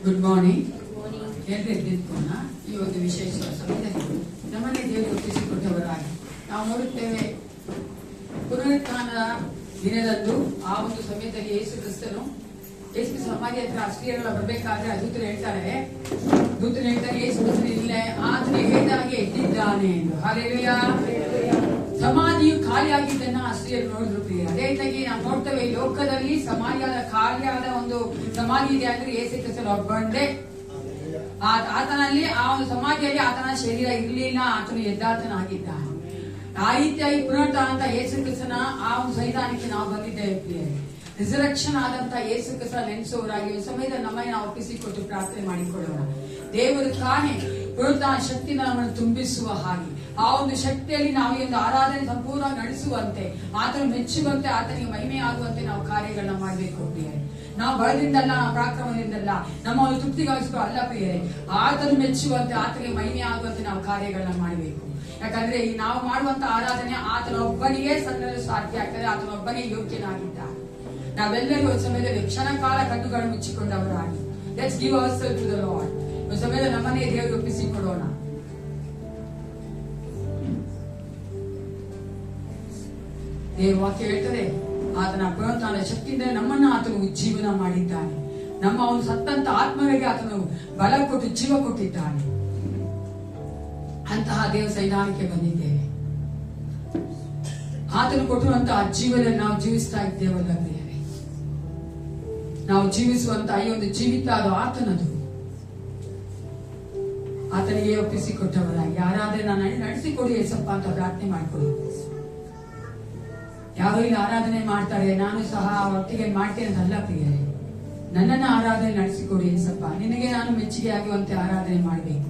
Good morning. ಎಲ್ಲರೂ ಎದ್ದಿದ್ಕೋಣ. ಈ ಒಂದು ವಿಶೇಷ ಸಮಯದಲ್ಲಿ ನಮ್ಮನ್ನೇ ದೇವರು ಒಪ್ಪಿಸಿಕೊಟ್ಟವರಾಗಿ ನಾವು ನೋಡುತ್ತೇವೆ. ಪುನರುತ್ಥಾನದ ದಿನದಂದು ಆ ಒಂದು ಸಮಯದಲ್ಲಿ ಯೇಸು ಕ್ರಿಸ್ತನು ಸಮಾಧಿ ಹತ್ರ ಸ್ತ್ರೀಯರೆಲ್ಲ ಬರ್ಬೇಕಾದ್ರೆ ದೂತರು ಹೇಳ್ತಾರೆ ಯೇಸು ಕ್ರಿಸ್ತನು ಇಲ್ಲ, ಆತನು ಹೇಳಿದಾಗೆ ಎದ್ದಿದ್ದಾನೆ ಎಂದು. ಹಾಲೆಲೂಯಾ. ಸಮಾಧಿಯು ಖಾಲಿಯಾಗಿದ್ದನ್ನ ಸ್ತ್ರೀಯರು ನೋಡಿದ್ರು ಪ್ರಿಯ. ಅದೇ ರೀತಿಯಾಗಿ ನಾವು ನೋಡ್ತೇವೆ, ಲೋಕದಲ್ಲಿ ಖಾಲಿಯಾದ ಒಂದು ಸಮಾಧಿ ಇದೆ ಅಂದ್ರೆ ಯೇಸು ಕ್ರಿಸ್ತನು ಒಬ್ಬಂದೇ. ಆತನಲ್ಲಿ ಆ ಒಂದು ಸಮಾಧಿಯಲ್ಲಿ ಆತನ ಶರೀರ ಇರಲಿಲ್ಲ, ಆತನು ಎದ್ದಾತನಾಗಿದ್ದಾನೆ. ಆ ರೀತಿಯಾಗಿ ಪುನರುತ್ಥಾನದ ಯೇಸು ಕ್ರಿಸ್ತನ ಆ ಒಂದು ಸನ್ನಿಧಾನಕ್ಕೆ ನಾವು ಬಂದಿದ್ದೇವೆ ಪ್ರಿಯರೇ. ರಿಸರೆಕ್ಷನ್ ಆದಂತ ಯೇಸು ಕ್ರಿಸ್ತ ನೆನೆಸುವವರಾಗಿ ಈ ಸಮಯದಲ್ಲಿ ನಮ್ಮನ್ನು ನಾವು ಒಪ್ಪಿಸಿಕೊಟ್ಟು ಪ್ರಾರ್ಥನೆ ಮಾಡಿಕೊಳ್ಳೋಣ. ದೇವರು ತಾನೇ ಪುನರುತ್ಥಾನ ಶಕ್ತಿನ ನಮ್ಮನ್ನು ತುಂಬಿಸುವ ಹಾಗೆ, ಆ ಒಂದು ಶಕ್ತಿಯಲ್ಲಿ ನಾವು ಈ ಒಂದು ಆರಾಧನೆ ಸಂಪೂರ್ಣ ನಡೆಸುವಂತೆ, ಆತನು ಮೆಚ್ಚುವಂತೆ, ಆತನಿಗೆ ಮಹಿಮೆ ಆಗುವಂತೆ ನಾವು ಕಾರ್ಯಗಳನ್ನ ಮಾಡಬೇಕು ಪ್ರಿಯರೇ. ನಾವು ಬಲದಿಂದಲ್ಲ, ನಾವು ಪರಾಕ್ರಮದಿಂದಲ್ಲ, ನಮ್ಮ ಒಂದು ತೃಪ್ತಿಗಾಗಿಸುವ ಅಲ್ಲ ಪ್ರಿಯರೇ. ಆತನು ಮೆಚ್ಚುವಂತೆ, ಆತನಿಗೆ ಮಹಿಮೆ ಆಗುವಂತೆ ನಾವು ಕಾರ್ಯಗಳನ್ನ ಮಾಡಬೇಕು. ಯಾಕಂದ್ರೆ ಈ ನಾವು ಮಾಡುವಂತ ಆರಾಧನೆ ಆತನೊಬ್ಬನಿಗೆ ಸಲ್ಲಲು ಸಾಧ್ಯ ಆಗ್ತದೆ, ಆತನೊಬ್ಬನೇ ಯೋಗ್ಯನಾಗಿದ್ದಾನೆ. ನಾವೆಲ್ಲರೂ ಒಂದು ಸಮಯದಲ್ಲಿ ಕ್ಷಣಕಾಲ ಕಣ್ಣುಗಳನ್ನು ಮುಚ್ಚಿಕೊಂಡವರಾಗಿ let's give ourselves to the lord. ಒಂದು ಸಮಯದಲ್ಲಿ ನಮ್ಮನ್ನೇ ದೇವರು ಒಪ್ಪಿಸಿಕೊಡೋಣ. ದೇವ ವಾಕ್ಯ ಹೇಳ್ತದೆ, ಆತನ ಪುನರುತ್ಥಾನ ಶಕ್ತಿಯಿಂದ ನಮ್ಮನ್ನ ಆತನು ಉಜ್ಜೀವನ ಮಾಡಿದ್ದಾನೆ. ನಮ್ಮ ಒಂದು ಸತ್ತಂತ ಆತ್ಮರಿಗೆ ಆತನು ಬಲ ಕೊಟ್ಟು ಜೀವ ಕೊಟ್ಟಿದ್ದಾನೆ. ಅಂತಹ ದೇವ ಸನ್ನಿಧಾನಕ್ಕೆ ಬಂದಿದ್ದೇವೆ. ಆತನು ಕೊಟ್ಟಿರುವಂತಹ ಜೀವನ ನಾವು ಜೀವಿಸ್ತಾ ಇದ್ದೇವಲ್ಲ ಪ್ರಿಯರೇ. ನಾವು ಜೀವಿಸುವಂತ ಈ ಒಂದು ಜೀವಿತ ಅದು ಆತನದು. ಆತನಿಗೆ ಒಪ್ಪಿಸಿಕೊಟ್ಟವರಾಗಿ ಯಾರಾದ್ರೆ ನಾನು ನಡೆಸಿಕೊಡಿ ಏಸಪ್ಪ ಅಂತ ಪ್ರಾರ್ಥನೆ ಮಾಡಿಕೊಡು. ಯಾರು ಇಲ್ಲಿ ಆರಾಧನೆ ಮಾಡ್ತಾರೆ, ನಾನು ಸಹ ಒಟ್ಟಿಗೆ ಮಾಡ್ತೇನೆ ಅನ್ನಲ್ಲ ಪ್ರಿಯರೇ. ನನ್ನನ್ನು ಆರಾಧನೆ ನಡೆಸಿಕೊಡಿ ಏಸಪ್ಪ. ನಿನಗೆ ನಾನು ಮೆಚ್ಚುಗೆ ಆಗುವಂತೆ ಆರಾಧನೆ ಮಾಡಬೇಕು.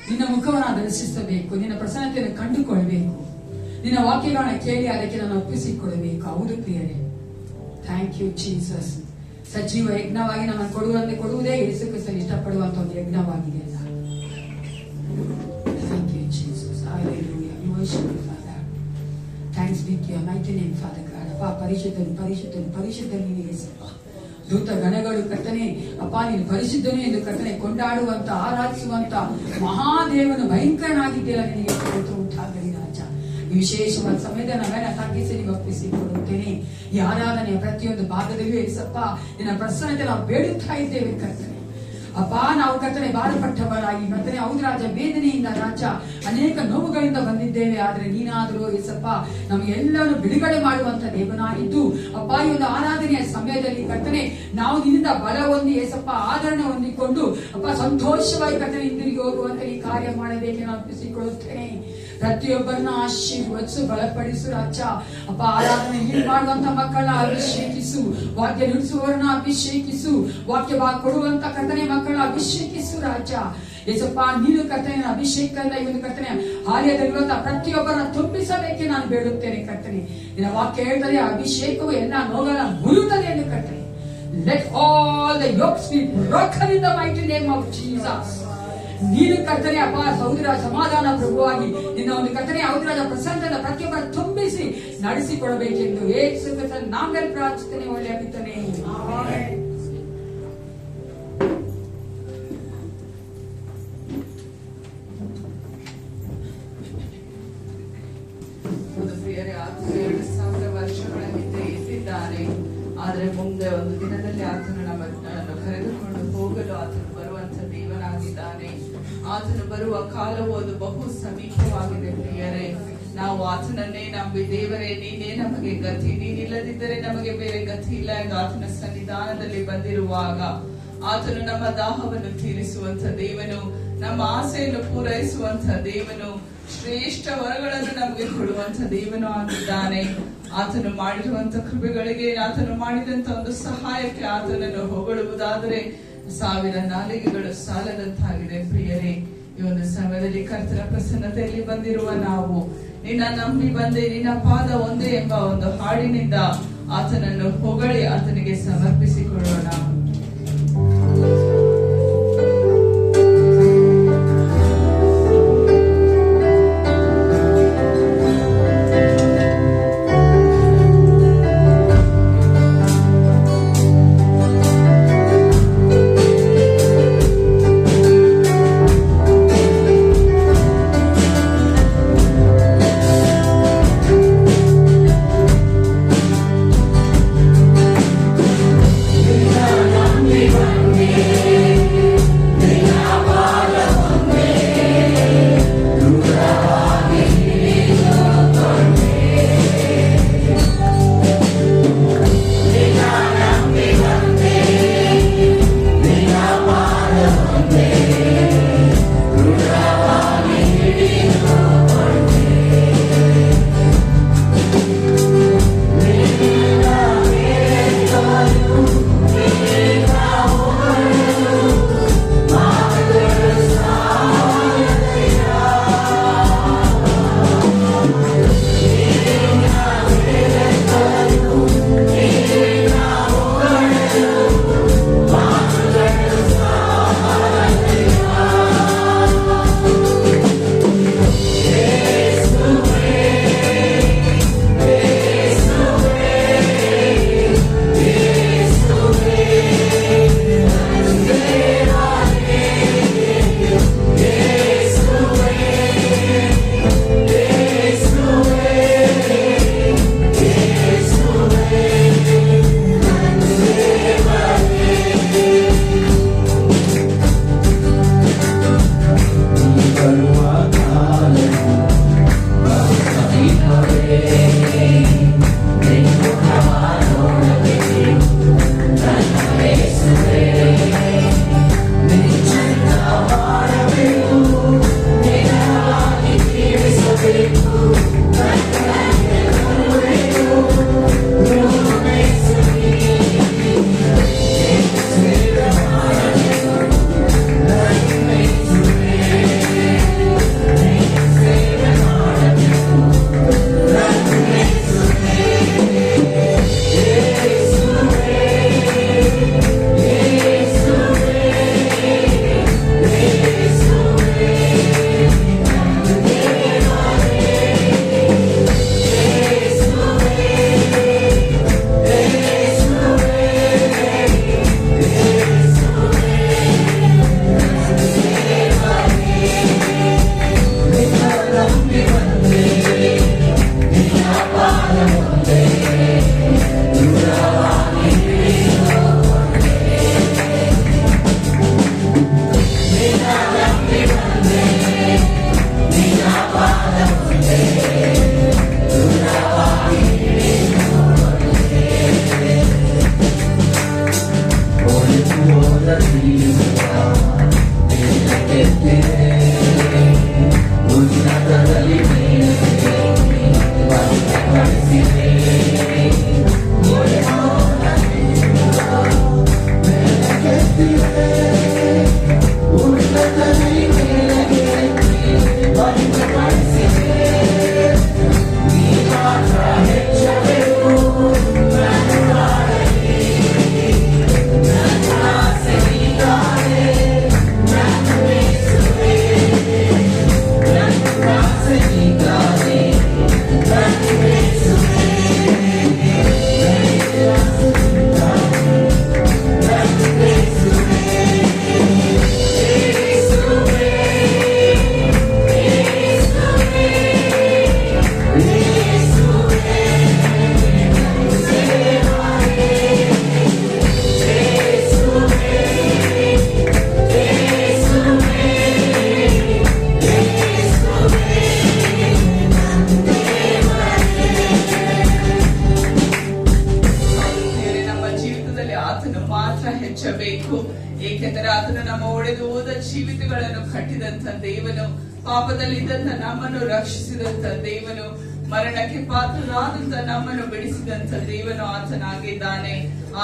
ನಿನ್ನ ಮುಖವನ್ನು ದರ್ಶಿಸಬೇಕು, ನಿನ್ನ ಪ್ರಸನ್ನತೆಯನ್ನು ಕಂಡುಕೊಳ್ಬೇಕು, ನಿನ್ನ ವಾಕ್ಯಗಳನ್ನ ಕೇಳಿ ಅದಕ್ಕೆ ನಾನು ಒಪ್ಪಿಸಿಕೊಡಬೇಕು. ಹೌದು ಪ್ರಿಯರೇ. Thank you Jesus. ಸಜೀವ ಯಜ್ಞವಾಗಿ ನಮ್ಮನ್ನು ಕೊಡುವುದೇ ಯೇಸು ಕ್ರಿಸ್ತನು ಇಷ್ಟಪಡುವಂತ ಒಂದು ಯಜ್ಞವಾಗಿದೆ. Thank you Jesus. Hallelujah. We worship you father. Thanks be to your mighty name father god. ಅಪ್ಪ ಪರಿಶುದ್ಧನು ಪರಿಶುದ್ಧನು ಪರಿಶುದ್ಧನು ನೀನು ಯೇಸಪ್ಪ. ದೂತ ಗಣಗಳು ಕರ್ತನೆ ಅಪ್ಪ ನೀನು ಪರಿಶುದ್ಧನೇ ಎಂದು ಕರ್ತನೆ ಕೊಂಡಾಡುವಂತ ಆರಾಧಿಸುವಂತ ಮಹಾದೇವನು ಭಯಂಕರನಾಗಿದ್ದೆಲ್ಲ ನಿನಗೆ ಉಂಟಾಗಲಿ ರಾಜ. ವಿಶೇಷವಾದ ಸಮಯದ ನಾವೆಲ್ಲ ತಗ್ಗಿಸಿ ನೀವು ಒಪ್ಪಿಸಿಕೊಡುತ್ತೇನೆ. ಈ ಆರಾಧನೆಯ ಪ್ರತಿಯೊಂದು ಭಾಗದಲ್ಲಿಯೂ ಏಸಪ್ಪ ನಿನ್ನ ಪ್ರಸನ್ನತೆ ನಾವು ಬೇಡುತ್ತಾ ಇದ್ದೇವೆ ಕರ್ತನೆ. ಅಪ್ಪ ನಾವು ಕರ್ತನೆ ಬಾಧಪಟ್ಟವರಾಗಿ ಕರ್ತನೆ ಹೌದು ರಾಜ, ವೇದನೆಯಿಂದ ರಾಜ ಅನೇಕ ನೋವುಗಳಿಂದ ಬಂದಿದ್ದೇವೆ. ಆದ್ರೆ ನೀನಾದರೂ ಏಸಪ್ಪ ನಮಗೆಲ್ಲರೂ ಬಿಡುಗಡೆ ಮಾಡುವಂತ ದೇವನಾಗಿದ್ದು ಅಪ್ಪ ಈ ಒಂದು ಆರಾಧನೆಯ ಸಮಯದಲ್ಲಿ ಕರ್ತನೆ ನಾವು ನಿನ್ನಿಂದ ಬಲ ಹೊಂದಿ ಏಸಪ್ಪ ಆದರಣೆ ಹೊಂದಿಕೊಂಡು ಅಪ್ಪ ಸಂತೋಷವಾಗಿ ಕರ್ತನೆ ಹಿಂದಿರುಗಿ ಹೋಗುವಂತ ಈ ಕಾರ್ಯ ಮಾಡಬೇಕೆ ನಾನು ಒಪ್ಪಿಸಿಕೊಳ್ಳುತ್ತೇನೆ. ಪ್ರತಿಯೊಬ್ಬರನ್ನ ಆಶೀರ್ವದಿಸು, ಬಲಪಡಿಸು ರಾಜ. ಅಪ್ಪ ಆರಾಧನೆ ಹೀಗೆ ಮಾಡುವಂತ ಮಕ್ಕಳನ್ನ ಅಭಿಷೇಕಿಸು, ವಾಕ್ಯ ನುಡಿಸುವವರನ್ನ ಅಭಿಷೇಕಿಸು, ವಾಕ್ಯ ಕೊಡುವಂತ ಕರ್ತನೆ ಮಕ್ಕಳನ್ನ ಅಭಿಷೇಕಿಸು ರಾಜ. ಯೇಸಪ್ಪ ನೀನು ಕರ್ತನೆ ಅಭಿಷೇಕದಿಂದ ಈ ಒಂದು ಕರ್ತನೆ ಆಲಯದಲ್ಲಿರುವಂತಹ ಪ್ರತಿಯೊಬ್ಬರನ್ನ ತುಂಬಿಸಬೇಕೆ ನಾನು ಬೇಡುತ್ತೇನೆ ಕರ್ತನೆ. ನಿನ್ನ ವಾಕ್ಯ ಹೇಳ್ತದೆ ಅಭಿಷೇಕವು ಎಲ್ಲ ನೋವುಗಳನ್ನ ಮುರಿಯುತ್ತದೆ ಎಂದು ಕರ್ತನೆ. Let all the yokes be broken in the mighty name of Jesus. ನೀನು ಕರ್ತನೆ ಅಪ್ಪ ಸಹೋದರ ಸಮಾಧಾನ ಪ್ರಭುವಾಗಿ ನಿನ್ನ ಒಂದು ಕರ್ತನೆ ಹೌದರಾದ ಪ್ರಸನ್ನದ ಪ್ರತಿಯೊಬ್ಬರ ತುಂಬಿಸಿ ನಡೆಸಿಕೊಡಬೇಕೆಂದು ಯೇಸು ಕ್ರಿಸ್ತನ ನಾಮದಲ್ಲಿ ಪ್ರಾರ್ಥಿಸುತ್ತೇನೆ. ಒಳ್ಳೆಯ ಪಿತನೇ, ಆಮೆನ್. ವರ್ಷಗಳ ಹಿಂದೆ ಎದ್ದಿದ್ದಾನೆ. ಆದ್ರೆ ಮುಂದೆ ಒಂದು ದಿನದಲ್ಲಿ ಆತನು ನಮ್ಮನ್ನು ಕರೆದುಕೊಂಡು ಹೋಗಲು ಆತನು ಬರುವಂತ ದೇವನಾಗಿದ್ದಾನೆ. ಆತನು ಬರುವ ಕಾಲವು ಅದು ಬಹು ಸಮೀಪವಾಗಿದೆ ಪ್ರಿಯರೇ. ನಾವು ಆತನನ್ನೇ ನಂಬಿ ದೇವರೇ ನೀನೇ ನಮಗೆ ಗತಿ, ನೀನಿಲ್ಲದಿದ್ದರೆ ನಮಗೆ ಬೇರೆ ಗತಿ ಇಲ್ಲ ಎಂದು ಆತನ ಸನ್ನಿಧಾನದಲ್ಲಿ ಬಂದಿರುವಾಗ ಆತನು ನಮ್ಮ ದಾಹವನ್ನು ತೀರಿಸುವಂತ ದೇವನು, ನಮ್ಮ ಆಸೆಯನ್ನು ಪೂರೈಸುವಂತ ದೇವನು, ಶ್ರೇಷ್ಠ ವರಗಳನ್ನು ನಮಗೆ ಕೊಡುವಂತ ದೇವನು ಆಗಿದ್ದಾನೆ. ಆತನು ಮಾಡಿರುವಂತ ಕೃಪೆಗಳಿಗೆ, ಆತನು ಮಾಡಿದಂತ ಒಂದು ಸಹಾಯಕ್ಕೆ ಆತನನ್ನು ಹೊಗಳುವುದಾದರೆ 1000 ನಾಲಿಗೆಗಳು ಸಾಲದಂತಾಗಿದೆ ಪ್ರಿಯರೇ. ಈ ಒಂದು ಸಮಯದಲ್ಲಿ ಕರ್ತನ ಪ್ರಸನ್ನತೆಯಲ್ಲಿ ಬಂದಿರುವ ನಾವು ನಿನ್ನ ನಂಬಿ ಬಂದೆ, ನಿನ್ನ ಪಾದ ಒಂದೇ ಎಂಬ ಒಂದು ಹಾಡಿನಿಂದ ಆತನನ್ನು ಹೊಗಳಿ ಆತನಿಗೆ ಸಮರ್ಪಿಸಿಕೊಳ್ಳೋಣ. ಹೆಚ್ಚಬೇಕು. ಏಕೆಂದರೆ ಆತನು ನಮ್ಮ ಒಡೆದು ಹೋದ ಜೀವಿತಗಳನ್ನು ಕಟ್ಟಿದಂತ ದೇವನು, ಪಾಪದಲ್ಲಿದ್ದಂತ ನಮ್ಮನ್ನು ರಕ್ಷಿಸಿದಂತ ದೇವನು, ಮರಣಕ್ಕೆ ಪಾತ್ರರಾದಂತ ನಮ್ಮನ್ನು ಬಿಡಿಸಿದಂತ ದೇವನು ಆತನಾಗಿದ್ದಾನೆ.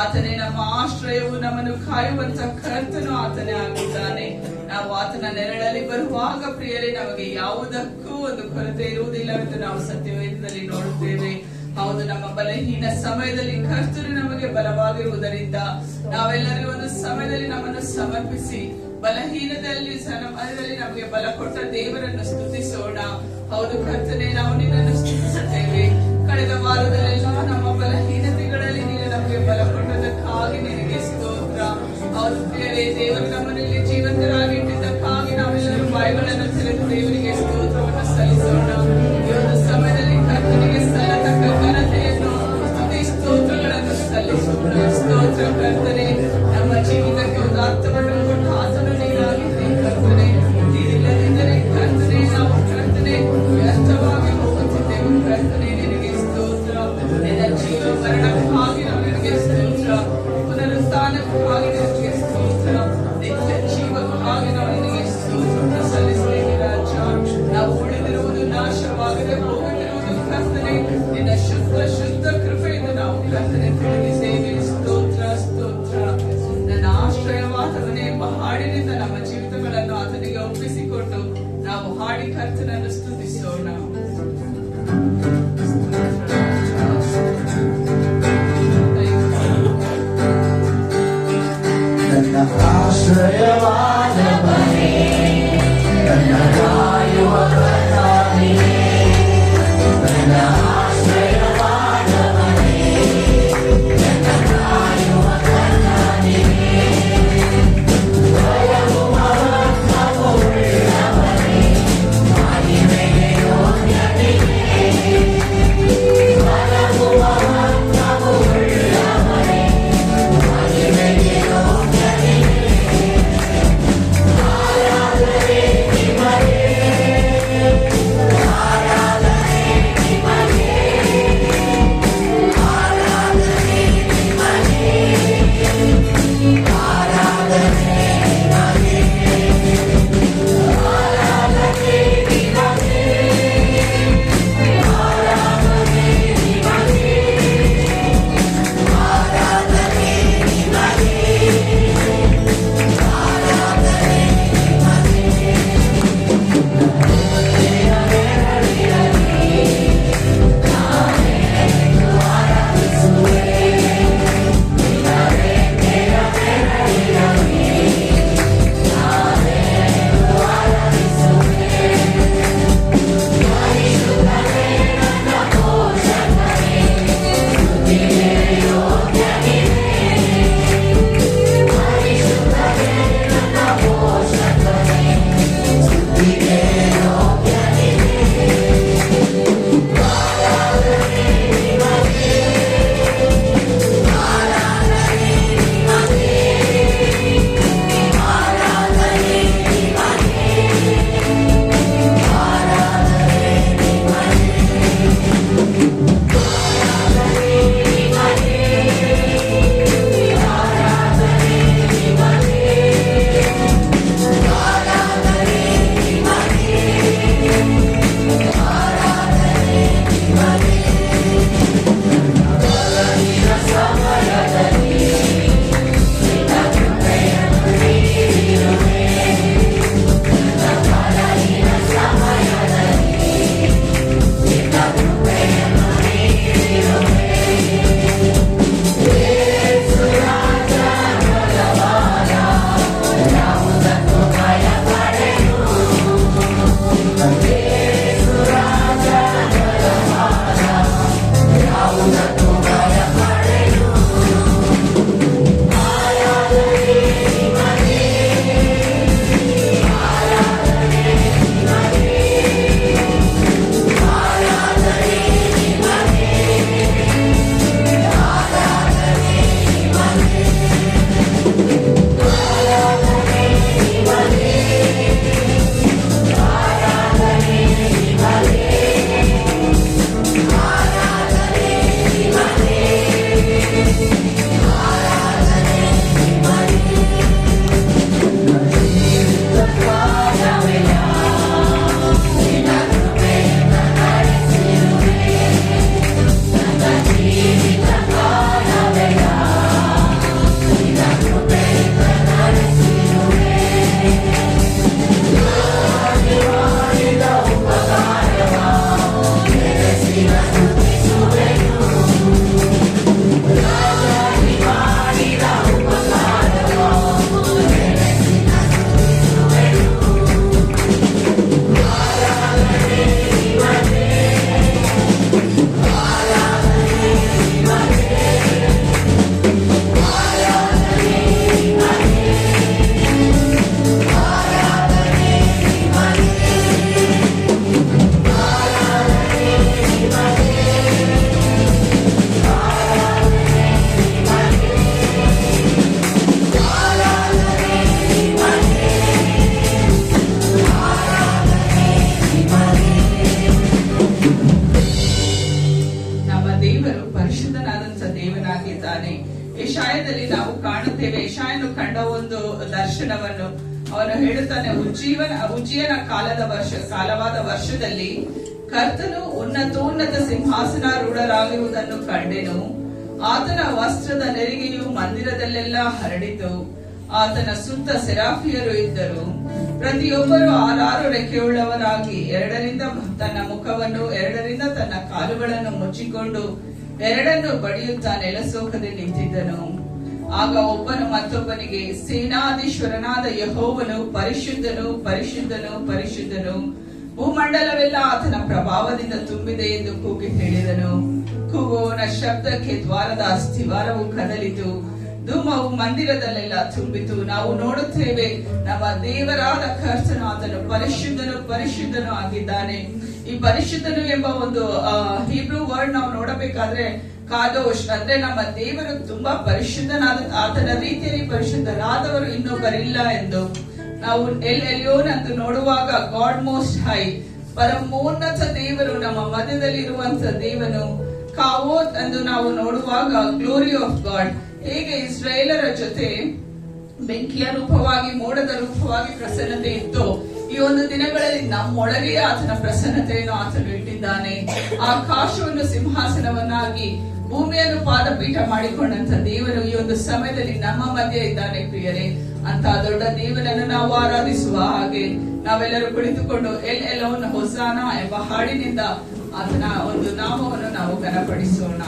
ಆತನೇ ನಮ್ಮ ಆಶ್ರಯವು, ನಮ್ಮನ್ನು ಕಾಯುವಂತ ಕರ್ತನು ಆತನೇ ಆಗಿದ್ದಾನೆ. ನಾವು ಆತನ ನೆರಳಲ್ಲಿ ಬರುವಾಗ ಪ್ರಿಯರೇ, ನಮಗೆ ಯಾವುದಕ್ಕೂ ಒಂದು ಕೊರತೆ ಇರುವುದಿಲ್ಲವೆಂದು ನಾವು ಸತ್ಯವೇದದಲ್ಲಿ ನೋಡುತ್ತೇವೆ. ಹೌದು, ನಮ್ಮ ಬಲಹೀನ ಸಮಯದಲ್ಲಿ ಕರ್ತನು ನಮಗೆ ಬಲವಾಗಿರುವುದರಿಂದ ನಾವೆಲ್ಲರೂ ಒಂದು ಸಮಯದಲ್ಲಿ ನಮ್ಮನ್ನು ಸಮರ್ಪಿಸಿ ಬಲಹೀನದಲ್ಲಿ ಸಮಯದಲ್ಲಿ ನಮಗೆ ಬಲ ಕೊಟ್ಟ ದೇವರನ್ನು ಸ್ತುತಿಸೋಣ. ಹೌದು ಕರ್ತನೇ, ನಾವು ನಿನ್ನನ್ನು ಸ್ತುತಿಸುತ್ತೇವೆ. ಕಳೆದ ವಾರದಲ್ಲೆಲ್ಲ ನಮ್ಮ ಬಲಹೀನತೆಗಳಲ್ಲಿ ನೀನು ನಮಗೆ ಬಲ ಕೊಟ್ಟದಕ್ಕಾಗಿ ನಿನಗೆ ಸ್ತೋತ್ರ. ಹೌದು ಪ್ರಿಯರೇ, ದೇವರು ನಮ್ಮನಲ್ಲಿ ಜೀವಂತರಾಗಿ ಇಟ್ಟಿದ್ದಕ್ಕಾಗಿ ನಾವೆಲ್ಲರೂ ಬಾಯಿಗಳನ್ನು ತೆರೆದು ದೇವರಿಗೆ ಸ್ತೋತ್ರವನ್ನು ಸಲ್ಲಿಸೋಣ. ಈ ಒಂದು ಸಮಯದಲ್ಲಿ ಕರ್ತನಿಗೆ ಸಲ್ಲತಕ್ಕ ಘನತೆಯನ್ನು, ಸ್ತುತಿ ಸ್ತೋತ್ರಗಳನ್ನು ಸಲ್ಲಿಸೋಣ. ಸ್ತೋತ್ರ ಕರ್ತನೆ, ನಮ್ಮ ಜೀವಿತಕ್ಕೆ ಒಂದು ಅರ್ಥವನ್ನು ಕೊಟ್ಟು ಆತನು ನೀನಾಗಿದ್ದೆ ಕರ್ತನೆ. ನೀನಿಲ್ಲದಿದ್ದರೆ ಕರ್ತನೆ, ನಾವು ಕರ್ತನೆ ವ್ಯರ್ಥವಾಗಿ ಹೋಗುತ್ತಿದ್ದೆವು ಕರ್ತನೆ. ನಿನಗೆ ಸ್ತೋತ್ರ. ನಿನ್ನ ಜೀವ ಮರಣಕ್ಕಾಗಿ ನಾವು ನಿನಗೆ ಸ್ತೋತ್ರ. ಪುನರುತ್ಥಾನಕ್ಕಾಗಿ ನಿನಗೆ ಸ್ತೋತ್ರ. ನಿತ್ಯ ಜೀವಕ್ಕಾಗಿ ನಾವು ನಿನಗೆ ಸ್ತೋತ್ರ ಸಲ್ಲಿಸ್ತೇವೆ ರಾಜ. ನಾವು ಉಳಿದಿರುವುದು ನಾಶವಾಗದೆ ಹೋಗುತ್ತಿರುವುದು ಕರ್ತನೆ ನಿನ್ನ ಶುದ್ಧ ಕೃಪೆಯಿಂದ ನಾವು ಕರ್ತನೆ ತಿಳಿದಿದ್ದೇವೆ. ಸ್ತೋತ್ರ ಸ್ತೋತ್ರ. ನನ್ನ ಆಶ್ರಯವಾದವನೇ ಎಂಬ ಹಾಡಿನಿಂದ ನಮ್ಮ ಜೀವಿತಗಳನ್ನು ಆತನಿಗೆ ಒಪ್ಪಿಸಿಕೊಟ್ಟು ನಾವು ಹಾಡಿ ಕರ್ತನನ್ನು ಸ್ತುತಿಸೋಣ. ನನ್ನ ಆಶ್ರಯವಾದವನೇ, ನನ್ನ ಕಾಯುವ ಕರ್ತನೇ, ನನ್ನ ಆಶ್ರಯವಾದವನೇ, ನನ್ನ ಕಾಯುವ ಕರ್ತನೇ, ಭಯವು ಮಹತ್ವವು ಉಳ್ಳವನೇ, ಮಹಿಮೆಗೆ ಯೋಗ್ಯನೇ, ಭಯವು ಮಹತ್ವವು ಉಳ್ಳವನೇ, ಮಹಿಮೆಗೆ ಯೋಗ್ಯನೇ, ಆರಾಧನೆ ನಿಮಗೆ ದರ್ಶನವನ್ನು ಅವನು ಹೇಳುತ್ತಾನೆ. ಉಜ್ಜೀಯನ ಕಾಲವಾದ ವರ್ಷದಲ್ಲಿ ಕರ್ತನು ಉನ್ನತೋನ್ನತ ಸಿಂಹಾಸನಾರೂಢರಾಗಿರುವುದನ್ನು ಕಂಡೆನು. ಆತನ ವಸ್ತ್ರದ ನೆರಿಗೆಯು ಮಂದಿರದಲ್ಲೆಲ್ಲ ಹರಡಿತು. ಆತನ ಸುತ್ತ ಸೆರಾಫಿಯರು ಇದ್ದರು. ಪ್ರತಿಯೊಬ್ಬರು 6 ರೆಕ್ಕೆಯುಳ್ಳವರಾಗಿ 2 ತನ್ನ ಮುಖವನ್ನು 2 ತನ್ನ ಕಾಲುಗಳನ್ನು ಮುಚ್ಚಿಕೊಂಡು 2 ಬಡಿಯುತ್ತಾ ನೆಲಸೋಕದೆ ನಿಂತಿದ್ದನು. ಆಗ ಒಬ್ಬನು ಮತ್ತೊಬ್ಬನಿಗೆ, ಸೇನಾಧೀಶ್ವರನಾದ ಯೆಹೋವನು ಪರಿಶುದ್ಧನು, ಪರಿಶುದ್ಧನು, ಪರಿಶುದ್ಧನು, ಭೂಮಂಡಲವೆಲ್ಲ ಆತನ ಪ್ರಭಾವದಿಂದ ತುಂಬಿದೆ ಎಂದು ಕೂಗಿ ಹೇಳಿದನು. ಕೂಗುವವನ ಶಬ್ದಕ್ಕೆ ದ್ವಾರದ ಅಸ್ಥಿವಾರವು ಕದಲಿತು. ಧೂಮವು ಮಂದಿರದಲ್ಲೆಲ್ಲ ತುಂಬಿತು. ನಾವು ನೋಡುತ್ತೇವೆ, ನಮ್ಮ ದೇವರಾದ ಕರ್ತನು ಆತನು ಪರಿಶುದ್ಧನು, ಪರಿಶುದ್ಧನು ಆಗಿದ್ದಾನೆ. ಈ ಪರಿಶುದ್ಧನು ಎಂಬ ಒಂದು ಹೀಬ್ರೂ ವರ್ಡ್ ನಾವು ನೋಡಬೇಕಾದ್ರೆ ಕಾದೋಶ್ ಅಂದ್ರೆ ನಮ್ಮ ದೇವರು ತುಂಬಾ ಪರಿಶುದ್ಧನಾದ, ಆತನ ರೀತಿಯಲ್ಲಿ ಪರಿಶುದ್ಧರಾದವರು ಇನ್ನೊಬ್ಬರಿಲ್ಲ ಎಂದು ನಾವು ಎಲ್ ಎಲಿಯೋನ್ ಅಂತ ನೋಡುವಾಗ ಗಾಡ್ ಮೋಸ್ಟ್ ಹೈ, ಪರಮೋನ್ನತ ದೇವರು ನಮ್ಮ ಮಧ್ಯದಲ್ಲಿ ಇರುವಂತ ದೇವನು. ಕಾವೋತ್ ಎಂದು ನಾವು ನೋಡುವಾಗ ಗ್ಲೋರಿ ಆಫ್ ಗಾಡ್. ಹೇಗೆ ಇಸ್ರಾಯೇಲರ ಜೊತೆ ಬೆಂಕಿಯ ರೂಪವಾಗಿ, ಮೋಡದ ರೂಪವಾಗಿ ಪ್ರಸನ್ನತೆ ಇತ್ತು, ಈ ಒಂದು ದಿನಗಳಲ್ಲಿ ನಮ್ಮೊಳಗೆ ಆತನ ಪ್ರಸನ್ನತೆಯನ್ನು ಆತನು ಇಟ್ಟಿದ್ದಾನೆ. ಆಕಾಶವನ್ನು ಸಿಂಹಾಸನವನ್ನಾಗಿ, ಭೂಮಿಯನ್ನು ಪಾದಪೀಠ ಮಾಡಿಕೊಂಡಂತ ದೇವರು ಈ ಒಂದು ಸಮಯದಲ್ಲಿ ನಮ್ಮ ಮಧ್ಯೆ ಇದ್ದಾನೆ ಪ್ರಿಯರೇ. ಅಂತ ದೊಡ್ಡ ದೇವನನ್ನು ನಾವು ಆರಾಧಿಸುವ ಹಾಗೆ ನಾವೆಲ್ಲರೂ ಕುಳಿತುಕೊಂಡು ಎಲ್ ಎಲೋನ್ ಹೊಸಾನ ಎಂಬ ಹಾಡಿನಿಂದ ಆತನ ಒಂದು ನಾಮವನ್ನು ನಾವು ಘನಪಡಿಸೋಣ.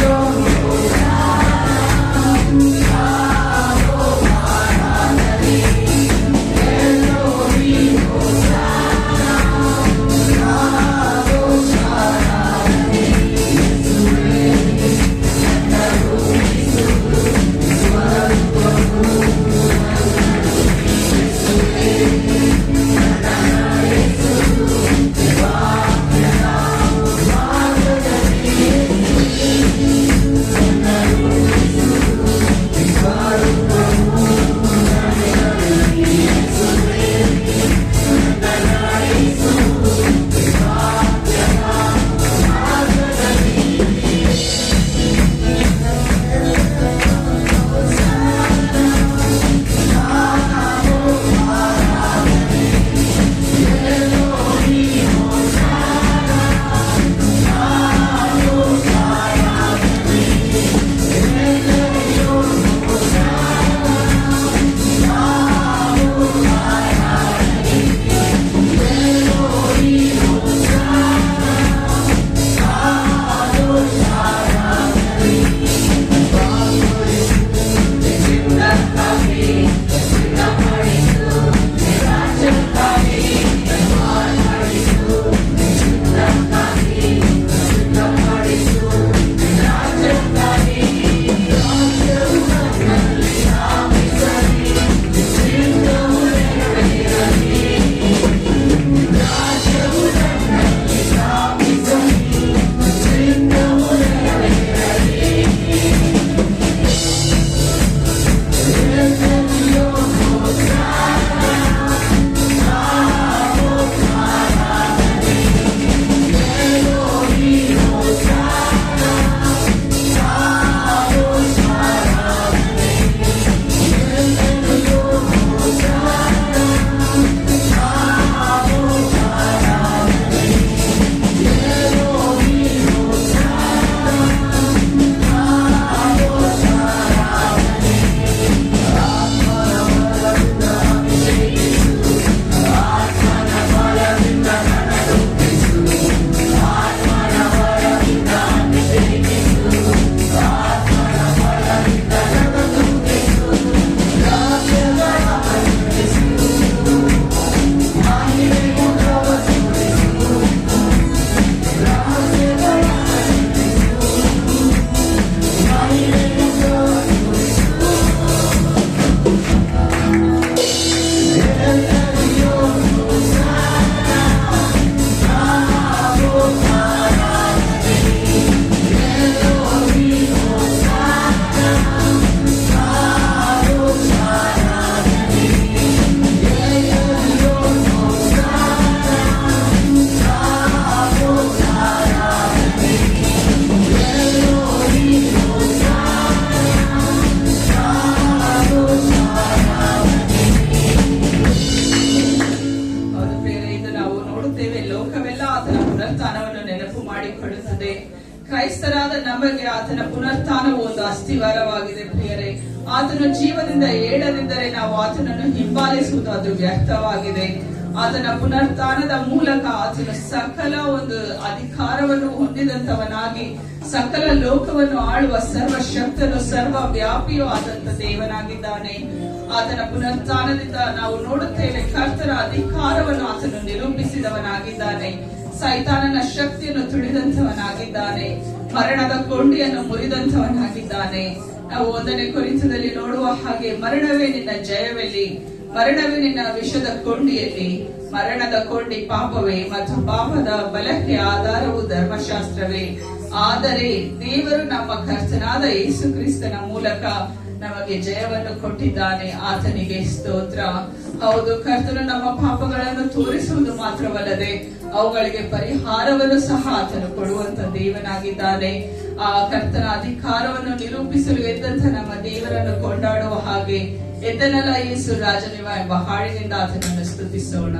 Yo ನಮಗೆ ಆತನ ಪುನರುತ್ಥಾನವು ಒಂದು ಅಸ್ಥಿವಾರವಾಗಿದೆ ಪ್ರಿಯರೇ. ಆತನು ಜೀವದಿಂದ ಏಳದಿದ್ದರೆ ನಾವು ಆತನನ್ನು ಹಿಂಬಾಲಿಸುವುದು ಅದು ವ್ಯರ್ಥವಾಗಿದೆ. ಆತನ ಪುನರುತ್ಥಾನದ ಮೂಲಕ ಆತನು ಸಕಲ ಒಂದು ಅಧಿಕಾರವನ್ನು ಹೊಂದಿದಂತವನಾಗಿ ಸಕಲ ಲೋಕವನ್ನು ಆಳುವ ಸರ್ವಶಕ್ತನು ಸರ್ವ ವ್ಯಾಪಿಯೂ ಆದಂತ ದೇವನಾಗಿದ್ದಾನೆ. ಆತನ ಪುನರುತ್ಥಾನದಿಂದ ನಾವು ನೋಡುತ್ತೇವೆ ಕರ್ತನ ಅಧಿಕಾರವನ್ನು ಆತನು ನಿರೂಪಿಸಿದವನಾಗಿದ್ದಾನೆ. ಸೈತಾನನ ಶಕ್ತಿಯನ್ನು ತುಳಿದಂತವನಾಗಿದ್ದಾನೆ. ಮರಣದ ಕೊಂಡಿಯನ್ನು ಮುರಿದಂತವನಾಗಿದ್ದಾನೆ. ನಾವು 1ನೇ ಕೊರಿಂಥದಲ್ಲಿ ನೋಡುವ ಹಾಗೆ ಮರಣವೇ ನಿನ್ನ ಜಯವೆಲ್ಲಿ, ಮರಣವೇ ನಿನ್ನ ವಿಷದ ಕೊಂಡಿಯಲ್ಲಿ, ಮರಣದ ಕೊಂಡಿ ಪಾಪವೇ ಮತ್ತು ಪಾಪದ ಬಲಕ್ಕೆ ಆಧಾರವು ಧರ್ಮಶಾಸ್ತ್ರವೇ. ಆದರೆ ದೇವರು ನಮ್ಮ ಕರ್ತನಾದ ಯೇಸು ಕ್ರಿಸ್ತನ ಮೂಲಕ ನಮಗೆ ಜಯವನ್ನು ಕೊಟ್ಟಿದ್ದಾನೆ. ಆತನಿಗೆ ಸ್ತೋತ್ರ. ಹೌದು, ಕರ್ತನು ನಮ್ಮ ಪಾಪಗಳನ್ನು ತೋರಿಸುವುದು ಮಾತ್ರವಲ್ಲದೆ ಅವುಗಳಿಗೆ ಪರಿಹಾರವನ್ನು ಸಹ ಆತನು ಕೊಡುವಂತ ದೇವನಾಗಿದ್ದಾನೆ. ಆ ಕರ್ತನ ಅಧಿಕಾರವನ್ನು ನಿರೂಪಿಸಲು ಎದ್ದಂತ ನಮ್ಮ ದೇವರನ್ನು ಕೊಂಡಾಡುವ ಹಾಗೆ ಎದ್ದನಲ್ಲ ಯೇಸು ರಾಜನಿವ ಎಂಬ ಹಾಡಿನಿಂದ ಆತನನ್ನು ಸ್ತುತಿಸೋಣ.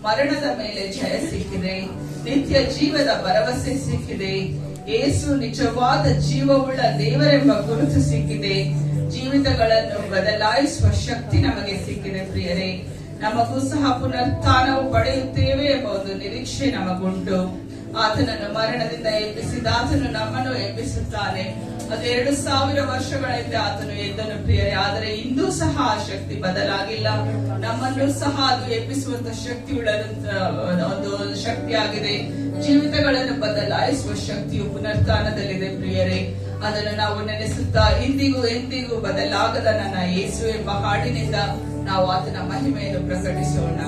ಮರಣದ ಮೇಲೆ ಜಯ ಸಿಕ್ಕಿದೆ, ನಿತ್ಯ ಜೀವದ ಭರವಸೆ ಸಿಕ್ಕಿದೆ. ಯೇಸು ನಿಜವಾದ ಜೀವವುಳ್ಳ ದೇವರೆಂಬ ಗುರುತು ಸಿಕ್ಕಿದೆ. ಜೀವಿತಗಳನ್ನು ಬದಲಾಯಿಸುವ ಶಕ್ತಿ ನಮಗೆ ಸಿಕ್ಕಿದೆ ಪ್ರಿಯರೇ. ನಮಗೂ ಸಹ ಪುನರುತ್ಥಾನವು ಪಡೆಯುತ್ತೇವೆ ಎಂಬ ಒಂದು ನಿರೀಕ್ಷೆ ನಮಗುಂಟು. ಆತನನ್ನು ಮರಣದಿಂದ ಎಬ್ಬಿಸಿದ ಆತನು ನಮ್ಮನ್ನು ಎಬ್ಬಿಸುತ್ತಾನೆ. ಅದು 2000 ವರ್ಷಗಳ ಹಿಂದೆ ಆತನು ಎದ್ದನು ಪ್ರಿಯರೇ, ಆದರೆ ಇಂದೂ ಸಹ ಆ ಶಕ್ತಿ ಬದಲಾಗಿಲ್ಲ. ನಮ್ಮನ್ನು ಸಹ ಅದು ಎಬ್ಬಿಸುವಂತ ಶಕ್ತಿ ಉಳ್ಳ ಒಂದು ಶಕ್ತಿಯಾಗಿದೆ. ಜೀವಿತಗಳನ್ನು ಬದಲಾಯಿಸುವ ಶಕ್ತಿಯು ಪುನರುತ್ಥಾನದಲ್ಲಿದೆ ಪ್ರಿಯರೇ. ಅದನ್ನು ನಾವು ನೆನೆಸುತ್ತಾ ಇಂದಿಗೂ ಎಂದಿಗೂ ಬದಲಾಗದ ನನ್ನ ಯೇಸು ಎಂಬ ಹಾಡಿನಿಂದ ನಾವು ಆತನ ಮಹಿಮೆಯನ್ನು ಪ್ರಕಟಿಸೋಣ.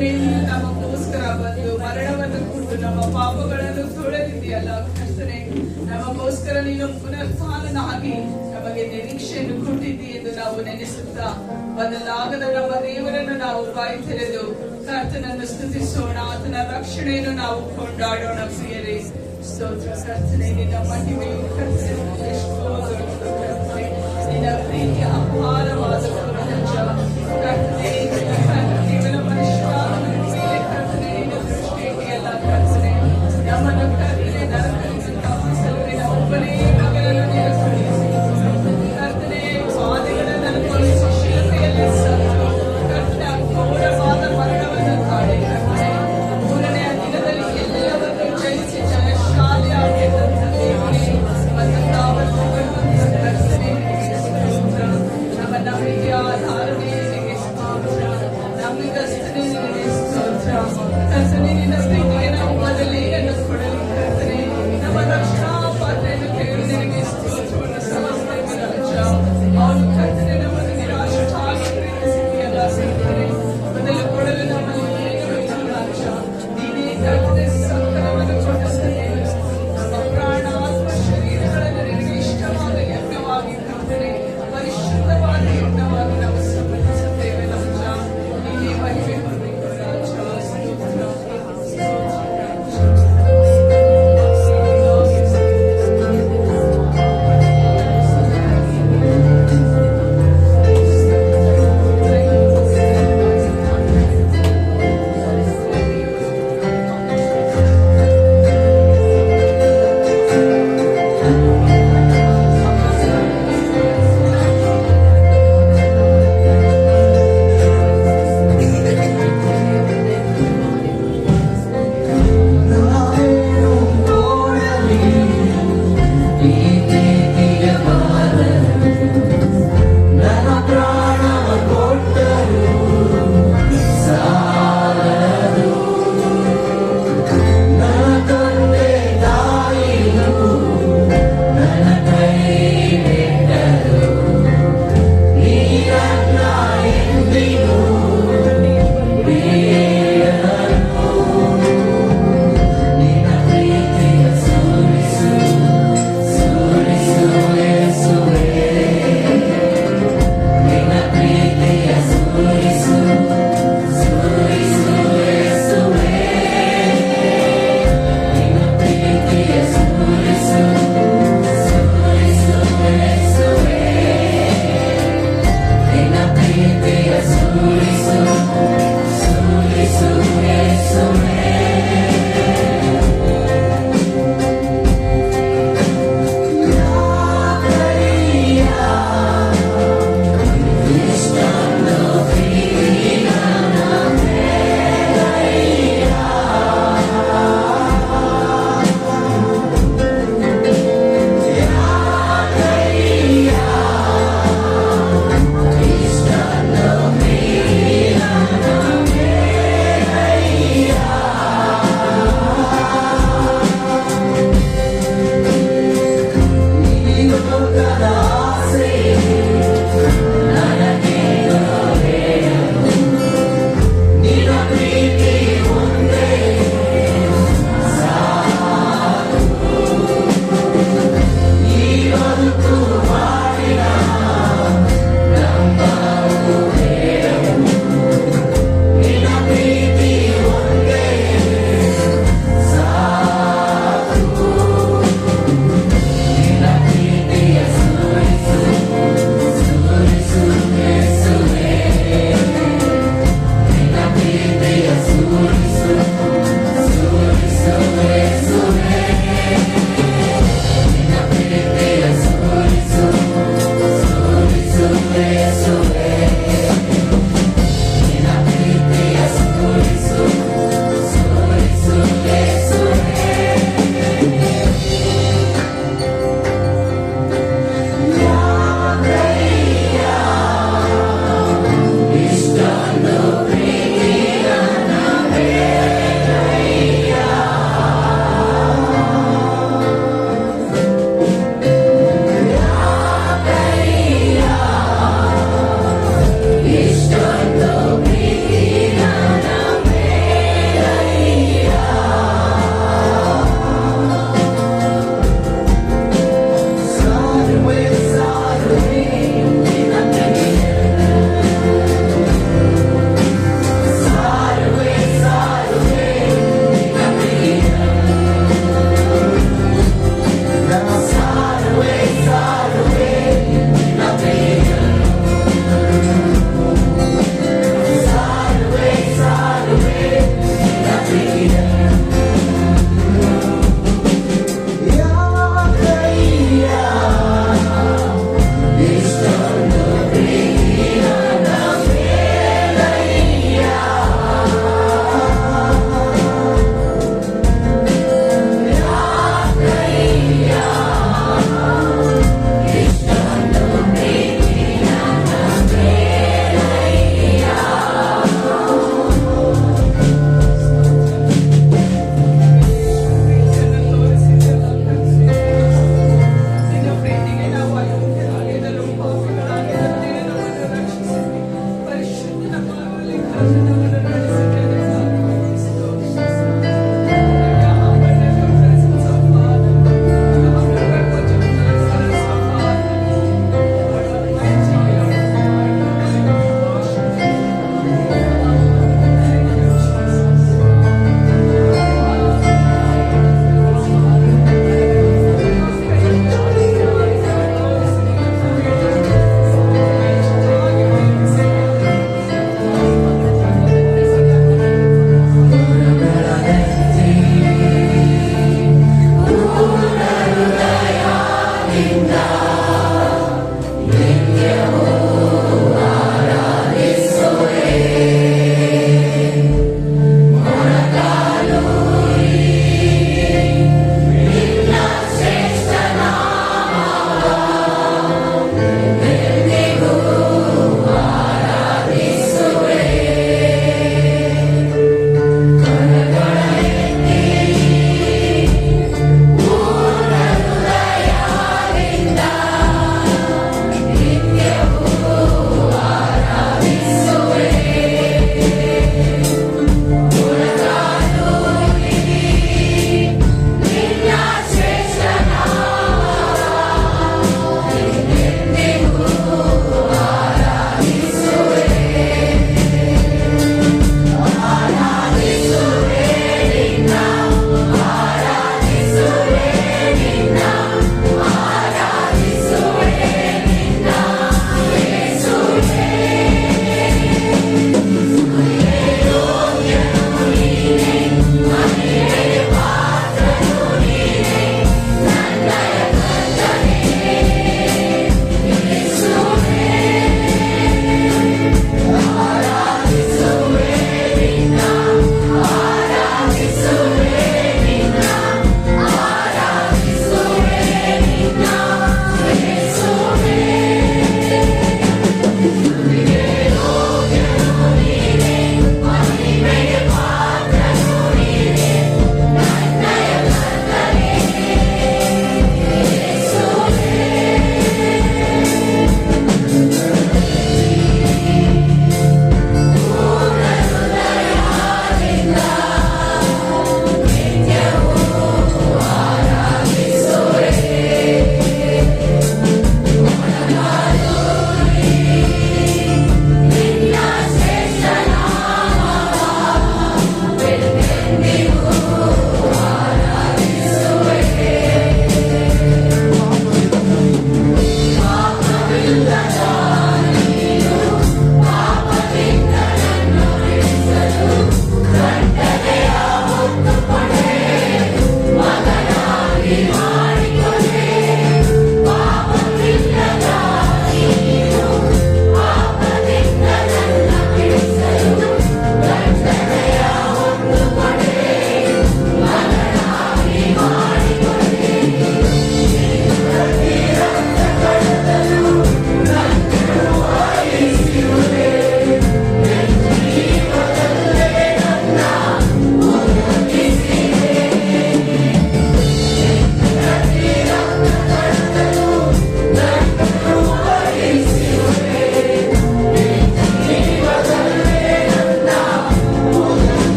ಕರ್ತನೆ ನೀನು ನಮಗೋಸ್ಕರ ಬಂದು ಮರಣವನ್ನು ಕೊಟ್ಟು ನಮ್ಮ ಪಾಪಗಳನ್ನು ತೊಳೆದಿದೆಯಲ್ಲ ಕರ್ತನೆ. ನಮಗೋಸ್ಕರ ನೀನು ಪುನರುತ್ಥಾನನಾಗಿ ನಮಗೆ ನಿರೀಕ್ಷೆಯನ್ನು ಕೊಟ್ಟಿದ್ದಿ ಎಂದು ನಾವು ನೆನೆಸುತ್ತಾ ಬದಲಾಗದ ನಮ್ಮ ದೇವರನ್ನು ನಾವು ಬಾಯಿ ತೆರೆದು ಕರ್ತನನ್ನು ಸ್ತುತಿಸೋಣ. ಆತನ ರಕ್ಷಣೆಯನ್ನು ನಾವು ಕೊಂಡಾಡೋಣ ಪ್ರಿಯರೇ. ಸ್ತೋತ್ರ ಕರ್ತನೆ, ನಿನ್ನ ಮಹಿಮೆಯು ಕರ್ತನೆ, ಕರ್ತನೆ ನಿನ್ನ ಪ್ರೀತಿಯ ಅಪಾರವಾದ ಪ್ರಪಂಚ ಕರ್ತನೆ. ಕೇವಲ ಮನುಷ್ಯನ ಮೇಲೆ ಕರ್ತನೆ ನಿನ್ನ ದೃಷ್ಟಿ ಇದೆಯಲ್ಲ ಕರ್ತನೆ. ನಮ್ಮನ್ನು ಕರ್ತನೆ ನರಕದಿಂದ ತಪ್ಪಿಸಲು ನಿನ್ನ ಒಬ್ಬನೇ ಮಗನನ್ನು ನೀನು ಕಳುಹಿಸಿ ಕರ್ತನೆ. ಪಾದಗಳನ್ನು ಅನುಭವಿಸಿ ಶಿಲುಬೆಯಲ್ಲಿ ಸತ್ತು ಕರ್ತನೆ ಘೋರವಾದ ಮರಣವನ್ನು ತಾಳಿ ಕರ್ತನೆ ಮೂರನೆಯ ದಿನದಲ್ಲಿ ಎಲ್ಲವನ್ನೂ ಜಯಿಸಿ ಜಯಶಾಲಿಯಾಗಿದ್ದಂಥ ದೇವರೇ, ಮತ್ತು ತಾವನ್ನು ಬರುವಂಥ ಕರ್ತನೆ ನಮ್ಮ ನಂಬಿಕೆಯ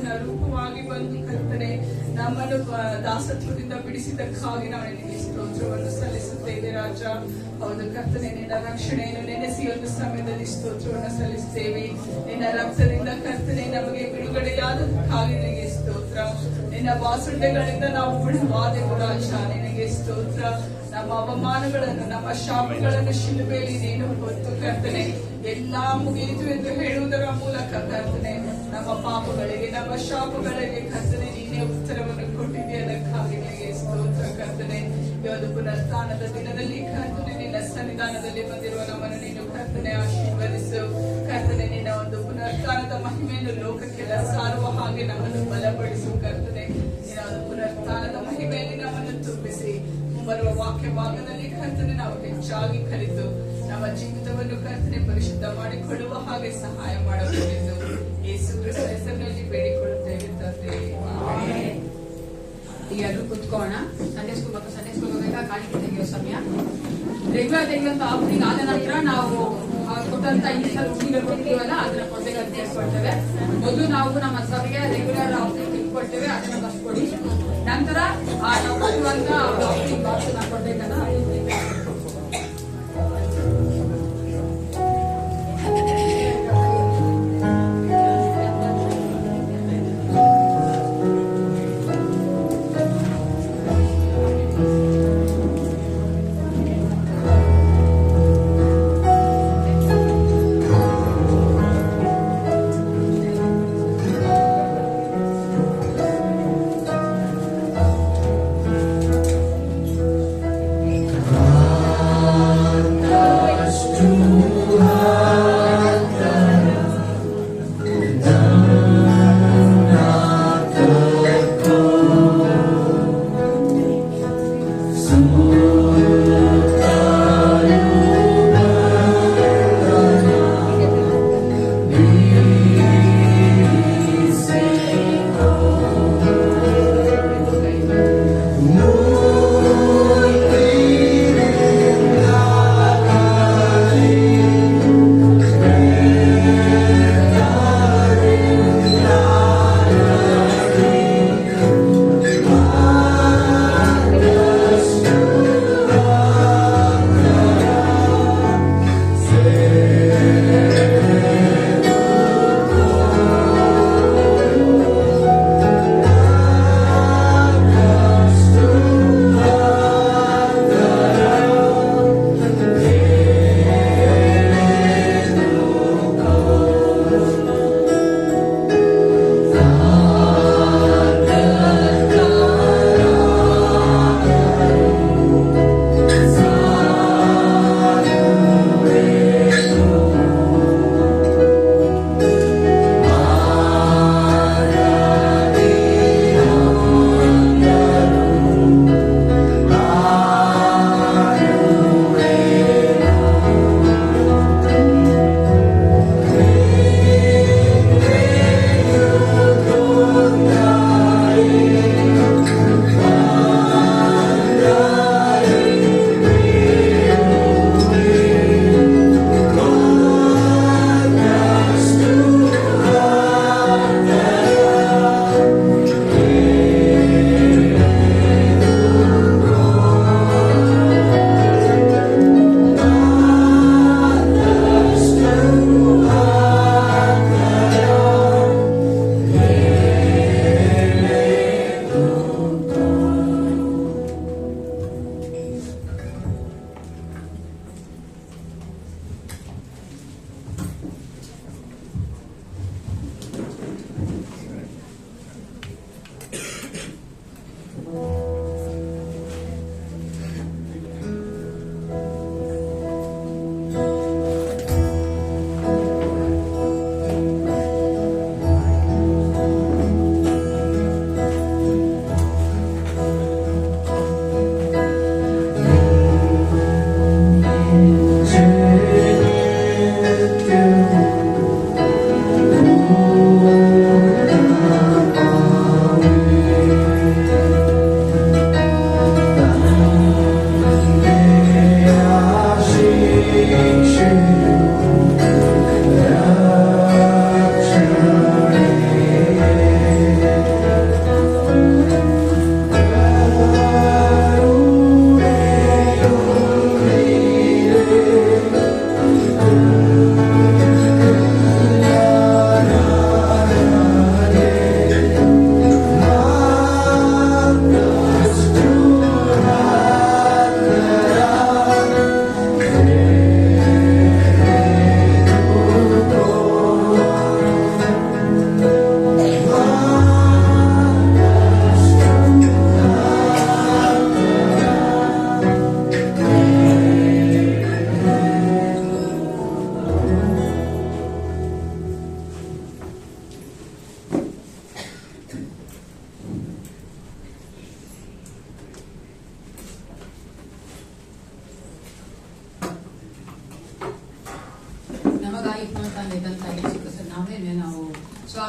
ಮನುಷ್ಯನ ರೂಪವಾಗಿ ಬಂದು ಕರ್ತನೆ ನಮ್ಮನ್ನು ದಾಸತ್ವದಿಂದ ಬಿಡಿಸಿದ್ದಕ್ಕಾಗಿ ನಾವು ನಿನಗೆ ಸ್ತೋತ್ರವನ್ನು ಸಲ್ಲಿಸುತ್ತೇವೆ ರಾಜ. ಹೌದು ಕರ್ತನೆ, ನಿನ್ನ ರಕ್ಷಣೆಯನ್ನು ನೆನೆಸಿ ಒಂದು ಸಮಯದಲ್ಲಿ ಸ್ತೋತ್ರವನ್ನು ಸಲ್ಲಿಸುತ್ತೇವೆ. ನಿನ್ನ ರಕ್ತದಿಂದ ಕರ್ತನೆ ನಮಗೆ ಬಿಡುಗಡೆಯಾದಕ್ಕಾಗಿ ನಿನಗೆ ಸ್ತೋತ್ರ. ನಿನ್ನ ವಾಸುಂಡೆಗಳಿಂದ ನಾವು ಗುಣವಾದೆವು ರಾಜ, ನಿನಗೆ ಸ್ತೋತ್ರ. ನಮ್ಮ ಅವಮಾನಗಳನ್ನು, ನಮ್ಮ ಶಾಪಗಳನ್ನು ಶಿಲುಬೆಯಲ್ಲಿ ನೀನು ಹೊತ್ತು ಕರ್ತನೆ ಎಲ್ಲಾ ಮುಗಿಯಿತು ಎಂದು ಹೇಳುವುದರ ಮೂಲಕ ಕರ್ತನೆ ನಮ್ಮ ಪಾಪಗಳಿಗೆ, ನಮ್ಮ ಶಾಪಗಳಿಗೆ ಕರ್ತನೆ ನೀನೇ ಉತ್ತರವನ್ನು ಕೊಟ್ಟಿದ್ದೀಯ. ಅದಕ್ಕಾಗಿ ನಿನಗೆ ಸ್ತೋತ್ರ ಕರ್ತನೆ. ಇವತ್ತು ಪುನರುತ್ಥಾನದ ದಿನದಲ್ಲಿ ಕರ್ತನೆ ನಿನ್ನ ಸನ್ನಿಧಾನದಲ್ಲಿ ಬಂದಿರುವ ನಮ್ಮನ್ನು ನೀನು ಕರ್ತನೆ ಆಶೀರ್ವದಿಸು. ಕರ್ತನೆ ನಿನ್ನ ಒಂದು ಪುನರುತ್ಥಾನದ ಮಹಿಮೆಯನ್ನು ಲೋಕಕ್ಕೆಲ್ಲ ಸಾರುವ ಹಾಗೆ ನಮ್ಮನ್ನು ಬಲಪಡಿಸು ಕರ್ತನೆ. ನಿನ್ನ ಒಂದು ಪುನರುತ್ಥಾನದ ಮಹಿಮೆಯಲ್ಲಿ ನಮ್ಮನ್ನು ತುಂಬಿಸಿ ಬರುವ ವಾಕ್ಯ ಭಾಗದಲ್ಲಿ ಕರ್ತನೆ ನಾವು ಹೆಚ್ಚಾಗಿ ಕಲಿತು ನಮ್ಮ ಜೀವಿತವನ್ನು ಕರ್ತನೆ ಪರಿಶುದ್ಧ ಮಾಡಿಕೊಳ್ಳುವ ಹಾಗೆ ಸಹಾಯ ಮಾಡಬೇಕೆಂದು ಯೇಸು ಕ್ರಿಸ್ತ ಹೆಸರಿನಲ್ಲಿ ಬೇಡಿಕೊಳ್ಳುತ್ತೇವೆ ತಂದೆ. ಈಗ ಎಲ್ಲರೂ ಕುತ್ಕೋಣ. ಸಂಡೇ ಸ್ಕೂಲ್ ಹೋಗಬೇಕಾ ಕಾಣಿಕೆ ತೆಗೆಯೋ ಸಮಯ. ರೆಗ್ಯುಲರ್ ತೆಗೆಯುವಂತ ಆಫರಿಂಗ್ ಆದ ನಂತರ ನಾವು ಕೊಟ್ಟಂತ ಇನ್ನಿತರ ಉಳಿಗಳು ಕೊಡ್ತೀವಲ್ಲ ಅದನ್ನ ಕೊಡ್ಬೇಕಂತ ಹೇಳ್ಕೊಳ್ತೇವೆ. ಮೊದಲು ನಾವು ನಮ್ಮ ಸಭೆಗೆ ರೆಗ್ಯುಲರ್ ಆಫರಿಂಗ್ ಇಟ್ಕೊಳ್ತೇವೆ, ಅದನ್ನ ಬರ್ಸ್ಕೊಡಿ. ನಂತರ ನಾವು ಕೊಡುವಂತ ಆಫರಿಂಗ್ ಬಾಕ್ಸ್ ನಾವು ಕೊಡ್ಬೇಕಲ್ಲ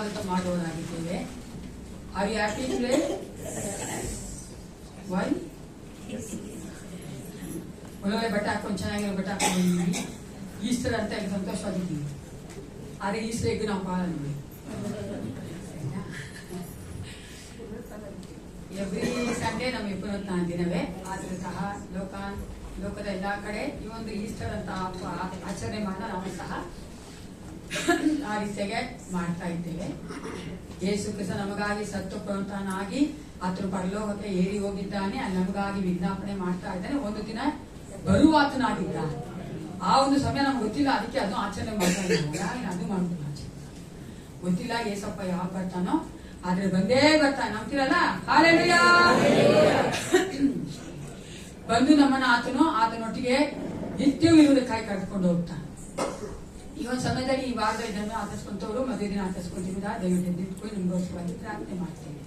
ಸ್ವಾಗತ ಮಾಡುವವರಾಗಿದ್ದೇವೆ. Are you happy today? Why? ಒಳ್ಳೆ ಬಟ್ಟೆ ಹಾಕೊಂಡು ಚೆನ್ನಾಗಿರೋ ಬಟ್ಟೆ ಹಾಕೊಂಡು ಬಂದಿದ್ದೀವಿ. ಈಸ್ಟರ್ ಅಂತ ಹೇಳಿ ಸಂತೋಷವಾಗಿದ್ದೀವಿ. ಆದರೆ ಈಸ್ಟರ್ ಎಗ್ ನಾವು ಪಾಲನೆ ಎವ್ರಿ ಸಂಡೇ ನಮ್ಮ 24 ದಿನವೇ. ಆದರೂ ಸಹ ಲೋಕದ ಎಲ್ಲಾ ಕಡೆ ಈ ಒಂದು ಈಸ್ಟರ್ ಅಂತ ಆಚರಣೆ ಮಾಡೋಣ. ನಾವು ಸಹ ಆ ರೀತಿಯಾಗಿ ಮಾಡ್ತಾ ಇದ್ದೇವೆ. ಯೇಸು ಕ್ರಿಸ್ತ ನಮಗಾಗಿ ಸತ್ತು ಪುನರುತ್ಥಾನಾಗಿ ಆತನು ಪರಲೋಕಕ್ಕೆ ಏರಿ ಹೋಗಿದ್ದಾನೆ. ಅಲ್ಲಿ ನಮಗಾಗಿ ವಿಜ್ಞಾಪನೆ ಮಾಡ್ತಾ ಇದ್ದಾನೆ. ಒಂದು ದಿನ ಬರುವಾತನಾಗಿದ್ದಾನೆ. ಆ ಒಂದು ಸಮಯ ನಮ್ಗೆ ಗೊತ್ತಿಲ್ಲ, ಅದಕ್ಕೆ ಅದನ್ನು ಆಚರಣೆ ಮಾಡ್ತಾ ಇದ್ದೀವಿ. ಅದು ಮಾಡ್ಬೋದು ಆಚರಣೆ ಗೊತ್ತಿಲ್ಲ ಏಸಪ್ಪ ಯಾವಾಗ ಬರ್ತಾನೋ, ಆದ್ರೆ ಬಂದೇ ಬರ್ತಾನೆ. ನಂಬ್ತಿರಲ್ಲ? ಹಾಲೆಲೂಯಾ. ಬಂದು ನಮ್ಮನ್ನ ಆತನೊಟ್ಟಿಗೆ ನಿತ್ಯವೂ ಇರುವುದಕ್ಕಾಗಿ ಕರೆದುಕೊಂಡು ಹೋಗ್ತಾನೆ. ಈ ಒಂದು ಸಮಯದಲ್ಲಿ ಈ ವಾರದ ಇದನ್ನು ಆಚರಿಸ್ಕೊಂತವ್ರು ಮದುವೆ ದಿನ ಆಚರಿಸ್ಕೊಂತಿರುವುದ ದಯವಿಟ್ಟು ನಿಂತ್ಕೊಂಡು ನಿಮಗೋಸ್ಕರವಾಗಿ ಪ್ರಾರ್ಥನೆ ಮಾಡ್ತೇವೆ.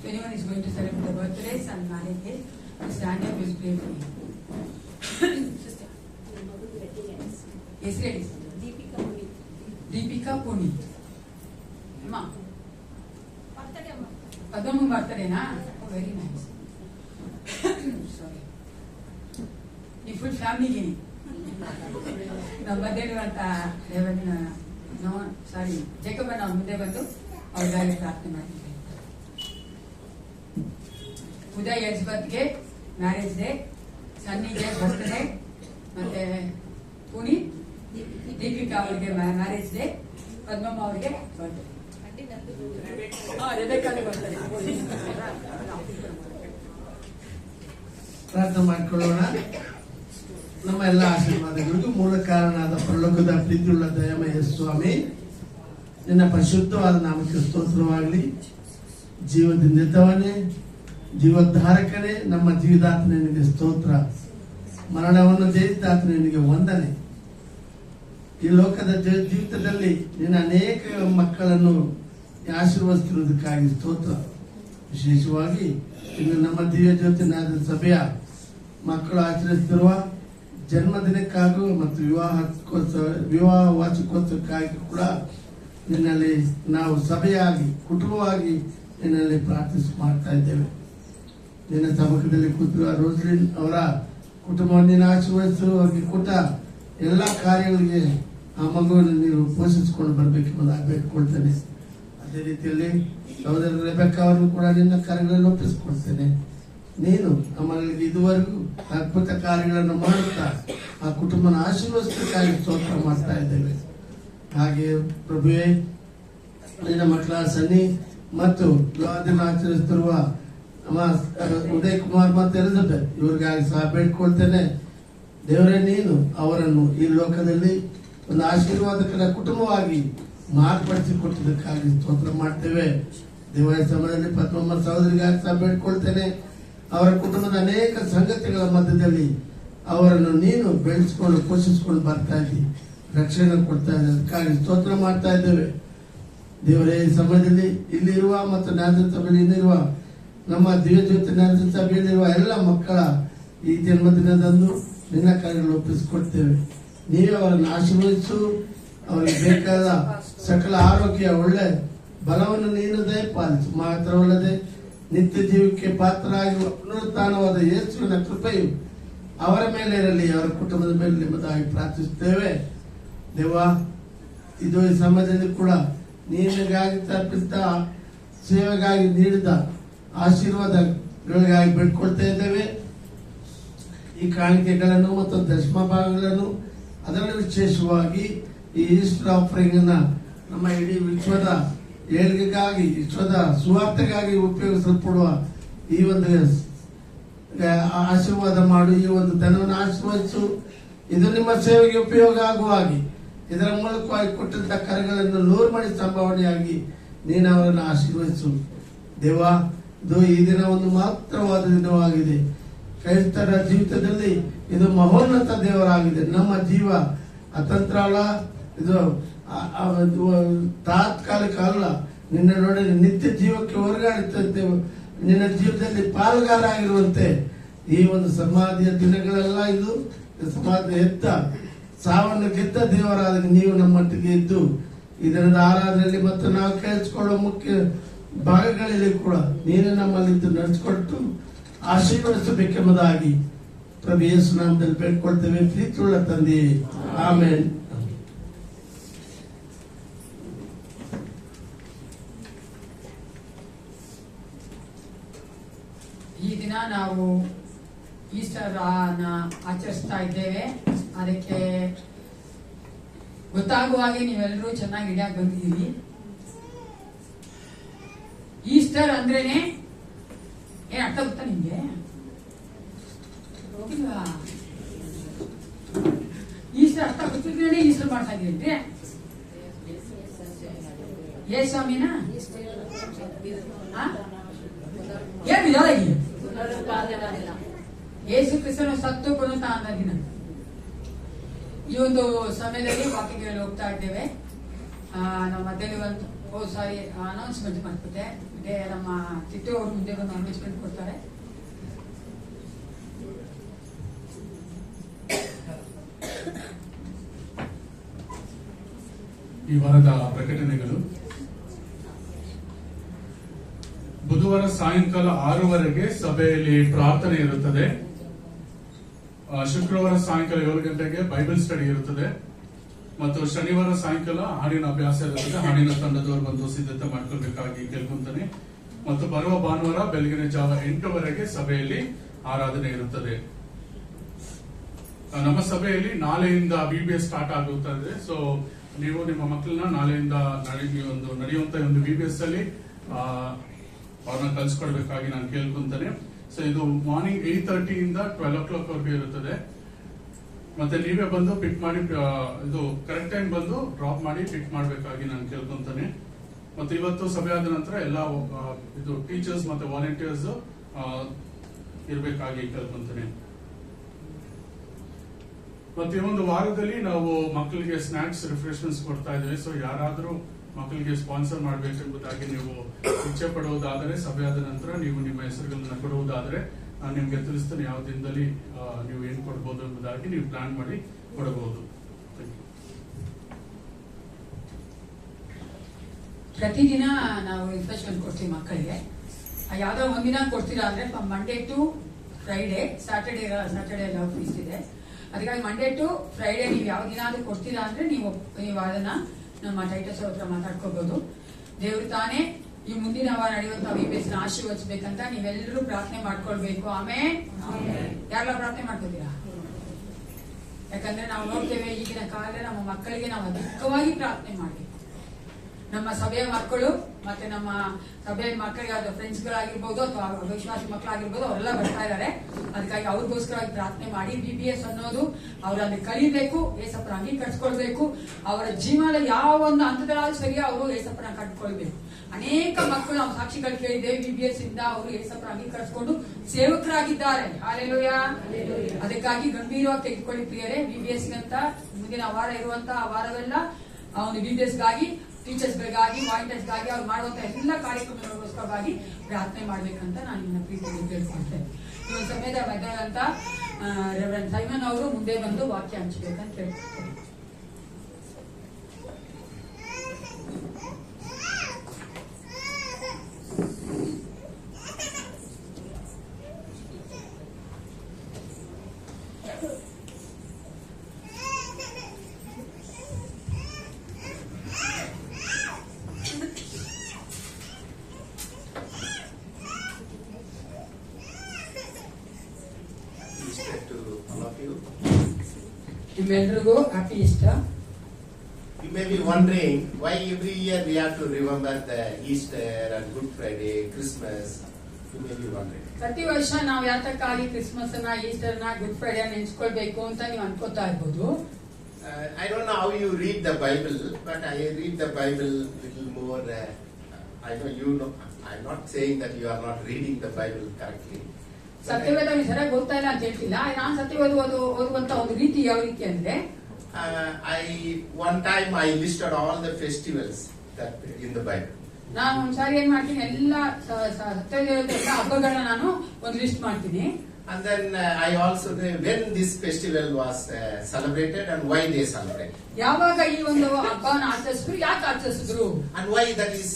Anyone is going to celebrate the birthdays and marriages, stand up and pray for you. Yes, ladies. Deepika Punit. Amma. Padamang birthday na? Oh, very nice. Sorry. The full family gini. ನಮ್ಮ birthday ಅಂತ Jacob ನಾವು ಮುಂದೆ ಬಂದು ಅವ್ರಿಗಾಗಿ ಪ್ರಾರ್ಥನೆ ಮಾಡಿದ್ದೇವೆ. Uday ಎಲ್ಸ್ಬರ್ತ್ಗೆ marriage day, ಸನ್ನಿಗೆ birthday, ಮತ್ತೆ ಪುನೀತ್ ದೀಪಿಕಾ ಅವರಿಗೆ marriage day, Padmamma ಅವರಿಗೆ ಬರ್ತ್ಡೇ. ಪ್ರಾರ್ಥನೆ ಮಾಡಿಕೊಳ್ಳೋಣ. ನಮ್ಮ ಎಲ್ಲ ಆಶೀರ್ವಾದಗಳಿಗೂ ಮೂಲ ಕಾರಣನಾದ ಪರಲೋಕದ ಪ್ರೀತಿಯುಳ್ಳ ದಯಾಮಯ ಸ್ವಾಮಿ, ನಿನ್ನ ಪರಿಶುದ್ಧವಾದ ನಾಮಕ್ಕೆ ಸ್ತೋತ್ರವಾಗಲಿ. ಜೀವದಿಂದಿದ್ದವನೇ, ಜೀವಧಾರಕನೇ, ನಮ್ಮ ಜೀವಿತಾತ್ಮ ನಿನಗೆ ಸ್ತೋತ್ರ. ಮರಣವನ್ನು ಜಯಿಸಿದಾತ ನಿನಗೆ ವಂದನೆ. ಈ ಲೋಕದ ಜೀವಿತದಲ್ಲಿ ನಿನ್ನ ಅನೇಕ ಮಕ್ಕಳನ್ನು ಆಶೀರ್ವದಿಸಿರುವುದಕ್ಕಾಗಿ ಸ್ತೋತ್ರ. ವಿಶೇಷವಾಗಿ ಇನ್ನು ನಮ್ಮ ದಿವ್ಯ ಜ್ಯೋತಿನಾದ ಸಭೆಯ ಮಕ್ಕಳು ಆಚರಿಸುತ್ತಿರುವ ಜನ್ಮದಿನಕ್ಕಾಗೂ ಮತ್ತು ವಿವಾಹ ವಾರ್ಷಿಕೋತ್ಸವಕ್ಕಾಗಿ ಕೂಡ ನಿನ್ನಲ್ಲಿ ನಾವು ಸಭೆಯಾಗಿ ಕುಟುಂಬವಾಗಿ ನಿನ್ನಲ್ಲಿ ಪ್ರಾರ್ಥನೆ ಮಾಡ್ತಾ ಇದ್ದೇವೆ. ನಿನ್ನ ಸಮ್ಮುಖದಲ್ಲಿ ಕೂತಿರುವ ರೋಸ್ಲಿನ್ ಅವರ ಕುಟುಂಬವನ್ನು ನೀನು ಆಶೀರ್ವದಿಸು. ಅವರಿಗೆ ಕೊಟ್ಟ ಎಲ್ಲ ಕಾರ್ಯಗಳಿಗೆ ಆ ಮಗುವನ್ನು ನೀನು ಪೋಷಿಸಿಕೊಂಡು ಬರಬೇಕೆಂಬುದಾಗಿ ಬೇಡಿಕೊಳ್ತೇನೆ. ಅದೇ ರೀತಿಯಲ್ಲಿ ಸಹೋದರ ರೆಬೆಕ್ಕಾ ಅವರನ್ನು ಕೂಡ ನಿನ್ನ ಕಾರ್ಯಗಳನ್ನು ಒಪ್ಪಿಸಿಕೊಳ್ತೇನೆ. ನೀನು ನಮ್ಮಲ್ಲಿ ಇದುವರೆಗೂ ಅದ್ಭುತ ಕಾರ್ಯಗಳನ್ನು ಮಾಡುತ್ತಾ ಆ ಕುಟುಂಬನ ಆಶೀರ್ವದಿಸಬೇಕಾಗಿ ಸ್ತೋತ್ರ ಮಾಡ್ತಾ ಇದ್ದೇವೆ. ಹಾಗೆ ಪ್ರಭುವೇ, ನಿನ್ನ ಮಕ್ಕಳ ಸನ್ನಿ ಮತ್ತು ವಿವಾಹದಿಂದ ಆಚರಿಸುತ್ತಿರುವ ಉದಯ್ ಕುಮಾರ್ ಮತ್ತು ಎಲಿಜಬೆತ್ ಇವ್ರಿಗಾಗಿ ಸಹ ಬೇಡ್ಕೊಳ್ತೇನೆ. ದೇವರೇ, ನೀನು ಅವರನ್ನು ಈ ಲೋಕದಲ್ಲಿ ಒಂದು ಆಶೀರ್ವಾದಕರ ಕುಟುಂಬವಾಗಿ ಮಾರ್ಪಡಿಸಿಕೊಟ್ಟದಕ್ಕಾಗಿ ಸ್ತೋತ್ರ ಮಾಡ್ತೇವೆ. ದೇವರ ಸಮಯದಲ್ಲಿ ಪದ್ಮಮ್ಮ ಸಹೋದರಿಗಾಗಿ ಸಹ ಬೇಡ್ಕೊಳ್ತೇನೆ. ಅವರ ಕುಟುಂಬದ ಅನೇಕ ಸಂಗತಿಗಳ ಮಧ್ಯದಲ್ಲಿ ಅವರನ್ನು ನೀನು ಬೆಳೆಸಿಕೊಂಡು ಪೋಷಿಸಿಕೊಂಡು ಬರ್ತಾ ಇದ್ದಿ, ರಕ್ಷಣೆ ಕೊಡ್ತಾ ಇದ್ದೆ. ಅದಕ್ಕಾಗಿ ಸ್ತೋತ್ರ ಮಾಡ್ತಾ ಇದ್ದೇವೆ. ದೇವರೇ, ಈ ಸಮಯದಲ್ಲಿ ಇಲ್ಲಿರುವ ಮತ್ತು ನ್ಯಾಯ ಸಭೆಯಲ್ಲಿ ಇಲ್ಲಿರುವ ನಮ್ಮ ದಿವ್ಯ ಜ್ಯೋತಿ ನ್ಯಾಯ ಸಭೆಯಲ್ಲಿರುವ ಎಲ್ಲ ಮಕ್ಕಳ ಈ ಜನ್ಮದಿನದಂದು ನಿನ್ನ ಕಾರ್ಯಗಳು ಒಪ್ಪಿಸಿಕೊಡ್ತೇವೆ. ನೀವೇ ಅವರನ್ನು ಆಶೀರ್ವದಿಸು. ಅವರಿಗೆ ಬೇಕಾದ ಸಕಲ ಆರೋಗ್ಯ, ಒಳ್ಳೆ ಬಲವನ್ನು ನೀನು ದಯಪಾಲಿಸು. ಮಾತ್ರವಲ್ಲದೆ ನಿತ್ಯ ಜೀವಕ್ಕೆ ಪಾತ್ರರಾಗಿ ಪುನರುತ್ಥಾನವಾದ ಯೇಸುವಿನ ಕೃಪೆಯು ಅವರ ಮೇಲೆ ಇರಲಿ, ಅವರ ಕುಟುಂಬದ ಮೇಲೆ ಎಂಬುದಾಗಿ ಪ್ರಾರ್ಥಿಸುತ್ತೇವೆ. ದೇವ, ಇದು ಈ ಸಮಾಜದಲ್ಲಿ ಕೂಡ ನೀನಿಗಾಗಿ ತಪ್ಪಿಸಿದ ಸೇವೆಗಾಗಿ ನೀಡಿದ ಆಶೀರ್ವಾದಗಳಿಗಾಗಿ ಬೇಡ್ಕೊಳ್ತಾ ಇದ್ದೇವೆ. ಈ ಕಾಣಿಕೆಗಳನ್ನು ಮತ್ತು ದಶಮ ಭಾಗಗಳನ್ನು, ಅದರಲ್ಲಿ ವಿಶೇಷವಾಗಿ ಈ ಈಸ್ಟರ್ ಆಫರಿಂಗ್ ಅನ್ನ ನಮ್ಮ ಇಡೀ ವಿಶ್ವದ ಏಳಿಗೆಗಾಗಿ, ವಿಶ್ವದ ಸುವಾರ್ತೆಗಾಗಿ ಉಪಯೋಗಿಸಲ್ಪಡುವ ಈ ಒಂದು ಆಶೀರ್ವಾದ ಮಾಡು. ಈ ಒಂದು ಧನವನ್ನು ಆಶೀರ್ವದಿಸು. ಇದು ನಿಮ್ಮ ಸೇವೆಗೆ ಉಪಯೋಗ ಆಗುವ ಹಾಗೆ ಇದರ ಮೂಲಕವಾಗಿ ಕೊಟ್ಟಂತ ಕರೆಗಳನ್ನು 100 ಮಡಿ ಸಂಭಾವನೆಯಾಗಿ ನೀನು ಅವರನ್ನು ಆಶೀರ್ವದಿಸು. ದೇವ, ಇದು ಈ ದಿನ ಒಂದು ಮಾತ್ರವಾದ ದಿನವಾಗಿದೆ. ಕ್ರೈಸ್ತರ ಜೀವಿತದಲ್ಲಿ ಇದು ಮಹೋನ್ನತ ದೇವರಾಗಿದೆ. ನಮ್ಮ ಜೀವ ಅತಂತ್ರ ಅಲ್ಲ, ಇದು ತಾತ್ಕಾಲಿಕ ಅಲ್ಲ. ನಿನ್ನ ನೋಡಿ ನಿತ್ಯ ಜೀವಕ್ಕೆ ಹೊರಗಾಡುತ್ತಂತೆ, ನಿನ್ನ ಜೀವನದಲ್ಲಿ ಪಾಲುಗಾರ ಆಗಿರುವಂತೆ ಈ ಒಂದು ಸಮಾಧಿಯ ದಿನಗಳೆಲ್ಲ ಇದು ಸಮಾಧಿ ಎತ್ತ ಸಾವನ್ನು ಗೆದ್ದ ದೇವರಾದ ನೀವು ನಮ್ಮೊಟ್ಟಿಗೆ ಇದ್ದು ಈ ದಿನದ ಆರಾಧನೆಯಲ್ಲಿ ಮತ್ತು ನಾವು ಕೇಳಿಸಿಕೊಳ್ಳುವ ಮುಖ್ಯ ಭಾಗಗಳಲ್ಲಿ ಕೂಡ ನೀನು ನಮ್ಮಲ್ಲಿದ್ದು ನಡೆಸಿಕೊಟ್ಟು ಆಶೀರ್ವದಿಸಬೇಕೆಂಬುದಾಗಿ ಪ್ರಭು ಯೇಸು ನಾಮದಲ್ಲಿ ಬೇಡ್ಕೊಳ್ತೇವೆ ಪ್ರೀತಿಯುಳ್ಳ ತಂದೆ, ಆಮೆನ್. ಈ ದಿನ ನಾವು ಈಸ್ಟರ್ ಆಚರಿಸ್ತಾ ಇದ್ದೇವೆ. ಅದಕ್ಕೆ ಗೊತ್ತಾಗುವ ಹಾಗೆ ನೀವೆಲ್ಲರೂ ಚೆನ್ನಾಗಿ ರೆಡಿಯಾಗಿ ಬಂದಿದ್ದೀರಿ. ಈಸ್ಟರ್ ಅಂದ್ರೇನೆ ಏನ್ ಅರ್ಥ ಗೊತ್ತಾ ನಿಮ್ಗೆ? ಹೋಗಿಲ್ವಾ? ಈಸ್ಟರ್ ಅರ್ಥ ಗೊತ್ತಿದ್ರೆ ಈಸ್ಟರ್ ಮಾಡ್ತಾ ಇದ್ದೀರಿ. ಏ ಸ್ವಾಮಿನ ಏನ್ ವಿಧಾಗಿ ಯೇಸು ಕ್ರಿಸ್ತನು ಸತ್ತು ಪುನಃ ಅಂದ ದಿನ. ಈ ಒಂದು ಸಮಯದಲ್ಲಿ ವಾಕ್ಯಕ್ಕೆ ಹೋಗ್ತಾ ಇದ್ದೇವೆ. ನಮ್ಮ ಮಧ್ಯದಲ್ಲಿ ಅನೌನ್ಸ್ಮೆಂಟ್ ಮಾಡ್ಬಿಟ್ಟೆ. ನಮ್ಮ ಚಿಟ್ಟು ಅವರು ಮುಂದೆ ಬಂದು ಅನೌನ್ಸ್ಮೆಂಟ್ ಕೊಡ್ತಾರೆ. ಈ ವಾರದ ಪ್ರಕಟಣೆಗಳು. ಬುಧವಾರ ಸಾಯಂಕಾಲ 6:00 ಸಭೆಯಲ್ಲಿ ಪ್ರಾರ್ಥನೆ ಇರುತ್ತದೆ. ಶುಕ್ರವಾರ ಸಾಯಂಕಾಲ 7 ಗಂಟೆಗೆ ಬೈಬಲ್ ಸ್ಟಡಿ ಇರುತ್ತದೆ ಮತ್ತು ಶನಿವಾರ ಸಾಯಂಕಾಲ ಹಾಡಿನ ಅಭ್ಯಾಸ ಇರುತ್ತದೆ. ಹಾಡಿನ ತಂಡದವರು ಬಂದು ಸಿದ್ಧತೆ ಮಾಡ್ಕೊಳ್ಬೇಕಾಗಿ ಕೇಳ್ಕೊಂತಾನೆ. ಮತ್ತು ಬರುವ ಭಾನುವಾರ ಬೆಳಗಿನ ಜಾವ 8:00 ಸಭೆಯಲ್ಲಿ ಆರಾಧನೆ ಇರುತ್ತದೆ. ನಮ್ಮ ಸಭೆಯಲ್ಲಿ ನಾಳೆಯಿಂದ VBS ಸ್ಟಾರ್ಟ್ ಆಗುತ್ತದೆ. ಸೊ ನೀವು ನಿಮ್ಮ ಮಕ್ಕಳನ್ನ ನಾಳೆಯಿಂದ ನಡೆಯುವಂತ ಒಂದು VBS ಅಲ್ಲಿ ಅವ್ರನ್ನ ಕಲ್ಸ್ಕೊಡ್ಬೇಕಾಗಿ ನಾನು ಕೇಳ್ಕೊಂತಾನೆ. ಸೊ ಇದು ಮಾರ್ನಿಂಗ್ 8:30 ಇಂದ 12 o'clock ವರೆಗೂ ಇರುತ್ತದೆ. ಮತ್ತೆ ನೀವೇ ಬಂದು ಪಿಕ್ ಮಾಡಿ, ಇದು ಕರೆಕ್ಟ್ ಟೈಮ್ ಬಂದು ಡ್ರಾಪ್ ಮಾಡಿ ಪಿಕ್ ಮಾಡಬೇಕಾಗಿ ನಾನು ಕೇಳ್ಕೊಂತಾನೆ. ಮತ್ತೆ ಇವತ್ತು ಸಭೆ ಆದ ನಂತರ ಎಲ್ಲ ಇದು ಟೀಚರ್ಸ್ ಮತ್ತೆ ವಾಲಂಟಿಯರ್ಸ್ ಇರಬೇಕಾಗಿ ಕೇಳ್ಕೊಂತಾನೆ. ಮತ್ತೆ ಈ ಒಂದು ವಾರದಲ್ಲಿ ನಾವು ಮಕ್ಕಳಿಗೆ ಸ್ನಾಕ್ಸ್ ರಿಫ್ರೆಶ್ಮೆಂಟ್ಸ್ ಕೊಡ್ತಾ ಇದ್ದೇವೆ. ಸೊ ಯಾರಾದ್ರೂ ಮಕ್ಕಳಿಗೆ ಸ್ಪಾನ್ಸರ್ ಮಾಡಬೇಕೆಂಬುದಾಗಿ ನೀವು ಇಚ್ಛೆ ಪಡುವುದಾದರೆ ಸಭೆಯಾದ ನಂತರ ನೀವು ನಿಮ್ಮ ಹೆಸರುಗಳನ್ನ ಕೊಡುವುದಾದರೆ ನಾನು ನಿಮ್ಗೆ ತಿಳಿಸ್ತೇನೆ ಯಾವ ದಿನದಲ್ಲಿ ನೀವು ಏನ್ ಕೊಡಬಹುದು ಎಂಬುದಾಗಿ ನೀವು ಪ್ಲಾನ್ ಮಾಡಿ ಕೊಡಬಹುದು. ಪ್ರತಿದಿನ ನಾವು ರಿಫ್ರೆಶ್ಮೆಂಟ್ ಕೊಡ್ತೀವಿ ಮಕ್ಕಳಿಗೆ. ಯಾವ್ದೋ ಒಂದಿನ ಕೊಡ್ತೀರಾ ಅಂದ್ರೆ ಮಂಡೇ ಟು ಫ್ರೈಡೆ, ಸ್ಯಾಟರ್ಡೇ ಎಲ್ಲ ಫೀಸ್ ಇದೆ. ಅದಕ್ಕಾಗಿ ಮಂಡೇ ಟು ಫ್ರೈಡೆ ನೀವು ಯಾವ ದಿನ ಆದ್ರೂ ಕೊಡ್ತೀರಾ ಅಂದ್ರೆ ನೀವು ಅದನ್ನ ನಮ್ಮ ಟೈಟಸ್ ಹತ್ರ ಮಾತಾಡ್ಕೋಬಹುದು. ದೇವರು ತಾನೇ ಈ ಮುಂದಿನ ವಾರ ನಡೆಯುವಂತಹ VBS ಆಶೀರ್ವದಿಸಬೇಕಂತ ನೀವೆಲ್ಲರೂ ಪ್ರಾರ್ಥನೆ ಮಾಡ್ಕೊಳ್ಬೇಕು. ಆಮೇಲೆ ಯಾರೆಲ್ಲ ಪ್ರಾರ್ಥನೆ ಮಾಡ್ಕೋತೀರಾ? ಯಾಕಂದ್ರೆ ನಾವು ನೋಡ್ತೇವೆ ಈಗಿನ ಕಾಲದಲ್ಲಿ ನಮ್ಮ ಮಕ್ಕಳಿಗೆ ನಾವು ಅಧಿಕವಾಗಿ ಪ್ರಾರ್ಥನೆ ಮಾಡಬೇಕು. ನಮ್ಮ ಸಭೆಯ ಮಕ್ಕಳು ಮತ್ತೆ ನಮ್ಮ ಸಭೆಯ ಮಕ್ಕಳಿಗೆ ಅದು ಫ್ರೆಂಡ್ಸ್ ಗಳಾಗಿರ್ಬೋದು ಅಥವಾ ವಿಶ್ವಾಸಿ ಮಕ್ಕಳಾಗಿರ್ಬೋದು ಅವರೆಲ್ಲ ಬರ್ತಾ ಇದ್ದಾರೆ. ಅದಕ್ಕಾಗಿ ಅವ್ರಿಗೋಸ್ಕರವಾಗಿ ಪ್ರಾರ್ಥನೆ ಮಾಡಿ. VBS ಅನ್ನೋದು ಅವರಲ್ಲಿ ಕಲಿಬೇಕು, ಏಸಪ್ಪನ ಅಂಗೀಕರಿಸ್ಕೊಳ್ಬೇಕು. ಅವರ ಜೀವನದ ಯಾವ ಒಂದು ಹಂತದಲ್ಲಾದ್ರೂ ಸರಿ ಅವರು ಏಸಪ್ಪನ ಕಂಡುಕೊಳ್ಬೇಕು. ಅನೇಕ ಮಕ್ಕಳು ನಾವು ಸಾಕ್ಷಿಗಳು ಕೇಳಿದ್ದೇವೆ, VBS ಇಂದ ಅವರು ಏಸಪ್ಪನ ಅಂಗೀಕರಿಸಿಕೊಂಡು ಸೇವಕರಾಗಿದ್ದಾರೆ. ಹಾಲೆಲೂಯಾ. ಅದಕ್ಕಾಗಿ ಗಂಭೀರವಾಗಿ ತೆಗೆದುಕೊಳ್ಳಿ ಪ್ರಿಯರೇ. VBS ಗಂತ ಮುಂದಿನ ವಾರ ಇರುವಂತಹ ವಾರವೆಲ್ಲ ಅವನು VBS ಗಾಗಿ, ಟೀಚರ್ಸ್ ಗಳಿಗಾಗಿ, ವಾಲಂಟಿಯರ್ಸ್ ಗಾಗಿ ಅವ್ರು ಮಾಡುವಂತಹ ಎಲ್ಲ ಕಾರ್ಯಕ್ರಮಗಳಿಗೋಸ್ಕರವಾಗಿ ಪ್ರಾರ್ಥನೆ ಮಾಡ್ಬೇಕಂತ ನಾನು ನಿನ್ನ ಪ್ರೀತಿಗೆ ಕೇಳ್ಕೊಳ್ತೇನೆ. ಈ ಒಂದು ಸಮಯದ ಮಧ್ಯದಂತ ರೆವರೆಂಡ್ ಸೈಮನ್ ಅವರು ಮುಂದೆ ಬಂದು ವಾಕ್ಯ ಹಂಚಬೇಕಂತ ಕೇಳ್ಕೊಳ್ತೇನೆ. ನಿಮ್ಮೆಲ್ಲರಿಗೂ happy Easter. You may be wondering why every year we have to remember the Easter and Good Friday, Christmas. You may be wondering. ಪ್ರತಿ ವರ್ಷ ನಾವು ಯಾತಕ್ಕಾಗಿ ಕ್ರಿಸ್ಮಸ್ ನ, ಈಸ್ಟರ್ ನ, ಗುಡ್ ಫ್ರೈಡೆ ನೆನ್ಸ್ಕೊಳ್ಬೇಕು ಅಂತ ನೀವು ಅನ್ಕೋತಾ ಇರ್ಬೋದು. I don't know how you read the Bible, but I read the Bible little more. I know you know. I'm not saying that you are not reading the Bible correctly. ಸತ್ಯವೇದ ಸರಿಯಾಗಿ ಓದ್ತಾ ಇಲ್ಲ ಅಂತ ಹೇಳ್ತಿಲ್ಲ. ನಾನು ಸತ್ಯವೇದ ಓದುವಂತ ಒಂದು ರೀತಿ ಯಾವ ರೀತಿ ಅಂದ್ರೆ, one time I listed all the festivals that in the Bible. ನಾನು ಒಂದ್ಸಾರಿ ಏನ್ ಮಾಡ್ತೀನಿ, ಎಲ್ಲ ಸತ್ಯವೇದ ಎಲ್ಲ ಹಬ್ಬಗಳನ್ನ ನಾನು ಒಂದು ಲಿಸ್ಟ್ ಮಾಡ್ತೀನಿ. And then I also when this festival was celebrated and why they celebrate. ಯಾವಾಗ ಈ ಒಂದು ಹಬ್ಬವನ್ನು ಆಚರಿಸಿದ್ರು, ಯಾಕೆ ಆಚರಿಸಿದ್ರು, And why that is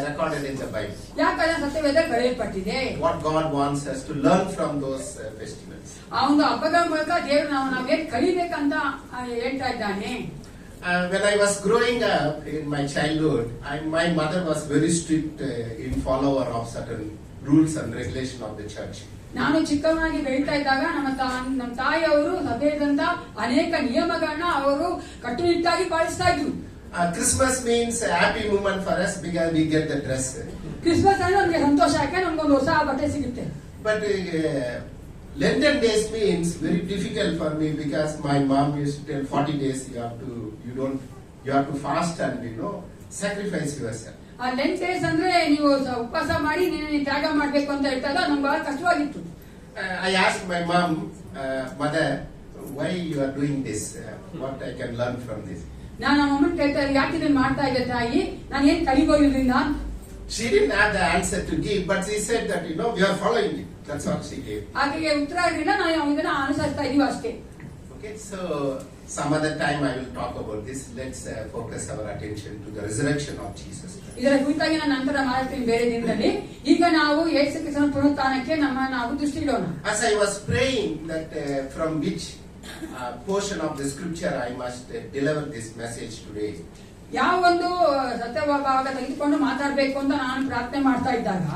recorded in the Bible. ಯಾಕಂದ್ರೆ ಸತ್ಯವೇದ ಬರೆಯಲ್ಪಟ್ಟಿದೆ. What God wants us to learn from those festivals. ಆ ಒಂದು ಹಬ್ಬಗಳ ಮೂಲಕ ದೇವರು ನಾವೇನ್ ಕಲಿಬೇಕಂತ ಹೇಳ್ತಾ ಇದ್ದಾನೆ. When I was growing up in my childhood, my mother was very strict in follower of certain rules and regulation of the church. ನಾನು ಚಿಕ್ಕವನಾಗಿ ಬೆಳೀತಾ ಇದ್ದಾಗ ನಮ್ಮ ತಾಯಿಯವರು ಸಭೆಯದಂತ ಅನೇಕ ನಿಯಮಗಳನ್ನ ಅವರು ಕಟ್ಟುನಿಟ್ಟಾಗಿ ಪಾಲಿಸ್ತಾ ಇದ್ರು. Christmas means a happy moment for us because we get the dress. Christmas ಅಂದ್ರೆ ನಮ್ಗೆ ಸಂತೋಷ, ಯಾಕೆ ನಮ್ಗೊಂದು ಹೊಸ ಬಟ್ಟೆ ಸಿಗುತ್ತೆ. But Lenten days means very difficult for me because my mom used to tell 40 days you have to fast and sacrifice yourself. ಆ lent days ಅಂದ್ರೆ ನೀವು ಉಪವಾಸ ಮಾಡಿ ನೀನು ತ್ಯಾಗ ಮಾಡ್ಬೇಕು ಅಂತ ಹೇಳ್ತಾಗ ನಮ್ಗೆ ಬಹಳ ಕಷ್ಟವಾಗಿತ್ತು. I asked my mom, mother, why you are doing this? What I can learn from this? ನಾನು ನಮ್ಮ ಅಮ್ಮನ ಕೇಳ್ತಾ ಇದ್ದೆ, ಯಾಕೆ ಇದನ್ನ ಮಾಡ್ತಾ ಇದ್ದೆ ತಾಯಿ, ನಾನು ಏನ್ ಕಲಿಬೋದು ಇದರಿಂದ. She didn't have the answer to give, but she said that we are following it. That's what she gave. ಹಾಗೆ ಉತ್ತರ ಇರಲಿಲ್ಲ, ನಾವು ಇದನ್ನ ಅನುಸರಿಸ್ತಾ ಇದೀವಿ ಅಷ್ಟೇ. Okay, so some other time I will talk about this. Let's focus our attention to the resurrection of Jesus Christ. ಇದರ ಕುರಿತಾಗಿ ನಾನು ನಂತರ ಮಾಡ್ತೀನಿ ಬೇರೆ ದಿನದಲ್ಲಿ. ಈಗ ನಾವು ಯೇಸು ಕ್ರಿಸ್ತನ ಪುನರುತ್ಥಾನಕ್ಕೆ ನಾವು ದೃಷ್ಟಿ ಇಡೋಣ. As I was praying that from which portion of the scripture I must deliver this message today. ಯಾವ ಒಂದು ಸತ್ಯಭಾಗ ತೆಗೆದುಕೊಂಡು ಮಾತಾಡಬೇಕು ಅಂತ ನಾನು ಪ್ರಾರ್ಥನೆ ಮಾಡ್ತಾ ಇದ್ದಾಗ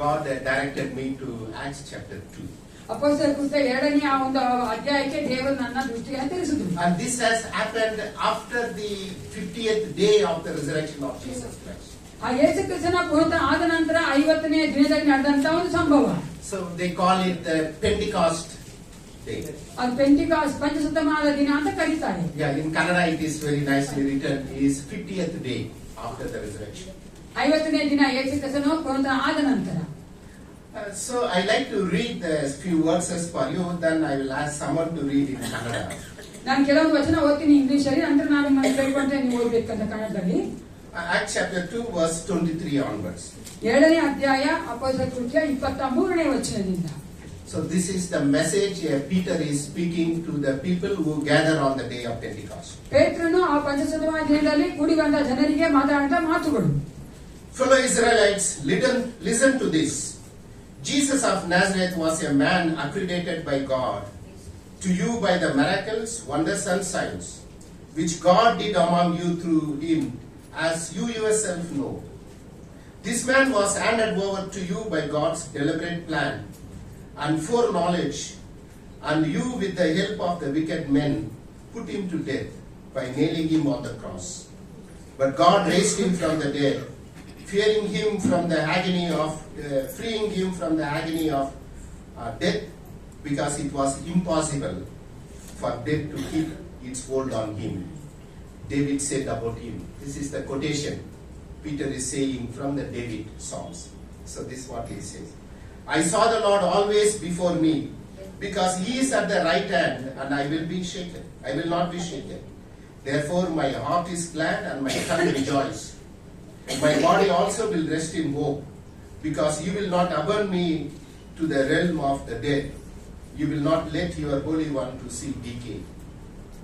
God directed me to Acts chapter 2. ಅಪೊಸ್ತಲರ ಕೃತ್ಯ 2ನೇ ಆ ಒಂದು ಅಧ್ಯಾಯಕ್ಕೆ ದೇವರು ನನ್ನ ದೃಷ್ಟಿಯನ್ನು ತಿಳಿಸಿದ್ರು. And this has happened after the 50th day of the resurrection of Jesus Christ. ಆ ಯೇಸು ಕ್ರಿಸ್ತನ ಪುನರುತ್ಥಾನ ಆದ ನಂತರ 50ನೇ ದಿನದಲ್ಲಿ ನಡೆದಂತ ಒಂದು ಸಂಭವ. So they call it the Pentecost day. ಅದು ಪೆಂಟಿಕಾಸ್ಟ್ ಪಂಚಶತಮಾನದ ದಿನ ಅಂತ ಕರೀತಾರೆ. Yeah, in Kannada it is very nicely written. It is 50th day after the resurrection. 50ನೇ ದಿನ ಯೇಸು ಕ್ರಿಸ್ತನ ಪುನರುತ್ಥಾನ ಆದ ನಂತರ. So I like to read a few verses for you. Then I will ask someone to read in Kannada. ನಾನು ಕೆಲವೊಂದು ವಚನ ಓದ್ತೀನಿ English ಅಲ್ಲಿ, ನಂತರ ನಾನು ನಿಮ್ಮನ್ನು ಕೇಳ್ಕೊಂಡ್ರೆ ನೀವು ಓದ್ಬೇಕಂತ ಕನ್ನಡದಲ್ಲಿ. Acts chapter 2 verse 23 onwards. 2ನೇ ಅಧ್ಯಾಯ ಅಪೊಸ್ತಲರ ಕೃತ್ಯ 23ನೇ ವಚನದಿಂದ. So this is the message Peter is speaking to the people who gather on the day of Pentecost. ಪೇತ್ರನು ಆ ಪಂಚಶತಮಾನ ದಿನದಲ್ಲಿ ಕೂಡಿ ಬಂದ ಜನರಿಗೆ ಮಾತಾಡಿದ ಮಾತುಗಳು. Fellow Israelites, listen to this. Jesus of Nazareth was a man accredited by God to you by the miracles, wonders and signs, which God did among you through him, as you yourself know. This man was handed over to you by God's deliberate plan and foreknowledge, and you with the help of the wicked men put him to death by nailing him on the cross. But God raised him from the dead, freeing him from the agony of death, because it was impossible for death to keep its hold on him. David said about him. This is the quotation Peter is saying from the David Psalms. So this is what he says. I saw the Lord always before me, because he is at the right hand, and I will not be shaken. Therefore my heart is glad and my tongue rejoice. My body also will rest in hope, because you will not abandon me to the realm of the dead. You will not let your Holy One to see decay.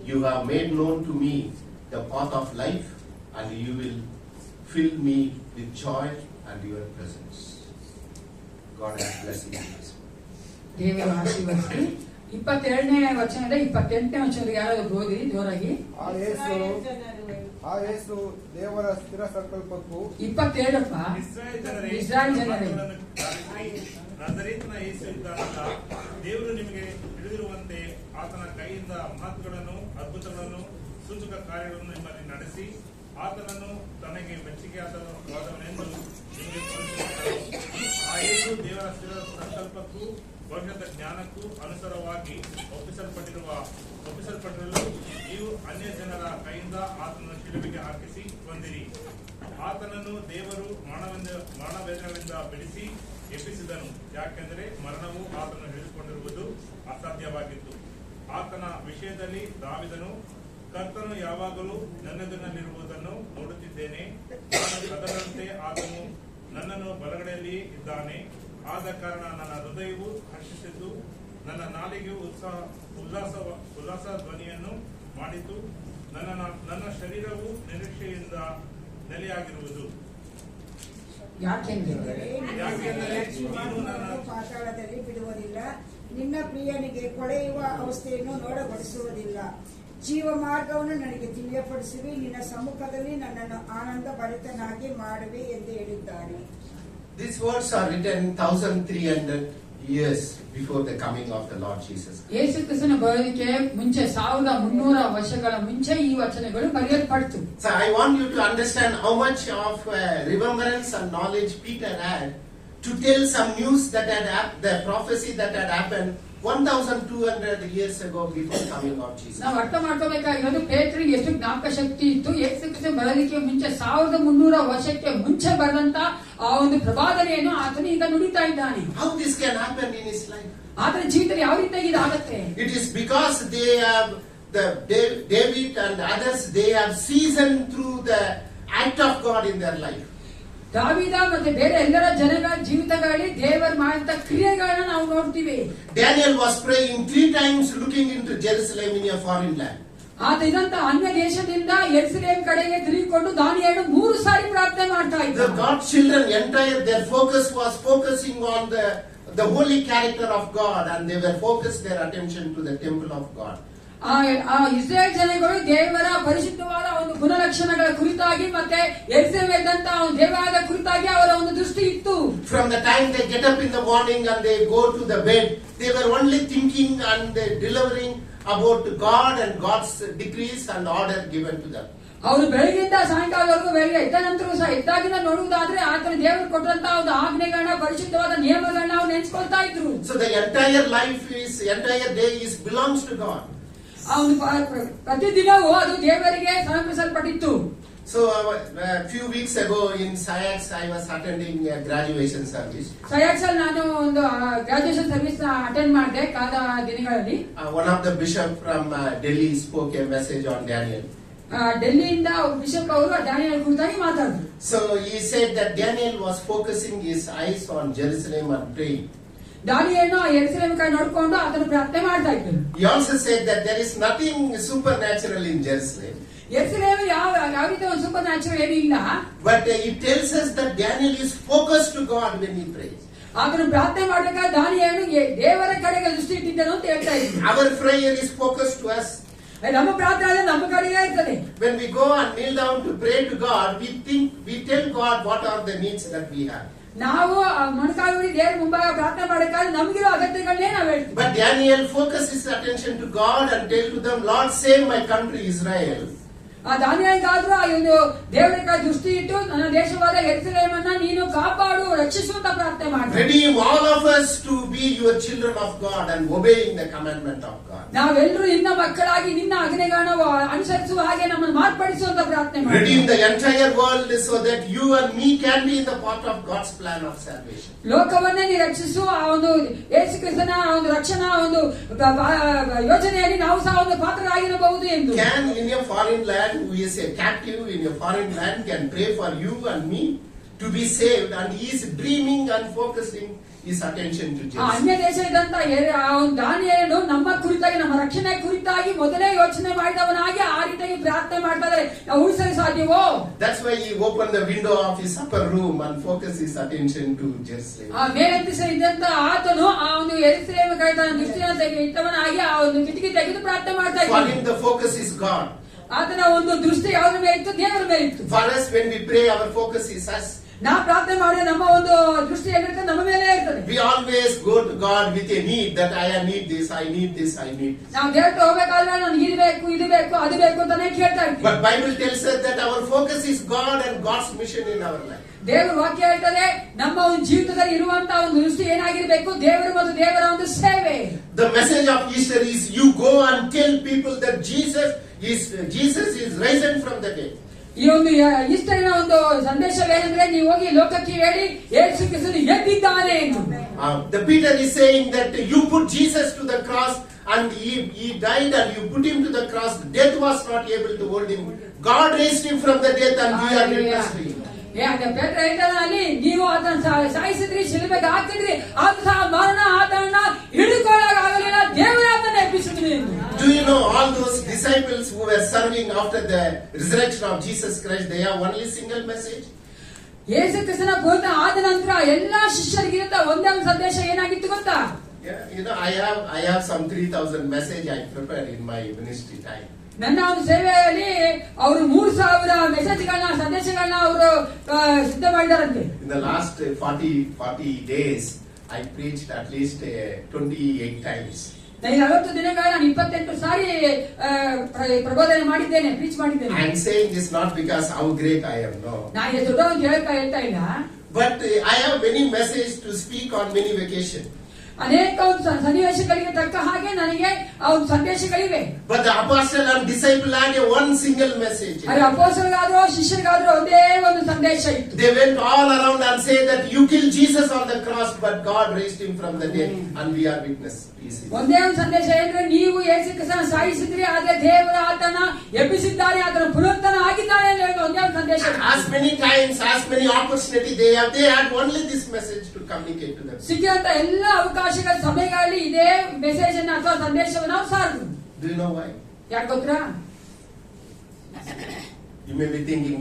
You have made known to me the path of life, and you will fill me with joy and your presence. God has blessed you. ದೇವರು ಆಶೀರ್ವದಿಸಲಿ. 22ನೇ ವಚನದಿಂದ 28ನೇ ವಚನಕ್ಕೆ ಯಾರಾದರೂ ಓದಿ ಜೋರಾಗಿ. ಆ ಯೇಸು ದೇವರ ಸ್ಥಿರ ಸಂಕಲ್ಪಕ್ಕೂ 22ಪ್ಪ ಇಸ್ರಾಯೇಲ್ ಜನರೇ ನಜರೇತಿನ ಯೇಸು ಇದ್ದಾನಲ್ಲ, ದೇವರು ನಿಮಗೆ ತಿಳಿದಿರುವಂತೆ ಆತನ ಕೈಯಿಂದ ಮಹತ್ಗಳನ್ನು, ಅದ್ಭುತಗಳನ್ನು, ಸೂಚಕ ಕಾರ್ಯಗಳನ್ನು ನಿಮ್ಮಲ್ಲಿ ನಡೆಸಿ ಆತನನ್ನು ತನಗೆ ಮೆಚ್ಚುಗೆಯಾದವನೆಂದು ನಿಮಗೆ ತೋರಿಸಿರುತ್ತಾನೆ. ಆ ಯೇಸು ದೇವರ ಸ್ಥಿರ ಸಂಕಲ್ಪಕ್ಕೂ ಭವಿಷ್ಯದ ಜ್ಞಾನಕ್ಕೂ ಅನುಸಾರವಾಗಿ ಒಪ್ಪಿಸಲ್ಪಟ್ಟಿರಲು ನೀವು ಅನ್ಯ ಜನರ ಕೈಯಿಂದ ಆತನನ್ನು ಶಿಲುಬೆಗೆ ಹಾಕಿಸಿ ಕೊಂದಿರಿ. ಆತನನ್ನು ದೇವರು ಮರಣವೇದನೆಗಳಿಂದ ಬಿಡಿಸಿ ಎಬ್ಬಿಸಿದನು, ಯಾಕೆಂದರೆ ಮರಣವು ಆತನನ್ನು ಹಿಡಿದುಕೊಂಡಿರುವುದು ಅಸಾಧ್ಯವಾಗಿತ್ತು. ಆತನ ವಿಷಯದಲ್ಲಿ ದಾವೀದನು, ಕರ್ತನು ಯಾವಾಗಲೂ ನನ್ನೆದುರಿನಲ್ಲಿರುವುದನ್ನು ನೋಡುತ್ತಿದ್ದೇನೆ, ನಾನು ಅದರಂತೆ ಆತನು ನನ್ನನ್ನು ಬಲಗಡೆಯಲ್ಲಿ ಇದ್ದಾನೆ. ಆದ ಕಾರಣ ನನ್ನ ಹೃದಯವು ಹರ್ಷಿಸಿದ್ದು ನನ್ನ ನಾಲಿಗೆ ಉಲ್ಲಾಸ ಧ್ವನಿಯನ್ನು ಮಾಡಿತು. ನನ್ನ ಶರೀರವು ನಿರೀಕ್ಷೆಯಿಂದ ನೆಲೆಯಾಗಿರುವುದು. ಯಾಕೆಂದರೆ ಪಾತಾಳದಲ್ಲಿ ಬಿಡುವುದಿಲ್ಲ, ನಿನ್ನ ಪ್ರಿಯನಿಗೆ ಕೊಳೆಯುವ ಅವಸ್ಥೆಯನ್ನು ನೋಡಗೊಡಿಸುವುದಿಲ್ಲ. ಜೀವ ಮಾರ್ಗವನ್ನು ನನಗೆ ತಿಳಿಯಪಡಿಸುವಿ, ನಿನ್ನ ಸಮ್ಮುಖದಲ್ಲಿ ನನ್ನನ್ನು ಆನಂದ ಭರಿತನಾಗಿ ಮಾಡುವೆ ಎಂದು ಹೇಳಿದ್ದಾನೆ. These words are written 1300 years before the coming of the Lord Jesus. ಯೇಸು ಕ್ರಿಸ್ತನ ಬರುವಿಕೆ ಮುಂಚೆ 1300 ವರ್ಷಗಳ ಮುಂಚೆ ಈ ವಚನಗಳು ಬರೆಯಲ್ಪಟ್ಟಿತು. So I want you to understand how much of remembrance and knowledge Peter had to tell some news that the prophecy that had happened 1200 years ago before coming of Jesus. ನಾವು ಅರ್ಥ ಮಾಡ್ಕೋಬೇಕಾಗಿರೋದು ಪೇತ್ರನಿಗೆ ಎಷ್ಟು ಜ್ಞಾಪಕ ಶಕ್ತಿ ಇತ್ತು. ಯೇಸು ಕ್ರಿಸ್ತ ಬರೋದಕ್ಕೆ ಮುಂಚೆ 1300 ವರ್ಷಕ್ಕೆ ಮುಂಚೆ ಬರೆದಂತ ಆ ಒಂದು ಪ್ರವಾದನೆಯನ್ನು ಆತನು ಈಗ ನುಡಿತಾ ಇದ್ದಾನೆ. How this can happen in his life? ಆತನ ಜೀವಿತದಲ್ಲಿ ಯಾವ ರೀತಿಯಾಗಿ ಇದಾಗುತ್ತೆ? It is because they have David and others, they have seasoned through the act of God in their life. ದಾವೀದ ಮತ್ತೆ ಬೇರೆ ಎಲ್ಲರ ಜನಗಳ ಜೀವಿತಗಳಲ್ಲಿ ದೇವರು ಮಾಡಿದ ಕ್ರಿಯೆಗಳನ್ನ ನಾವು ನೋಡ್ತೀವಿ. Daniel was praying 3 times looking into Jerusalem in a foreign land. ಆತ ಇದಂತ ಅನ್ಯ ದೇಶದಿಂದ ಯೆರೂಸಲೇಮ್ ಕಡೆಗೆ ತಿರುಗಿಕೊಂಡು ದಾನಿಯೇಲನು 3 ಸಾರಿ ಪ್ರಾರ್ಥನೆ ಮಾಡ್ತಾ ಇದ್ದ. The God's children, their focus was focusing on the holy character of God, and they were focused their attention to the temple of God. ಆ ಇಸ್ರೇಲ್ ಜನಗಳು ದೇವರ ಪರಿಶುದ್ಧವಾದ ಒಂದು ಗುಣಲಕ್ಷಣಗಳ ಕುರಿತಾಗಿ ಮತ್ತೆ ಯೆರೂಸಲೇಮಿನಂತ ಒಂದು ದೇವಾಲಯದ ಕುರಿತಾಗಿ ಅವರ ಒಂದು ದೃಷ್ಟಿ ಇತ್ತು. From the time they get up in the morning and they go to the bed, they were only thinking and delivering about God and God's decrees and order given to them. ಅವರು ಬೆಳಗ್ಗೆಯಿಂದ ಸಾಯಂಕಾಲವರೆಗೂ ಬೆಳಗ್ಗೆ ಎದ್ದ ನಂತರ ಸಹ ಎದ್ದಾಗಿನ ನೋಡುವುದಾದ್ರೆ ಆತನ ದೇವರು ಕೊಟ್ಟಂತ ಒಂದು ಆಜ್ಞೆಗಳನ್ನ ಪರಿಶುದ್ಧವಾದ ನಿಯಮಗಳನ್ನ ಅವ್ರು ನೆನೆಸ್ಕೊಳ್ತಾ ಇದ್ರು. So the entire day is belongs to God. ಆ ಒಂದು ಪ್ರತಿದಿನವೂ ಅದು ದೇವರಿಗೆ ಸಮರ್ಪಿಸಲ್ಪಟ್ಟಿತ್ತು. So a few weeks ago in SAYAX I was attending a graduation service. SAYAX ಅಲ್ಲಿ ನಾನು ಒಂದು ಗ್ರಾಜುಯೇಷನ್ ಸರ್ವಿಸ್ ಅಟೆಂಡ್ ಮಾಡಿದೆ ಕಳೆದ ದಿನಗಳಲ್ಲಿ. One of the bishop from Delhi spoke a message on Daniel. ಡೆಲ್ಲಿಯಿಂದ ಬಿಷಪ್ ಅವರು ಡ್ಯಾನಿಯಲ್ ಕುರಿತಾಗಿ ಮಾತಾಡಿದ್ರು. So he said that Daniel was focusing his eyes on Jerusalem and praying. ದಾನಿಯೇಲನು ಯೆರೂಸಲೇಮ್ ಕಡೆ ನೋಡಿಕೊಂಡು ಅದನ್ನು ಪ್ರಾರ್ಥನೆ ಮಾಡ್ತಾ ಇದ್ದರು. He also said that there is nothing supernatural in Jerusalem. ಯೆರೂಸಲೇಮ್ ಯಾವ ರೀತಿ ಒಂದು ಸೂಪರ್ ನ್ಯಾಚುರಲ್ ಏನಿಲ್ಲ. But it tells us that Daniel is focused to God when he prays. ಅದನ್ನು ಪ್ರಾರ್ಥನೆ ಮಾಡಬೇಕಾದ ದಾನಿಯೇಲನು ದೇವರ ಕಡೆಗೆ ದೃಷ್ಟಿ ಇಟ್ಟಿದ್ದನು ಅಂತ ಹೇಳ್ತಾ ಇದ್ರು. Our prayer is focused to us. ನಮ್ಮ ಪ್ರಾರ್ಥನೆ ನಮ್ಮ ಕಡೆಗೆ ಇರ್ತದೆ. When we go and kneel down to pray to God, we tell God what are the needs that we have. ನಾವು ಮೊಣಕಾಲೂರಿ ದೇವರ ಮುಂಭಾಗ ಪ್ರಾರ್ಥನೆ ಮಾಡಬೇಕಾದ್ರೆ ನಮಗಿರೋ ಅಗತ್ಯಗಳನ್ನೇ ನಾವು ಹೇಳ್ತೀವಿ. But Daniel focused his attention to God and tell to them, Lord, save my country Israel. ದಾನಿಯೇಲನಿಗಾದ್ರೂ ಆ ಒಂದು ದೇವರ ಕಡೆ ದೃಷ್ಟಿ ಇಟ್ಟು ನನ್ನ ದೇಶವಾದ ಯೆರೂಸಲೇಮನ್ನ ನೀನು ಕಾಪಾಡು ರಕ್ಷಿಸು ಅಂತ ಪ್ರಾರ್ಥನೆ ಮಾಡ್ತಾರೆ. Redeem all of us to be your children of God and obeying the commandment of God. ನಾವೆಲ್ಲರೂ ನಿನ್ನ ಮಕ್ಕಳಾಗಿ ನಿನ್ನ ಆಜ್ಞೆಗಳನ್ನು ಅನುಸರಿಸುವ ಹಾಗೆ ನಮ್ಮನ್ನು ಮಾರ್ಪಡಿಸು ಅಂತ ಪ್ರಾರ್ಥನೆ ಮಾಡ್ತಾರೆ. Redeem the entire world so that you and me can be in the part of God's plan of salvation. ಲೋಕವನ್ನೇ ನೀ ರಕ್ಷಿಸು ಆ ಒಂದು ಯೇಸು ಕ್ರಿಸ್ತನ ಒಂದು ರಕ್ಷಣಾ ಒಂದು ಯೋಜನೆಯಲ್ಲಿ ನಾವು ಸಹ ಒಂದು ಪಾತ್ರರಾಗಿರಬಹುದು ಎಂದು. Can in a foreign land who is a captive in a foreign land can pray for you and me to be saved, and he is dreaming and focusing his attention to Jesus. ಅನ್ಯ ದೇಶದಂತ ದಾನಿಯೇಲನು ನಮ್ಮ ಕುರಿತಾಗಿ ನಮ್ಮ ರಕ್ಷಣೆ ಕುರಿತಾಗಿ ಮೊದಲೇ ಯೋಚನೆ ಮಾಡಿದವನಾಗಿ ಆ ರೀತಿಯಾಗಿ ಪ್ರಾರ್ಥನೆ ಮಾಡ್ತಾರೆ. ನಾವು ಉಳಿಸಲು ಸಾಧ್ಯವೋ? That's why he opened the window of his upper room and focused his attention to Jerusalem. ಆ ಮೇಲೆತ್ತಿಸ ಇದ್ದಂತ ಆತನು ಆ ಒಂದು ಯೆರೂಸಲೇಮ್ ಕಡೆ ತನ್ನ ದೃಷ್ಟಿಯನ್ನು ಇಟ್ಟವನಾಗಿ ಆ ಒಂದು ಕಿಟಕಿ ತೆಗೆದು ಪ್ರಾರ್ಥನೆ ಮಾಡ್ತಾ For ಇದ್ದಾನೆ. him the focus is God. ಆತನ ಒಂದು ದೃಷ್ಟಿ ಯಾವುದ್ರ ಮೇಲೆ ಇತ್ತು? ದೇವರ ಮೇಲೆ ಇತ್ತು. For us when we pray our focus is us. ನಾವು ಪ್ರಾರ್ಥನೆ ಮಾಡಿದ್ರೆ ನಮ್ಮ ಒಂದು ದೃಷ್ಟಿ ಏನಿರ್ತದೆ ನಮ್ಮ ಮೇಲೆ ಇರ್ತದೆ. We always go to God with a need that I need this, I need this, I need this. ನಾವು ದೇವರ ಹತ್ರ ಹೋಗಬೇಕಾದ್ರೆ ನನಗೆ ಇದು ಬೇಕು ಇದು ಬೇಕು ಅದು ಬೇಕು ಅಂತಾನೆ ಕೇಳ್ತಾ ಇರ್ತೀವಿ. But Bible tells us that our focus is God and God's mission in our life. ದೇವರ ವಾಕ್ಯ ಹೇಳ್ತದೆ ನಮ್ಮ ಒಂದು ಜೀವಿತದಲ್ಲಿ ಇರುವಂತಹ ಒಂದು ದೃಷ್ಟಿ ಏನಾಗಿರಬೇಕು? ದೇವರು ಮತ್ತು ದೇವರ ಒಂದು ಸೇವೆ. The message of Easter is you go and tell people that Jesus is risen from the dead. ಈ ಒಂದು ಈಸ್ಟರಿನ ಒಂದು ಸಂದೇಶವೇನೆಂದ್ರೆ ನೀವು ಹೋಗಿ ಲೋಕಕ್ಕೆ ಹೇಳಿ ಯೇಸು ಕ್ರಿಸ್ತನು ಎದ್ದಿದ್ದಾನೆ ಎಂದು. The Peter is saying that you put Jesus to the cross and he died and you put him to the cross. Death was not able to hold him. God raised him from the death and we are witness to him. ಪೇತ್ರ ಹೇಳ್ತಾನೆ ಅಲ್ಲಿ ನೀವು ಅದನ್ನ ಸಾಯಿಸಿದ್ರಿ ಶಿಲುಬೆಗೆ ಹಾಕಿದ್ರಿ ಅದು ಸಹ ಮರಣ ಆತನ ಹಿಡಿಕೊಳ್ಳಾಗಲಿಲ್ಲ all those disciples who were serving after the resurrection of Jesus Christ, they have only single message. ಯೇಸು ಕ್ರಿಸ್ತನ ಪುನರುತ್ಥಾನ ಆದ ನಂತರ ಎಲ್ಲಾ ಶಿಷ್ಯರಿಗಿಂತ ಒಂದೇ ಒಂದು ಸಂದೇಶ ಏನಾಗಿತ್ತು ಗೊತ್ತಾ? Yeah, I have some 3,000 message I prepared in my ministry time. ನನ್ನ ಒಂದು ಸೇವೆಯಲ್ಲಿ ಅವರು 3,000 ಮೆಸೇಜ್ಗಳನ್ನ ಸಂದೇಶಗಳನ್ನ ಅವರು ಸಿದ್ಧ ಮಾಡಿದಾರಂತೆ. In the last 40 days, I preached at least 28 times. ನಾನು 40 ದಿನಗಳ ನಾನು 28 ಸಾರಿ ಪ್ರಬೋಧನೆ ಮಾಡಿದ್ದೇನೆ, ಪ್ರೀಚ್ ಮಾಡಿದ್ದೇನೆ. I am saying this not because how great I am, no. ನಾನು ಎಷ್ಟು ದೊಡ್ಡವನು ಹೇಳ್ತಾ ಇಲ್ಲ. But I have many messages to speak on many vacations. ಅನೇಕ ಒಂದು ಸನ್ನಿವೇಶಗಳಿಗೆ ತಕ್ಕ ಹಾಗೆ ನನಗೆ ಆ ಒಂದು ಸಂದೇಶಗಳಿವೆ. But the apostle and disciple had a one single message. ಆದರೆ ಅಪೊಸ್ತಲರಿಗಾದರೂ ಶಿಷ್ಯರಿಗಾದರೂ ಒಂದೇ ಒಂದು ಸಂದೇಶ ಇತ್ತು. They went all around and say that you killed Jesus on the cross, but God raised him from the dead, and we are witness. ಒಂದೇ ಒಂದು ಸಂದೇಶ ಏನಂದ್ರೆ, ನೀವು ಯೇಸು ಕ್ರಿಸ್ತನ ಸಾಯಿಸಿದ್ರಿ, ಆದ್ರೆ ದೇವರು ಆತನ ಎಬ್ಬಿಸಿದ್ದಾರೆ, ಆತನ ಪುನರುತ್ಥಾನ ಆಗಿದ್ದಾನೆ ಅಂತ ಹೇಳೋ ಒಂದೇ ಒಂದು ಸಂದೇಶ. As many times, as many opportunities they had only this message to communicate to them. ಸಿಕ್ಕಿದಂತ ಎಲ್ಲ ಅವಕಾಶಗಳ ಸಮಯಗಳಲ್ಲಿ ಇದೇ ಮೆಸೇಜ್ ಅನ್ನು ಅಥವಾ ಸಂದೇಶವನ್ನು ನಾವು ಸಾರಿದ್ರು. Do you know why? ಯಾಕೆ ಗೊತ್ತಾ? You may be thinking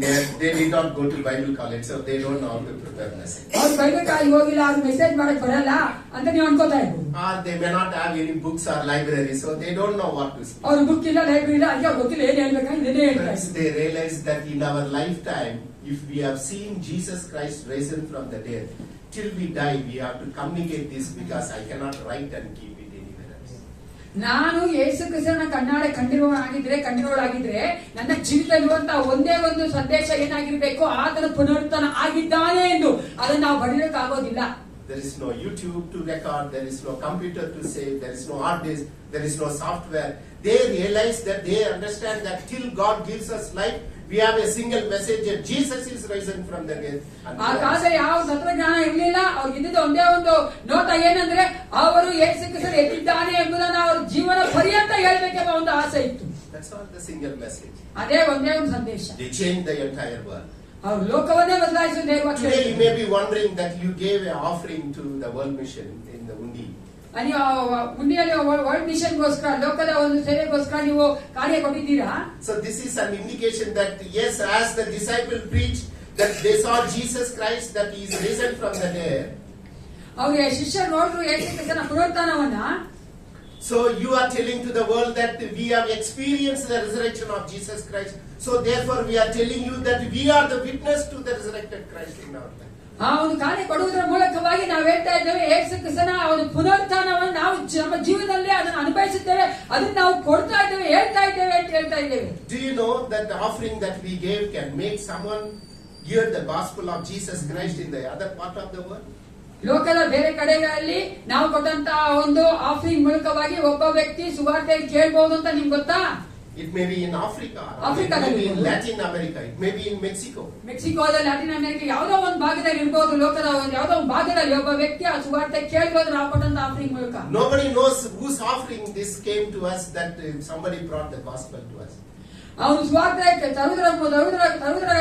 they did not go to Bible college, so they don't know how to prepare message. ಅವ್ರು ಬೈಬಲ್ ಕಾಲೇಜ್ ಹೋಗಿಲ್ಲ, ಅವ್ರು ಮೆಸೇಜ್ ಮಾಡಕ್ ಬರಲ್ಲ ಅಂತ ನೀವು ಅನ್ಕೋತಾ ಇರ್ಬೋದು. Or they may not have any books or library, so they don't know what to speak. ಅವ್ರು book ಇಲ್ಲ, ಲೈಬ್ರರಿ ಇಲ್ಲ, ಅದಕ್ಕೆ ಗೊತ್ತಿಲ್ಲ ಏನ್ ಹೇಳ್ಬೇಕಂತ ಇದೇ ಹೇಳ್ತಾರೆ. They realize that in our lifetime, if we have seen Jesus Christ risen from the dead, till we die, we have to communicate this, because I cannot write and keep it anywhere else. ನಾನು ಯೇಸು ಕ್ರಿಸ್ತನ ಕಂಡಿರೋಳಾಗಿದ್ರೆ ನನ್ನ ಜೀವಿತದಲ್ಲಿರುವಂತಹ ಒಂದೇ ಒಂದು ಸಂದೇಶ ಏನಾಗಿರ್ಬೇಕು, ಆತನ ಪುನರುತ್ಥಾನ ಆಗಿದ್ದಾನೆ ಎಂದು ಅದನ್ನು ನಾವು ಬರೆಯೋಕ್ಕಾಗೋದಿಲ್ಲ. There is no YouTube to record, there is no computer to save, there is no hard disk, there is no software. They realize that they understand that till God gives us life, we have a single message that Jesus is risen from the dead. ಆ ಕಾಲದಲ್ಲಿ ಯಾವ ತಂತ್ರಜ್ಞಾನ ಇರಲಿಲ್ಲ, ಅವ್ರಿಗೆ ಇದ್ದಿದ್ದ ಒಂದೇ ಒಂದು ನೋಟ ಏನಂದ್ರೆ, ಅವರು ಯೇಸು ಕ್ರಿಸ್ತನು ಎದ್ದಿದ್ದಾನೆ ಎಂಬುದನ್ನು ಅವ್ರ ಜೀವನ ಪರ್ಯಂತ ಹೇಳಬೇಕೆಂಬ ಒಂದು ಆಸೆ ಇತ್ತು. That's all the single message. ಅದೇ ಒಂದೇ ಒಂದು ಸಂದೇಶ. They changed the entire world. ಅವರು ಲೋಕವನ್ನೇ ಬದಲಾಯಿಸಿದ. Today you may be wondering that you gave an offering to the world mission in the Undi. ನೀವು ಉಂಡಿಯಲ್ಲಿ ವರ್ಲ್ಡ್ ಮಿಷನ್ಗೋಸ್ಕರ, ಲೋಕದ ಒಂದು ಸೇವೆಗೋಸ್ಕರ ನೀವು ಕಾರ್ಯ ಕೊಟ್ಟಿದ್ದೀರಾ. So this is an indication that yes, as the disciple preached that they saw Jesus Christ, that he is risen from the dead. ಅವ್ರಿಗೆ ಶಿಷ್ಯರು ನೋಡಿದ್ರು ಯೇಸು ಕ್ರಿಸ್ತನ ಪುನರುತ್ಥಾನವನ್ನ. So you are telling to the world that we have experienced the resurrection of Jesus Christ. So therefore we are telling you that we are the witness to the resurrected Christ in our life. ಆ ಒಂದು ಕಾರ್ಯ ಕೊಡುವುದರ ಮೂಲಕವಾಗಿ ನಾವು ಹೇಳ್ತಾ ಇದ್ದೇವೆ, ಯೇಸು ಕ್ರಿಸ್ತನ ಒಂದು ಪುನರುತ್ಥಾನವನ್ನು ನಾವು ನಮ್ಮ ಜೀವನದಲ್ಲಿ ಅದನ್ನು ಅನುಭವಿಸಿದ್ದೇವೆ, ಅದನ್ನು ನಾವು ಕೊಡ್ತಾ ಇದ್ದೇವೆ, ಹೇಳ್ತಾ ಇದ್ದೇವೆ ಅಂತ ಹೇಳ್ತಾ ಇದ್ದೇವೆ. Do you know that the offering that we gave can make someone hear the gospel of Jesus Christ in the other part of the world? ಲೋಕದ ಬೇರೆ ಕಡೆಗಳಲ್ಲಿ ನಾವು ಕೊಟ್ಟಂತಹ ಒಂದು ಆಫರಿಂಗ್ ಮೂಲಕವಾಗಿ ಒಬ್ಬ ವ್ಯಕ್ತಿ ಸುವಾರ್ತೆ ಕೇಳಬಹುದು ಅಂತ ನಿಮ್ಗೆ ಗೊತ್ತಾ? It may be in Africa, Africa, it may be in Latin America, it may be in Mexico. ಮೆಕ್ಸಿಕೋದ, ಲ್ಯಾಟಿನ್ ಅಮೆರಿಕ ಯಾವುದೋ ಒಂದು ಭಾಗದಲ್ಲಿ ಇರಬಹುದು, ಲೋಕದ ಒಂದು ಯಾವುದೋ ಒಂದು ಭಾಗದಲ್ಲಿ ಒಬ್ಬ ವ್ಯಕ್ತಿ ಆ ಸುವಾರ್ತೆ ಕೇಳಬಹುದು ನಾವು ಕೊಟ್ಟಂತ ಆಫರಿಂಗ್ ಮೂಲಕ. Nobody knows whose offering this came to us, that somebody brought the gospel to us. ಅವನು ಸ್ವಾರ್ಥ ತರುವುದರ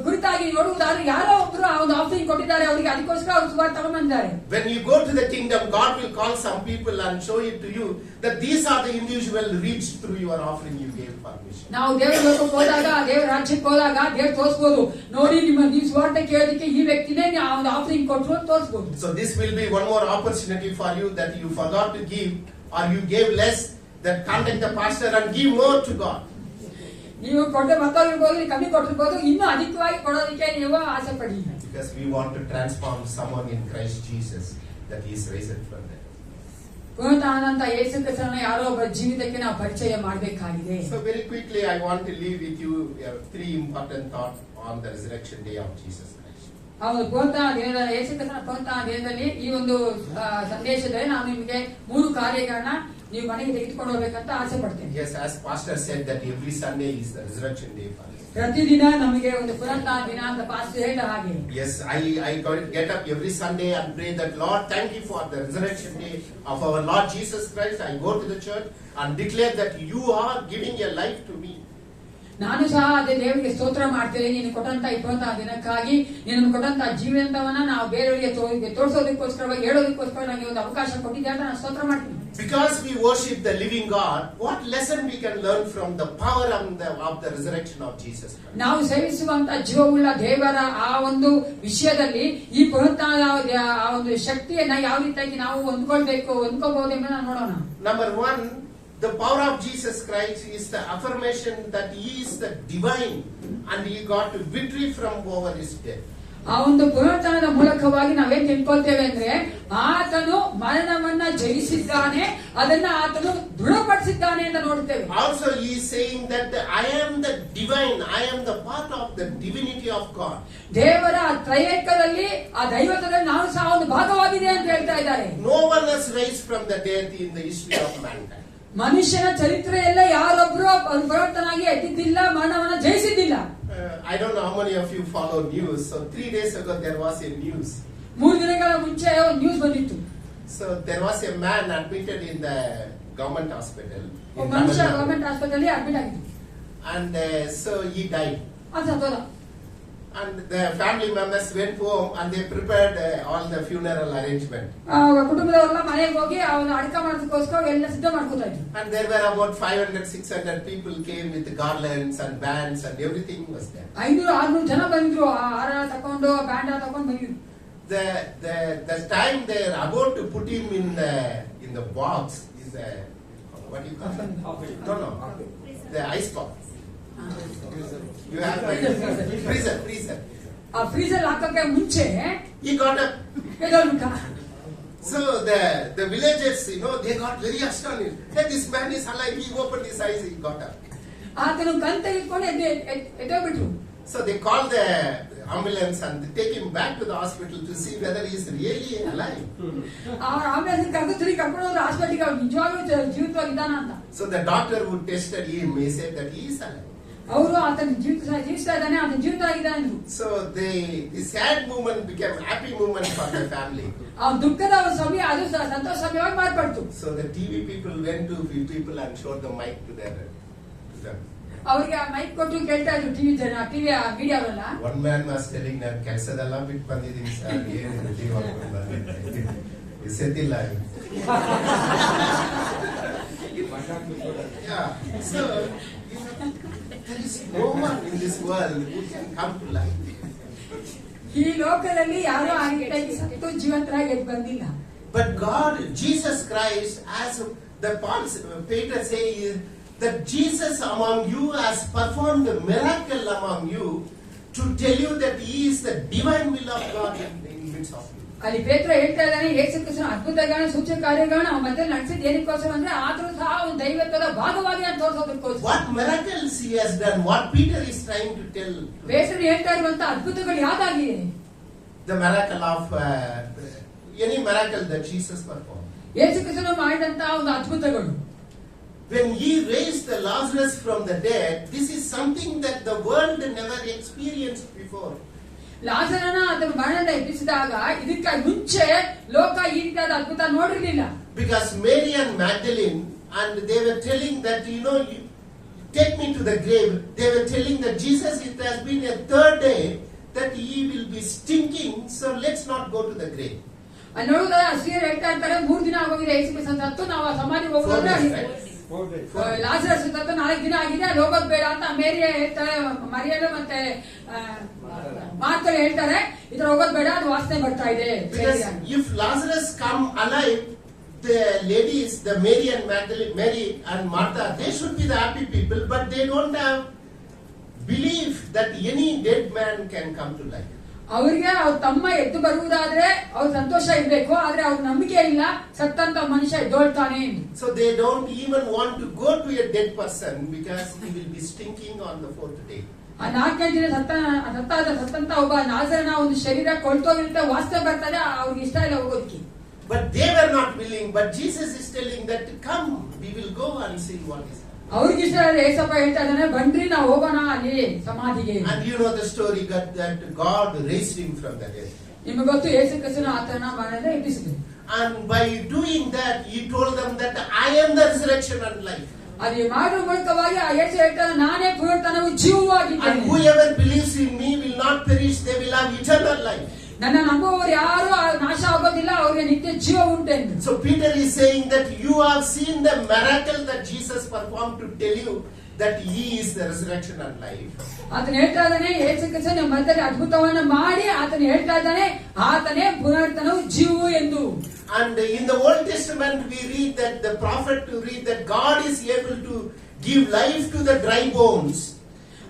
ಕುರಿತಾಗಿ ನೋಡುವುದಾದ್ರೆ ಯಾರೋ ಒಬ್ರು ಆ ಒಂದು ಆಫರಿಂಗ್ ಕೊಟ್ಟಿದ್ದಾರೆ ಅವರಿಗೆ, ಅದಕ್ಕೋಸ್ಕರ ಅವರು ಸ್ವಾರ್ಥ ತಗೊಂಡ್ಬಂದಿದ್ದಾರೆ. When you go to the kingdom, God will call some people and show it to you that these are the individual reached through your offering you gave for mission. ನಾವು ದೇವರ ಲೋಕಕ್ಕೆ ಹೋದಾಗ, ದೇವರ ರಾಜ್ಯಕ್ಕೆ ಹೋದಾಗ ದೇವರು ತೋರಿಸಬಹುದು, ನೋಡಿ ನೀವು ಸ್ವಾರ್ಥ ಕೇಳೋದಕ್ಕೆ ಈ ವ್ಯಕ್ತಿನೇ ಆ ಒಂದು ಆಫರಿಂಗ್ ಕೊಟ್ಟರು ಅಂತ ತೋರಿಸಬಹುದು. So this will be one more opportunity for you that you forgot to give, or you gave less, that contact the pastor and give more to God. ನೀವು ಕೊಟ್ಟರೆ ಮತ್ತೊಬ್ಬರಿರ್ಬೋದು, ಕಮ್ಮಿ ಕೊಟ್ಟಿರ್ಬೋದು, ಇನ್ನೂ ಅಧಿಕವಾಗಿ ಕೊಡೋದಕ್ಕೆ ನೀವು ಆಸೆ ಪಡಿ. Because we want to transform someone in Christ Jesus, that he is risen from the dead. ಪುನರುತ್ಥಾನಂತ ಯೇಸು ಕ್ರಿಸ್ತನ ಯಾರೋ ಒಬ್ಬ ಜೀವಿತಕ್ಕೆ ನಾವು ಪರಿಚಯ ಮಾಡಬೇಕಾಗಿದೆ. So very quickly I want to leave with you 3 important thoughts on the resurrection day of Jesus Christ. ಆ ಒಂದು ಪುನರುತ್ಥಾನ ದಿನದ, ಯೇಸು ಕ್ರಿಸ್ತನ ಪುನರುತ್ಥಾನ ದಿನದಲ್ಲಿ ಈ ಒಂದು ಸಂದೇಶದಲ್ಲಿ ನಾನು ನಿಮಗೆ 3 ಕಾರ್ಯಗಳನ್ನ ನೀವು ಮನೆಗೆ ತೆಗೆದುಕೊಂಡು ಹೋಗ್ಬೇಕಂತ ಆಸೆ ಪಡ್ತೇನೆ. Yes, as pastor said that every Sunday is the resurrection day for us. ಪ್ರತಿದಿನ ನಮಗೆ ಒಂದು ಪುನರುತ್ಥಾನ ದಿನ ಅಂತ ಪಾಸ್ಟರ್ ಹೇಳಿದ ಹಾಗೆ. Yes, I get up every Sunday and pray that Lord, thank you for the resurrection day of our Lord Jesus Christ. I go to the church and declare that you are giving your life to me. ನಾನು ಸಹ ಅದೇ ದೇವರಿಗೆ ಸ್ತೋತ್ರ ಮಾಡ್ತೇನೆ. ನೀನು ಕೊಟ್ಟಂತ 20 ದಿನಕ್ಕಾಗಿ, ನೀನು ಕೊಟ್ಟಂತ ಜೀವನವನ್ನ ನಾವು ಬೇರೆಯವರಿಗೆ ತೋರಿಸೋದಕ್ಕೋಸ್ಕರವಾಗಿ, ಹೇಳೋದಕ್ಕೋಸ್ಕರ ನನಗೆ ಒಂದು ಅವಕಾಶ ಕೊಟ್ಟಿದ್ದೆ ಅಂತ ನಾನು ಸ್ತೋತ್ರ ಮಾಡ್ತೀನಿ. Because we worship the living God, what lesson we can learn from the power of the resurrection of Jesus Christ? ನಾವು ಸೇವಿಸುವಂತ ಜೀವವುಳ್ಳ ದೇವರ ಆ ಒಂದು ವಿಷಯದಲ್ಲಿ ಈ ಪುನರುತ್ಥಾನದ ಆ ಒಂದು ಶಕ್ತಿಯನ್ನ ಯಾವ ರೀತಿಯಾಗಿ ನಾವು ಹೊಂದ್ಕೋಬಹುದೆಂಬುದನ್ನು ನೋಡೋಣ. Number one, the power of Jesus Christ is the affirmation that He is the divine and He got victory from over His death. ಆ ಒಂದು ಪುನರುತ್ಥಾನದ ಮೂಲಕವಾಗಿ ನಾವೇನ್ ತಿಳ್ಕೊಳ್ತೇವೆ ಅಂದ್ರೆ ಆತನು ಮರಣವನ್ನ ಜಯಿಸಿದ್ದಾನೆ, ಅದನ್ನ ಆತನು ದೃಢಪಡಿಸಿದ್ದಾನೆ ಅಂತ ನೋಡ್ತೇವೆ. Also He is saying that I am the divine, I am the part of the divinity of God. ದೇವರ ತ್ರೈಕದಲ್ಲಿ, ಆ ದೈವತ್ವದಲ್ಲಿ ನಾವು ಸಹ ಒಂದು ಭಾಗವಾಗಿದೆ ಅಂತ ಹೇಳ್ತಾ ಇದ್ದಾರೆ. No one has raised from the dead in the history of mankind. ಮನುಷ್ಯನ ಚರಿತ್ರೆಯಲ್ಲ ಯಾರೊಬ್ರು ಪುನರುತ್ಥಾನಾಗಿ ಎದ್ದಿದ್ದಿಲ್ಲ, ಮರಣವನ್ನ ಜಯಿಸಿದ್ದಿಲ್ಲ. I don't know how many of you follow news. So 3 days ago there was a news. 3 ದಿನಗಳ ಮುಂಚೆ ಒಂದು ನ್ಯೂಸ್ ಬಂದಿತ್ತು. So there was a man admitted in the government hospital. ಒಬ್ಬ ಮನುಷ್ಯ government ಆಸ್ಪತ್ರೆಯಲ್ಲಿ admit ಆಗಿತ್ತು. And so he died. ಅದು ಸತ್ತೋದ. And the family members went home and they prepared all the funeral arrangement. ಕುಟುಂಬದವರೆಲ್ಲ ಮನೆಗೆ ಹೋಗಿ ಅವನು ಅಡಕ ಮಾಡೋದಕ್ಕೋಸ್ಕರ ಎಲ್ಲ ಸಿದ್ಧ ಮಾಡ್ಕೊತಾ ಇದ್ರು. And there were about 500-600 people came with garlands and bands and everything was there. 500-600 ಜನ ಬಂದ್ರು, ಹಾರ ತಕೊಂಡು ಬ್ಯಾಂಡ್ ತಕೊಂಡು ಬಂದಿದ್ರು. The time they are about to put him in the box is what do you call it? No, the ice box. You have freezer. ಆ freezer ಹಾಕಕ್ಕೆ ಮುಂಚೆ He got up. ಎದೋಲ್ಬಿಟ್ಟ. So the villagers, they got very astonished. Hey, this man is alive. He opened his eyes. He got up. ಆತನು ಕಣ್ ತೆಗೆದುಕೊಂಡು ಎದ್ದೋಗ್ಬಿಟ್ರು. So they called the ambulance and they take him back to the hospital to see whether he is really alive. ಆ ambulance ಕರ್ಕೊಂಡು ಹೋದ್ರು ಹಾಸ್ಪಿಟಲ್ಗೆ, ಅವ್ರು ನಿಜವಾಗ್ಲೂ ಜೀವಿತವಾಗಿದ್ದಾನ ಅಂತ. So the doctor who tested him, he said that he is alive. ಅವರು ಆತನ ಜೀವಿಸ್ತಾ ಇದ್ದಾನೆ, ಆತನ ಜೀವಿತ ಆಗಿದ್ದಾನೆ ಅಂದ್ರು. So the sad moment became happy moment for the family. ಆ ದುಃಖದ ಸಮಯ ಅದು ಸಂತೋಷ ಸಮಯವಾಗಿ ಮಾರ್ಪಡ್ತು. So the TV people went to few people and showed the mic to them. ಅವರಿಗೆ ಆ ಮೈಕ್ ಕೊಟ್ಟು ಕೇಳ್ತಾ ಇದ್ರು ಟಿವಿ ಮೀಡಿಯಾ ಅವರೆಲ್ಲ. One man was telling that ಕೆಲಸದೆಲ್ಲ ಬಿಟ್ಟು ಬಂದಿದ್ದೀನಿ ಸರ್, ಏನು ಟಿವಿ ಹಾಕೊಂಡು ಬಂದಿದ್ದೆ, ಸೆತ್ತಿಲ್ಲ. Yeah. So there is no one in this world who can come to life. ಈ ಲೋಕದಲ್ಲಿ ಯಾರೋ ಆಗಿದ್ದಾಗಿ ಸತ್ತು ಜೀವಂತರಾಗಿ ಎದ್ದು ಬಂದಿಲ್ಲ. But God, Jesus Christ, as the Peter says, that Jesus among you has performed a miracle among you to tell you that He is the divine will of God in midst of you. ಅಲ್ಲಿ ಪೇತ್ರ ಹೇಳ್ತಾ ಇದ್ದಾನೆ, ಯೇಸು ಕ್ರಿಸ್ತನ ಅದ್ಭುತಗಳನ್ನ ಸೂಚಕ ಕಾರ್ಯಗಳನ್ನ ಅವನ ಮಧ್ಯದಲ್ಲಿ ನಡೆಸಿದ ಏನಕ್ಕೋಸ್ಕರ ಅಂದ್ರೆ ಆತನು ಸಹ ಒಂದು ದೈವತ್ವದ ಭಾಗವಾಗಿ ಅಂತ ತೋರಿಸೋದಕ್ಕೋಸ್ಕರ. What miracles He has done, what Peter is trying to tell. ಪೇತ್ರನು ಹೇಳ್ತಾ ಇರುವಂತ ಅದ್ಭುತಗಳು ಯಾವ್ದಾಗಿದೆ? The miracle of any miracle that Jesus performed. ಯೇಸು ಕ್ರಿಸ್ತನು ಮಾಡಿದಂತ ಒಂದು ಅದ್ಭುತಗಳು. When He raised the Lazarus from the dead, this is something that the world never experienced before. ಲಾಜರನ ಅದನ್ನು ಮರಣದಿಂದ ಎಬ್ಬಿಸಿದಾಗ ಇದಕ್ಕೆ ಮುಂಚೆ ಲೋಕ ಈ ರೀತಿಯಾದ ಅದ್ಭುತ ನೋಡಿರಲಿಲ್ಲ. Because Mary and Magdalene, and they were telling that, you take me to the grave. They were telling that Jesus, it has been a 3rd day that He will be stinking, so let's not go to the grave. ಅಲ್ಲಿ ನೋಡಿದ್ರೆ ಸ್ತ್ರೀಯರು ಹೇಳ್ತಾ ಇರ್ತಾರೆ, 3 ದಿನ ಆಗೋಗಿದೆ ಯೇಸು ಕ್ರಿಸ್ತನ ಸತ್ತು, ನಾವು ಆ ಸಮಾಧಿಗೆ ಹೋಗೋದ್ರೆ ಲಾಜರಸ್ ಸತ್ತು 4 ದಿನ ಆಗಿದೆ, ಅಲ್ಲಿ ಹೋಗೋದು ಬೇಡ ಅಂತ ಮೇರಿ ಹೇಳ್ತಾರೆ, ಮರಿಯಲು ಮತ್ತೆ ಮಾರ್ತಳು ಹೇಳ್ತಾರೆ, ಇದ್ರ ಹೋಗೋದು ಬೇಡ, ಅದು ವಾಸನೆ ಬರ್ತಾ ಇದೆ. Because if Lazarus come alive, the ladies, the Mary and Martha, they should be the happy people, but they don't have belief that any dead man can come to life. ಅವರಿಗೆ ಅವ್ರ ತಮ್ಮ ಎದ್ದು ಬರುವುದಾದ್ರೆ ಅವ್ರ ಸಂತೋಷ ಇರ್ಬೇಕು, ಆದ್ರೆ ಅವ್ರ ನಂಬಿಕೆ ಇಲ್ಲ ಸತ್ತಂತ ಮನುಷ್ಯ ಎದ್ದೋಳ್ತಾನೆ. So they don't even want to go to a dead person because he will be stinking on the 4th day. ಆ 4ನೇ ದಿನ ಸತ್ತಂತ ಒಬ್ಬ ನಾಜರನ ಒಂದು ಶರೀರ ಕೊಳ್ತೋಗಿರುತ್ತೆ, ವಾಸನೆ ಬರ್ತದೆ, ಅವ್ರಿಗೆ ಇಷ್ಟ ಇಲ್ಲ ಹೋಗೋದಕ್ಕೆ. But they were not willing, but Jesus is telling that, come, we will go and see what is happening. ಅವ್ರಿಗೆ ಇಷ್ಟ ಇಲ್ಲ, ಏಸಪ್ಪ ಹೇಳ್ತಾ ಇದ್ದಾನೆ, ಬನ್ರಿ ನಾವು ಹೋಗೋಣ ಅಲ್ಲಿ ಸಮಾಧಿಗೆ. And you know the story that God raised him from the dead. ನಿಮಗೆ ಗೊತ್ತು, ಯೇಸು ಕ್ರಿಸ್ತನು ಆತನ ಮರಣದಿಂದ ಎಬ್ಬಿಸಿದನು. And by doing that, He told them that I am the resurrection and life. ಅದು ಮಾಡುವ ಮೂಲಕವಾಗಿ ಆ ಯೇಸು ಹೇಳ್ತಾನೆ, ನಾನೇ ಪುನರುತ್ಥಾನವು ಜೀವವೂ And ಆಗಿದ್ದೇನೆ. whoever believes in me will not perish, they will have eternal life. ನನ್ನ ನಂಬುವವರು ಯಾರು ನಾಶ ಆಗೋದಿಲ್ಲ, ಅವರಿಗೆ ನಿತ್ಯ ಜೀವ ಉಂಟೆಂದು. So Peter is saying that you have seen the miracle that Jesus performed to tell you that he is the resurrection and life. ಆತನು ಹೇಳ್ತಾ ಇದ್ದಾನೆ, ಯೇಸು ಕ್ರಿಸ್ತನ ಮಧ್ಯದಲ್ಲಿ ಅದ್ಭುತವನ್ನ ಮಾಡಿ ಆತನು ಹೇಳ್ತಾ ಇದ್ದಾನೆ, ಆತನೇ ಪುನರುತ್ಥಾನವು ಜೀವವು ಎಂದು. And in the Old Testament we read that the prophet read that God is able to give life to the dry bones.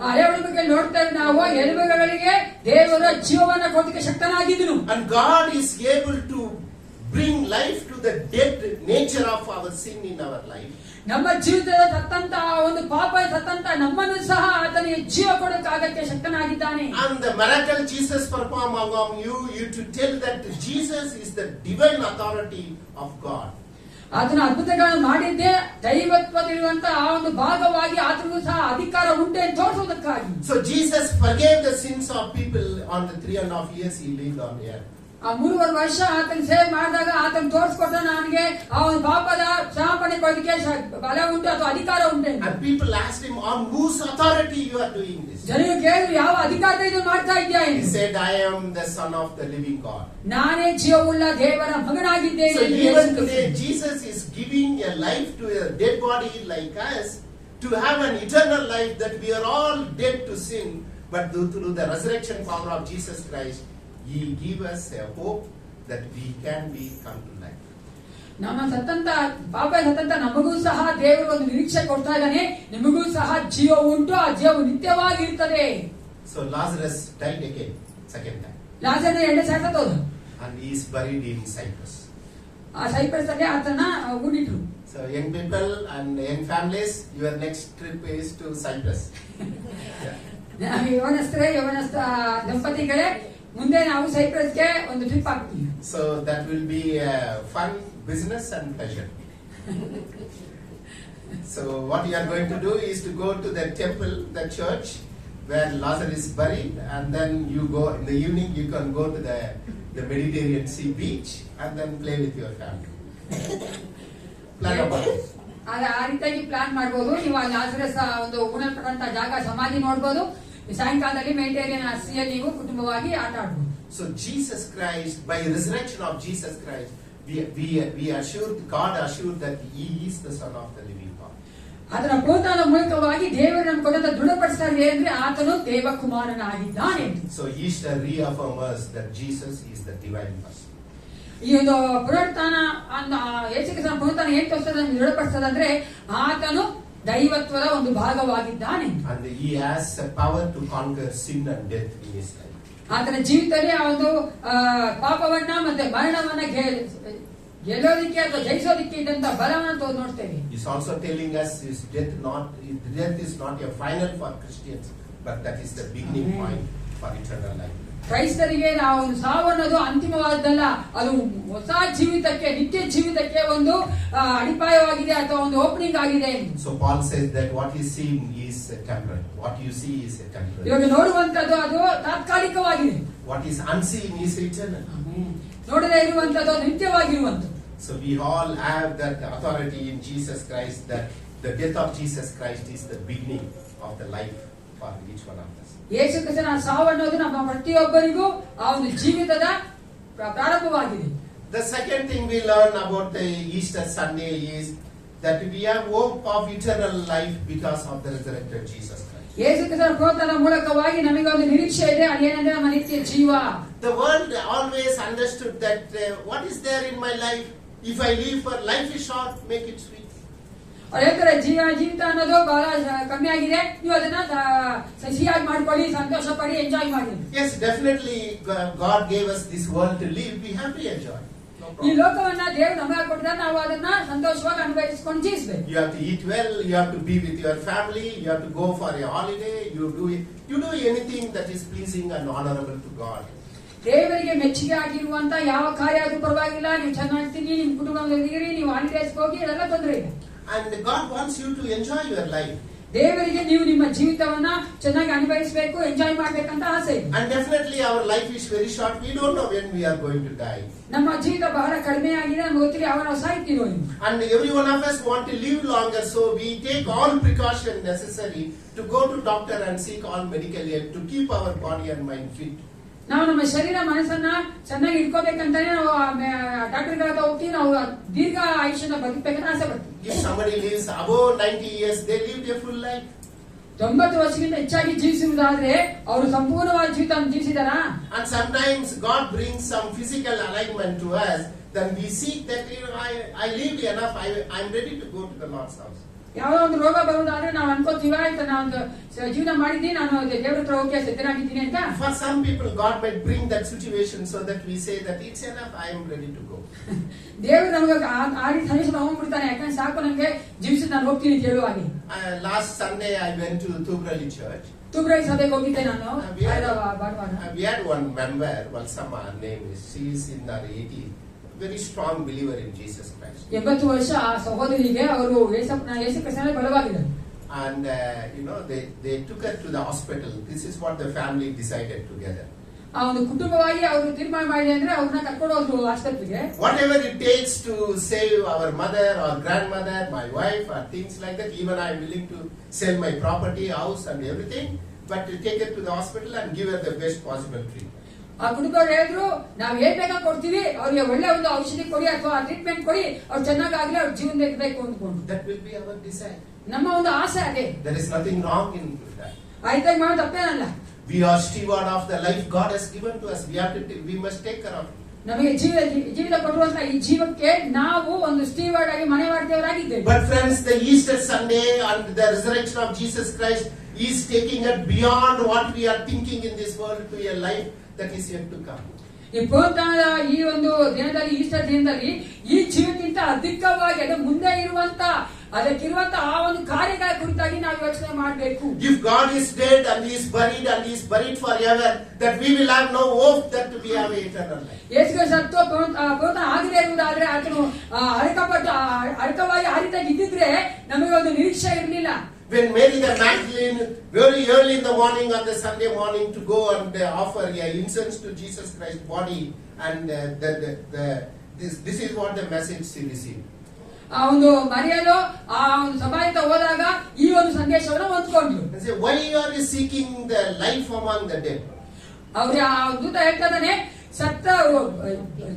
ಹಳೆ ಬಗ್ಗೆ ನೋಡ್ತಾ ಇದ್ದ ನಾವು ಎಲುಬುಗಳಿಗೆ ದೇವರ ಜೀವವನ್ನ ಕೊಡಲಿಕ್ಕೆ ಶಕ್ತನಾಗಿದ್ದನು. And God is able to bring life to the dead nature of our sin in our life. ನಮ್ಮ ಜೀವಿತದ ಸತ್ತಂತ ಒಂದು ಪಾಪ ಸತ್ತಂತ ನಮ್ಮನ್ನು ಸಹ ಆತನಿಗೆ ಜೀವ ಕೊಡಕ್ಕಾಗಕ್ಕೆ ಶಕ್ತನಾಗಿದ್ದಾನೆ. And the miracle Jesus performed among you to tell that Jesus is the divine authority of God. ಆತನ ಅದ್ಭುತಗಳನ್ನು ಮಾಡಿದ್ದೇ ದೈವತ್ವದಲ್ಲಿರುವಂತಹ ಆ ಒಂದು ಭಾಗವಾಗಿ ಆತನಿಗೂ ಸಹ ಅಧಿಕಾರ ಉಂಟು ಎಂದು ತೋರಿಸುವುದಕ್ಕಾಗಿ. So Jesus forgave the sins of people on the 3.5 years he lived on earth. ಆ 3.5 ವರ್ಷ ಆತನ ಸೇವೆ ಮಾಡಿದಾಗ ಆತನ ತೋರಿಸ್ಕೊಟ್ಟ, ನನಗೆ ಆ ಒಂದು ಪಾಪದ ಕ್ಷಮಾಪಣೆ ಕೊಡಲಿಕ್ಕೆ ಬಲ ಉಂಟು ಅಥವಾ ಅಧಿಕಾರ ಉಂಟು. And people asked him, on whose authority you are doing this? ಜನರು ಕೇಳಿದ್ರು, ಯಾವ ಅಧಿಕಾರದಿಂದ ಇದನ್ನು ಮಾಡ್ತಾ ಇದ್ದೀಯಾ He ಎಂದು. said, I am the son of the living God. ನಾನೇ ಜೀವವುಳ್ಳ ದೇವರ ಮಗನಾಗಿದ್ದೇನೆ So ಎಂದು even ಯೇಸು today ಕ್ರಿಸ್ತನು. Jesus is giving a life to a dead body like us to have an eternal life, that we are all dead to sin, but through the resurrection power of Jesus Christ he give us a hope that we can be come to life. ನಮ್ಮ ಸತ್ತಂತ ಪಾಪ ಸತ್ತಂತ ನಮಗೂ ಸಹ ದೇವರು ಒಂದು ನಿರೀಕ್ಷೆ ಕೊಡ್ತಾ ಇದ್ದಾನೆ, ನಿಮಗೂ ಸಹ ಜೀವ ಉಂಟು, ಆ ಜೀವವು ನಿತ್ಯವಾಗಿ ಇರ್ತದೆ. So Lazarus died again, second time, ಲಾಜರನ 2ನೇ ಸಾರಿ ಸತ್ತೋದ. and he is buried in Cyprus. ಆ ಸೈಪ್ರಸ್ ಅಲ್ಲಿ ಆತನ ಹೂಡಿಟ್ರು. So young people and young families, your next trip is to Cyprus. ಯವನಸ್ಥ ದಂಪತಿಗಳೇ, ಮುಂದೆ ನಾವು ಸೈಪ್ರಸ್ಗೆ ಒಂದು ಟ್ರಿಪ್ ಹಾಕ್ತೀವಿ. So that will be a fun business and pleasure. So what you are going to do is to go to the temple, the church where Lazarus is buried, and then you go in the evening. You can go to the Mediterranean Sea beach and then play with your family. Plan about it. ಆ ರೀತಿಯಾಗಿ plan ಮಾಡಬಹುದು. ನೀವು ಆ Lazarus ಒಂದು ಉಣಲ್ಪಟ್ಟಂತ ಜಾಗ ಸಮಾಧಿ ನೋಡಬಹುದು. ಸಾಯಂಕಾಲದಲ್ಲಿ Mediterranean ಸಿಯಲ್ಲಿ ನೀವು ಕುಟುಂಬವಾಗಿ ಆಟ ಆಡಬಹುದು. So Jesus Christ, by resurrection of Jesus Christ, we assured, God assured that He is the Son of the living God. ಅದರ ಪುನರುತ್ಥಾನ ಮೂಲಕವಾಗಿ ದೇವರು ನಮಗೆ ಕೊಟ್ಟಂತ ದೃಢಪಡಿಸ್ತಾರೆ ಅಂದ್ರೆ ಆತನು ದೇವಕುಮಾರನಾಗಿದ್ದಾನೆ. So Easter reaffirms us that Jesus is the divine person. ಈ ಒಂದು ಪುನರುತ್ಥಾನ ಯೇಸು ಕ್ರಿಸ್ತನ ಪುನರುತ್ಥಾನ ಏನ್ ತೋರಿಸ್ತದೆ, ದೃಢಪಡಿಸ್ತದೆ ಅಂದ್ರೆ ಆತನು ದೈವತ್ವದ ಒಂದು ಭಾಗವಾಗಿದ್ದಾನೆ. And he has a power to conquer sin and death in his life. ಆತನ ಜೀವಿತದಲ್ಲಿ ಆ ಒಂದು ಪಾಪವನ್ನ ಮತ್ತೆ ಮರಣವನ್ನ ಗೆಲ್ಲೋದಿಕ್ಕೆ ಅಥವಾ ಜಯಿಸೋದಿಕ್ಕೆ ಇದ್ದಂತ ಬಲವನ್ನು ನೋಡ್ತೇವೆ. He's also telling us death is not a final for Christians, but that is the beginning point for eternal life. ಕ್ರೈಸ್ತರಿಗೆ ನಾವು ಒಂದು ಸಾವು ಅನ್ನೋದು ಅಂತಿಮವಾದಲ್ಲ, ಅದು ಹೊಸ ಜೀವಿತಕ್ಕೆ, ನಿತ್ಯ ಜೀವಿತಕ್ಕೆ ಒಂದು ಅಡಿಪಾಯವಾಗಿದೆ ಅಥವಾ ಒಂದು ಓಪನಿಂಗ್ ಆಗಿದೆ. So Paul says that what is seen is temporary, what you see is temporary. ಇವಾಗ ನೋಡುವಂತದ್ದು ಅದು ತಾತ್ಕಾಲಿಕವಾಗಿದೆ. What is unseen is eternal. ನೋಡದೇ ಇರುವಂತದ್ದು ಅದು ನಿತ್ಯವಾಗಿರುವಂತದ್ದು. So we all have that authority in Jesus Christ, that the death of Jesus Christ is the beginning of the life for each one of us. ಯೇಸು ಕ್ರಿಸ್ತನ ಸಾವು ಅನ್ನೋದು ನಮ್ಮ ಪ್ರತಿಯೊಬ್ಬರಿಗೂ ಆ ಒಂದು ಜೀವಿತದ ಪ್ರಾರಂಭವಾಗಿದೆ. The second thing we learn about the Easter Sunday is that we have hope of eternal life because of the resurrected Jesus Christ. ಯೇಸು ಕ್ರಿಸ್ತನ ಪುನರುತ್ಥಾನ ಮೂಲಕವಾಗಿ ನಮಗೆ ಒಂದು ನಿರೀಕ್ಷೆ ಇದೆ, ಅದೇನೆಂದರೆ ನಮ್ಮ ನಿತ್ಯ ಜೀವ. The world always understood that what is there in my life? If I live for life is short, make it sweet. ಅವ್ರು ಹೇಳ್ತಾರೆ ಜೀವಿತ ಅನ್ನೋದು ಬಹಳ ಕಮ್ಮಿ ಆಗಿದೆ, ನೀವು ಅದನ್ನ ಸಿಹಿಯಾಗಿ ಮಾಡ್ಕೊಳ್ಳಿ, ಸಂತೋಷ ಪಡಿ, ಎಂಜಾಯ್ ಮಾಡಿ. Yes, definitely God gave us this world to live. We have to enjoy. ಈ ಲೋಕವನ್ನ ದೇವರು ನಮಗೆ ಕೊಟ್ಟಿದ್ದಾರೆ, ನಾವು ಅದನ್ನ ಸಂತೋಷವಾಗಿ ಅನುಭವಿಸಿಕೊಂಡು ಜೀವಿಸಬೇಕು. You have to eat well, you have to be with your family, you have to go for a holiday, you do anything that is pleasing and honorable to God. ದೇವರಿಗೆ ಮೆಚ್ಚುಗೆ ಆಗಿರುವಂತ ಯಾವ ಕಾರ್ಯ ಆದ್ರೂ ಪರವಾಗಿಲ್ಲ, ನೀವು ಚೆನ್ನಾಗಿರ್ತೀರಿ, ನಿಮ್ ಕುಟುಂಬದಲ್ಲಿರಿ, ನೀವು ಹಾಲಿಡೇಸ್ ಹೋಗಿ, ಅದೆಲ್ಲ ತೊಂದರೆ ಇಲ್ಲ. And God wants you to enjoy your life. ದೇವರಿಗೆ ನೀವು ನಿಮ್ಮ ಜೀವಿತವನ್ನ ಚೆನ್ನಾಗಿ ಅನುಭವಿಸಬೇಕು, ಎಂಜಾಯ್ ಮಾಡ್ಬೇಕಂತ ಆಸೆ ಇದೆ. And definitely our life is very short. We don't know when we are going to die. ನಮ್ಮ ಜೀವಿತ ಬಹಳ ಕಡಿಮೆ ಆಗಿದೆ, ನಮ್ಗೆ ಗೊತ್ತಿಲ್ಲ ಯಾವಾಗ ನಾವು ಸಾಯ್ತೀರೋ ಎಂದು. And every one of us want to live longer, so we take all precaution necessary to go to doctor and seek all medical help to keep our body and mind fit. ನಾವು ನಮ್ಮ ಶರೀರ ಮನಸ್ಸನ್ನ ಚೆನ್ನಾಗಿ ಇಟ್ಕೋಬೇಕಂತಾನೆ ನಾವು doctor ಹತ್ರ ಹೋಗ್ತೀವಿ, ನಾವು ದೀರ್ಘ ಆಯುಷ್ಯನ ಬದುಕಬೇಕಂತ ಆಸೆ ಪಡ್ತೀವಿ. If somebody lives above 90 years, they live their full life. 90 ವರ್ಷಕ್ಕಿಂತ ಹೆಚ್ಚಾಗಿ ಜೀವಿಸುವುದಾದ್ರೆ ಅವರು ಸಂಪೂರ್ಣವಾದ ಜೀವಿತ ಜೀವಿಸಿದಾರಾ? And sometimes God brings some physical alignment to us, then we seek that, I lived enough, I'm ready to go to the Lord's house. ಯಾವ ಒಂದು ರೋಗ ಬರುವುದಾದ್ರೆ ನಾವು ಅನ್ಕೋತೀವ, ಆಯ್ತು ನಾನು ಜೀವನ ಮಾಡಿದ್ದೀನಿ, ನಾನು ದೇವರ ಹತ್ರ ಹೋಗಿ ಸಿದ್ಧನಾಗಿದ್ದೀನಿ ಅಂತ. For some people, God might bring that situation so that we say that it's enough, I am ready to go. ದೇವರು ನಮಗೆ ಆ ರೀತಿ ಸಂದೇಶ ಹೋಗ್ಬಿಡ್ತಾನೆ, ಯಾಕಂದ್ರೆ ಸಾಕು ನಮಗೆ ಜೀವಿಸಿ ನಾನು ಹೋಗ್ತೀನಿ ಅಂತ ಹೇಳುವ ಹಾಗೆ. Last Sunday I went to Tubrali church. ತುಬ್ರೈ ಸಭೆಗೆ ಹೋಗಿದ್ದೆ ನಾನು. We had one member, Valsama, her name is, she is in her 80s, very strong believer in Jesus Christ. 80 ವರ್ಷ ಆ ಸಹೋದರಿಗೆ ಅವರು ಯೇಸು ಕ್ರಿಸ್ತನಲ್ಲಿ ಬಲವಾಗಿದ್ದಾರೆ. And they took her to the hospital. This is what the family decided together. ಆ ಒಂದು ಕುಟುಂಬವಾಗಿ ಅವರು ತೀರ್ಮಾನ ಮಾಡಿದೆ ಅಂದ್ರೆ ಅವ್ರನ್ನ ಕರ್ಕೊಂಡು ಹೋದ್ರು ಆಸ್ಪತ್ರೆಗೆ. Whatever it takes to save our mother or grandmother, my wife, or things like that, even I am willing to sell my property, house and everything, but to take her to the hospital and give her the best possible treatment. ಆ ಕುಟುಂಬದವ್ರು ಹೇಳಿದ್ರು, ನಾವ್ ಏನ್ ಬೇಕಾ ಕೊಡ್ತೀವಿ, ಅವ್ರಿಗೆ ಒಳ್ಳೆ ಒಂದು ಔಷಧಿ ಕೊಡಿ ಅಥವಾ ಟ್ರೀಟ್ಮೆಂಟ್ ಕೊಡಿ, ಅವ್ರು ಚೆನ್ನಾಗಾಗ್ಲಿ, ಅವ್ರ ಜೀವನ ಇರ್ಬೇಕು ಅಂದ್ಕೊಂಡು. That will be our desire. ನಮ್ಮ ಒಂದು ಆಸೆ ಅದೇ. There is nothing wrong in that. ಆಯ್ತಾಗಿ ಮಾಡೋದು ತಪ್ಪೇನಲ್ಲ. We are steward of the life God has given to us. We must take care of it. ನಮಗೆ ಜೀವಿತ ಕೊಡುವಂತ ಈ ಜೀವಕ್ಕೆ ನಾವು ಒಂದು ಸ್ಟೀವರ್ಡ್ ಆಗಿ ಮನೆವಾಡ್ತಿಯವರಾಗಿದ್ದೇವೆ. But friends, the Easter Sunday and the resurrection of Jesus Christ is taking it beyond what we are thinking in this world to a life that is yet to come. ಈ ಪುನರುತ್ಥಾನದ ಈ ಒಂದು ದಿನದಲ್ಲಿ, ಈಸ್ಟರ್ ದಿನದಲ್ಲಿ, ಈ ಜೀವಕ್ಕಿಂತ ಅಧಿಕವಾಗಿ ಅದು ಮುಂದೆ ಇರುವಂತ ಅದಕ್ಕಿರುವಂತ ಆ ಒಂದು ಕಾರ್ಯಗಳ ಕುರಿತಾಗಿ ನಾವು ಯೋಚನೆ ಮಾಡಬೇಕು. If God is dead and He is buried forever, that we will have no hope that we have eternal life. ಯೇಸು ಸತ್ತು ಪುನರುತ್ಥಾನ ಆಗದೇ ಇರುವುದಾದ್ರೆ, ಆತನು ಅರ್ಕವಾಗಿ ಆ ರೀತಿಯಾಗಿ ಇದ್ದಿದ್ರೆ ನಮಗೆ ಒಂದು ನಿರೀಕ್ಷೆ ಇರಲಿಲ್ಲ. When Mary the Magdalene, very early in the morning on the Sunday morning, to go and offer incense to Jesus Christ's body, and this is what the message she received. ಆ ಒಂದು ಮರಿಯಲು ಆ ಒಂದು ಸಭಾಯತ ಹೋದಾಗ ಈ ಒಂದು ಸಂದೇಶವನ್ನು ಹೊಂದ್ಕೊಂಡ್ರು. Why are you seeking the life among the dead? ಅವ್ರಿಗೆ ಆ ದೂತ ಹೇಳ್ತಾನೆ, ಸತ್ತ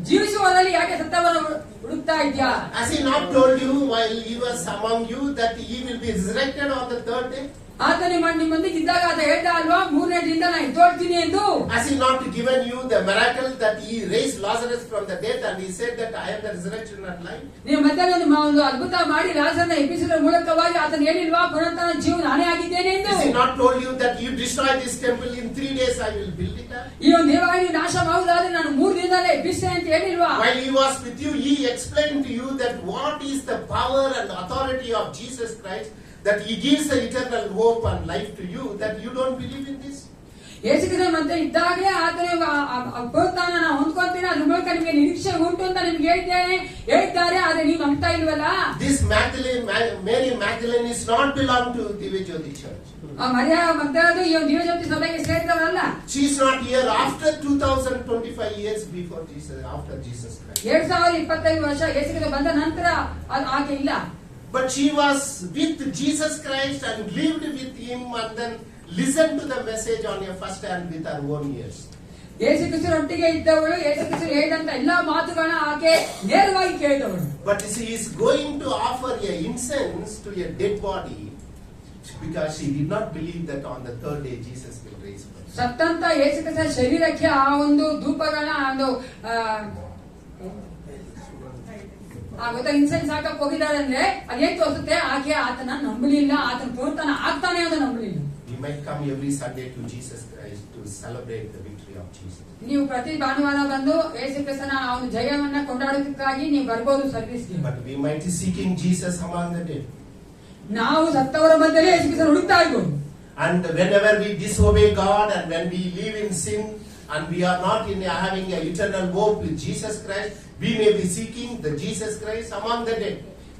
ಜೀವಿಸುವುದರಲ್ಲಿ ಯಾಕೆ ಸತ್ತವನ್ನು ಹುಡುಕ್ತಾ ಇದ್ಯಾ? Has He not told you while He was among you that He will be resurrected on the third day? ಆತ ನಿಮ್ಮೊಂದಿಗೆ ಇದ್ದಾಗ ಆತ ಹೇಳ್ದ ಅಲ್ವಾ, 3ನೇ ದಿನದಿಂದ ನಾನು ಎದ್ದೋಳ್ತೀನಿ ಎಂದು. Has He not given you the miracle that He raised Lazarus from the death and He said that I am the resurrection and life? ನೀವು ಮಧ್ಯಾಹ್ನ ಒಂದು ಅದ್ಭುತ ಮಾಡಿ ಲಾಜರನ ಎಬ್ಬಿಸುವ ಮೂಲಕವಾಗಿ ಆತನು ಹೇಳಿಲ್ವಾ, ಪುನರುತ್ಥಾನ ಜೀವ ನಾನೇ ಆಗಿದ್ದೇನೆ ಎಂದು? Has He not told you that you destroy this temple in 3 days I will build it up? ಈ ಒಂದು ದೇವಾಲಯ ನಾಶ ಮಾಡುವುದಾದ್ರೆ ನಾನು 3 ದಿನದಲ್ಲೇ ಎಬ್ಬಿಸ್ತೇನೆ ಅಂತ ಹೇಳಿಲ್ವಾ? While He was with you, He explained to you that what is the power and authority of Jesus Christ, that He gives the eternal hope and life to you, that you don't believe in this. ಯೇಸು ಕ್ರಿಸ್ತನ ಮತ್ತೆ ಇದ್ದಾಗಲೇ ಆತನ ಪುನರುತ್ಥಾನ ಹೊಂದ್ಕೊಂತೀನಿ, ಅದ್ರ ಮೂಲಕ ನಿಮಗೆ ನಿರೀಕ್ಷೆ ಉಂಟು ಅಂತ ನಿಮ್ಗೆ ಹೇಳ್ತಾರೆ, ಆದ್ರೆ ನೀವು ನಂಬ್ತಾ ಇಲ್ವಲ್ಲ? This Mary Magdalene is not belong to Divyajyoti Church. ಆ ಮರಿಯ ಮಗ್ದಲದು ಈ ಒಂದು ದಿವ್ಯಜ್ಯೋತಿ ಸಭೆಗೆ ಸೇರಿದವರಲ್ಲ. She is not here after 2025 years before Jesus, after Jesus Christ. 2025 ವರ್ಷ ಯೇಸು ಕ್ರಿಸ್ತ ಬಂದ ನಂತರ ಆಕೆ ಇಲ್ಲ. But she was with Jesus Christ and lived with Him and then listened to the message on her first hand with her own ears. ಯೇಸು ಕ್ರಿಸ್ತನೊಟ್ಟಿಗೆ ಇದ್ದವಳು, ಯೇಸು ಕ್ರಿಸ್ತರು ಹೇಳಿದಂತ ಎಲ್ಲಾ ಮಾತುಗಳನ್ನ ಆಕೆ ನೇರವಾಗಿ ಕೇಳಿದವಳು. But she is going to offer a incense to a dead body because she did not believe that on the third day Jesus will raise her. ಸತ್ತಂತ ಯೇಸು ಕ್ರಿಸ್ತನ ಶರೀರಕ್ಕೆ ಆ ಒಂದು ಧೂಪಗಳನ್ನ ಒಂದು ಗೊತ್ತಾ ಇನ್ಸೆನ್ಸ್ ಹಾಕಕ್ ಹೋಗಿದ್ದಾಳೆ ಅಂದ್ರೆ ಅದೇನ್ ತೋರಿಸುತ್ತೆ, ಆಕೆ ಆತನ ನಂಬಲಿಲ್ಲ, ಆತನ ಪುನರುತ್ಥಾನ ಆಗ್ತಾನೆ ಅಂತ ನಂಬಲಿಲ್ಲ. We might come every Sunday to Jesus Christ to celebrate the victory of Jesus. ನೀವು ಪ್ರತಿ ಭಾನುವಾರ ಬಂದು ಯೇಸು ಕ್ರಿಸ್ತನ ಆ ಒಂದು ಜಯವನ್ನ ಕೊಂಡಾಡೋದಕ್ಕಾಗಿ ನೀವು ಬರ್ಬೋದು ಸರ್ವಿಸ್ಗೆ. But we might be seeking Jesus among the dead. ನಾವು ಸತ್ತವರ ಮಧ್ಯದಲ್ಲಿ ಯೇಸು ಕ್ರಿಸ್ತನ ಹುಡುಕ್ತಾ ಇರ್ಬೋದು. And whenever we disobey God and when we live in sin and we are not having an eternal hope with Jesus Christ, we may be seeking the Jesus Christ among the dead.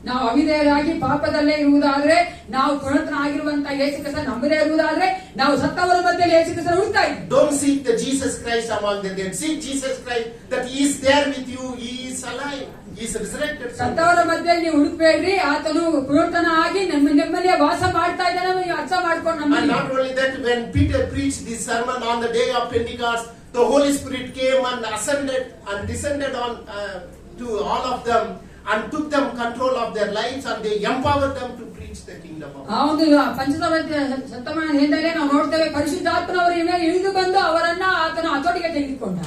ನಾವು ಅವಿಧೇಯರಾಗಿ ಪಾಪದಲ್ಲೇ ಇರುವುದಾದ್ರೆ, ನಾವು ಪುನರ್ತನಾಗಿರುವಂತ ಯೇಸು ಕ್ರಿಸ್ತ ನಂಬದೇ ಇರುವುದಾದ್ರೆ, ನಾವು ಸತ್ತವರ ಮಧ್ಯೆ ಯೇಸು ಕ್ರಿಸ್ತ ಹುಡುಕ್ತಾ ಇದ್ದೀವಿ. Don't seek the Jesus Christ among the dead. Seek Jesus Christ that He is there with you. He is alive. He is resurrected. ಸತ್ತವರ ಮಧ್ಯೆ ನೀವು ಹುಡುಕ್ಬೇಡ್ರಿ, ಆತನು ಪುನರ್ತನ ಆಗಿ ನಮ್ಮಲ್ಲಿ ವಾಸ ಮಾಡ್ತಾ ಇದ್ದಾನೆ, ನೀವು ಅರ್ಥ ಮಾಡ್ಕೊಂಡು And ನಮ್ಮಲ್ಲಿ. not only that, when Peter preached this sermon on the day of Pentecost, the Holy Spirit came and ascended and descended on to all of them and took them control of their lives, and they empowered them to preach the kingdom of ಆ God. ಒಂದು ಶತಮಾನದಿಂದಲೇ ನಾವು ನೋಡ್ತೇವೆ, ಪರಿಶುದ್ಧಾತ್ಮನವರು ಮೇಲೆ ಇಳಿದು ಬಂದು ಅವರನ್ನ ಆತನ ಹತೋಟಿಗೆ ತೆಗೆದುಕೊಂಡ.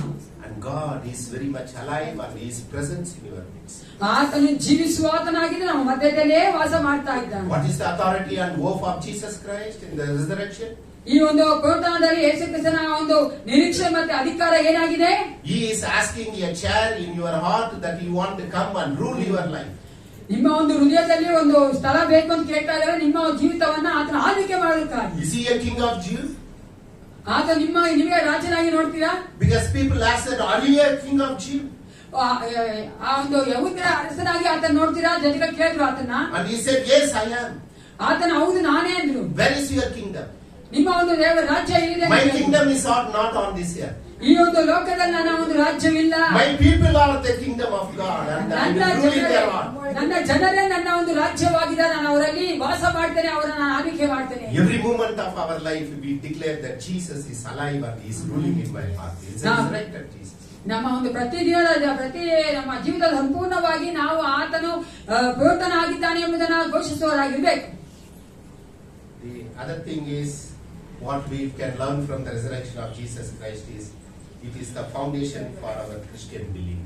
And God is very much alive and His presence in your midst. ಆತನು ಜೀವಿಸುವಾತನಾಗಿ ನಮ್ಮ ಮಧ್ಯದಲ್ಲೇ ವಾಸ ಮಾಡ್ತಾ ಇದ್ದಾನೆ. What is the authority and hope of Jesus Christ in the resurrection? ಈ ಒಂದು ಪುನರುತ್ಥಾನದಲ್ಲಿ ಯೇಸು ಕ್ರಿಸ್ತನ ಒಂದು ನಿರೀಕ್ಷೆ ಮತ್ತೆ ಅಧಿಕಾರ ಏನಾಗಿದೆ? He is asking a chair in your heart that you want to come and rule your life. ನಿಮ್ಮ ಒಂದು ಹೃದಯದಲ್ಲಿ ಒಂದು ಸ್ಥಳ ಬೇಕು ಅಂತ ಕೇಳ್ತಾ ಇದ್ದಾರೆ, ನಿಮ್ಮ ಜೀವಿತವನ್ನ ಆತನ ಆಳ್ವಿಕೆ ಮಾಡೋದಕ್ಕಾಗಿ. Is He a king of Jews? ಆತ ನಿಮಗೆ ರಾಜನಾಗಿ ನೋಡ್ತೀರಾ? Because people ask that, are you a king of Jews? ಆ ಒಂದು ಯಹೂದ್ಯರ ಅರಸನಾಗಿ ಆತನ ನೋಡ್ತೀರಾ? ಜನಗಳು ಕೇಳಿದ್ರು ಆತನ. And he said, yes, I am. ಆತನ ಹೌದು ನಾನೇ ಅಂದ್ರು. Where is your kingdom? ನಿಮ್ಮ ಒಂದು ದೇವರ ರಾಜ್ಯ ಎಲ್ಲಿದೆ? My kingdom is not on this earth. ಈ ಒಂದು ಲೋಕದಲ್ಲಿ ನನ್ನ ಒಂದು ರಾಜ್ಯವಿಲ್ಲ. My people are the kingdom of God, and I will rule in their heart. ನನ್ನ ಜನರೇ ನನ್ನ ಒಂದು ರಾಜ್ಯವಾಗಿದ್ದಾರೆ, ನಾನು ಅವರಲ್ಲಿ ವಾಸ ಮಾಡ್ತೇನೆ, ಅವರನ್ನ ನಾನು ಆಳ್ವಿಕೆ ಮಾಡ್ತೇನೆ. Every moment of our life we declare that Jesus is alive and He is ruling in my heart. He is resurrected Jesus. ನಮ್ಮ ಒಂದು ಪ್ರತಿ ನಮ್ಮ ಜೀವಿತದ ಸಂಪೂರ್ಣವಾಗಿ ನಾವು ಆತನು ಪುನರುತ್ಥಾನ ಆಗಿದ್ದಾನೆ ಎಂಬುದನ್ನು ಘೋಷಿಸುವವರಾಗಿರ್ಬೇಕು. The other thing is, what we can learn from the resurrection of Jesus Christ is, it is the foundation for our Christian belief.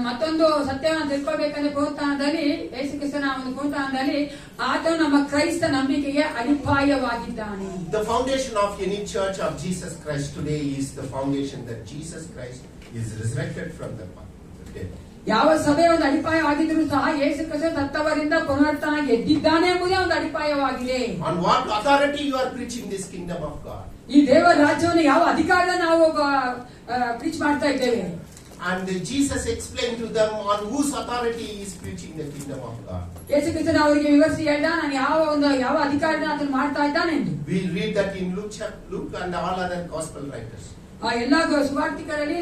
ಮತ್ತೊಂದು ಸತ್ಯವನ್ನು ತಿಳ್ಕೊಳ್ಬೇಕಂದ್ರೆ ಪುನರುತ್ಥಾನದಲ್ಲಿ ಯೇಸು ಕ್ರಿಸ್ತನ ಒಂದು ಪುನರುತ್ಥಾನದಲ್ಲಿ ಆತನು ನಮ್ಮ ಕ್ರೈಸ್ತ ನಂಬಿಕೆಗೆ ಅಡಿಪಾಯವಾಗಿದ್ದಾನೆ. The foundation of any church of Jesus Christ today is the foundation that Jesus Christ is resurrected from the dead. ಯಾವ ಸಭೆ ಒಂದು ಅಡಿಪಾಯವಾಗಿದ್ರೂ ಸಹ ಯೇಸು ಕ್ರಿಸ್ತ ಸತ್ತವರಿಂದ ಪುನರುತ್ಥಾನ ಎದ್ದಿದ್ದಾನೆ ಎಂಬುದೇ ಒಂದು ಅಡಿಪಾಯವಾಗಿದೆ. On what authority you are preaching this kingdom of God? ಈ ದೇವರ ರಾಜ್ಯವನ್ನು ಯಾವ ಅಧಿಕಾರದ ನಾವು ಪ್ರೀಚ್ ಮಾಡ್ತಾ ಇದ್ದೇವೆ? And Jesus explained to them on whose authority he is preaching the kingdom of God. ಯೇಸು ಕ್ರಿಸ್ತನ ಅವರಿಗೆ ವಿವರಿಸಿ ಹೇಳ್ದ, ನಾನು ಯಾವ ಅಧಿಕಾರನ ಆತನು ಮಾಡ್ತಾ ಇದ್ದಾನೆ ಎಂದು. We read that in Luke and all other gospel writers. ಆ ಎಲ್ಲಾ ಸುವಾರ್ತಿಕರಲ್ಲಿ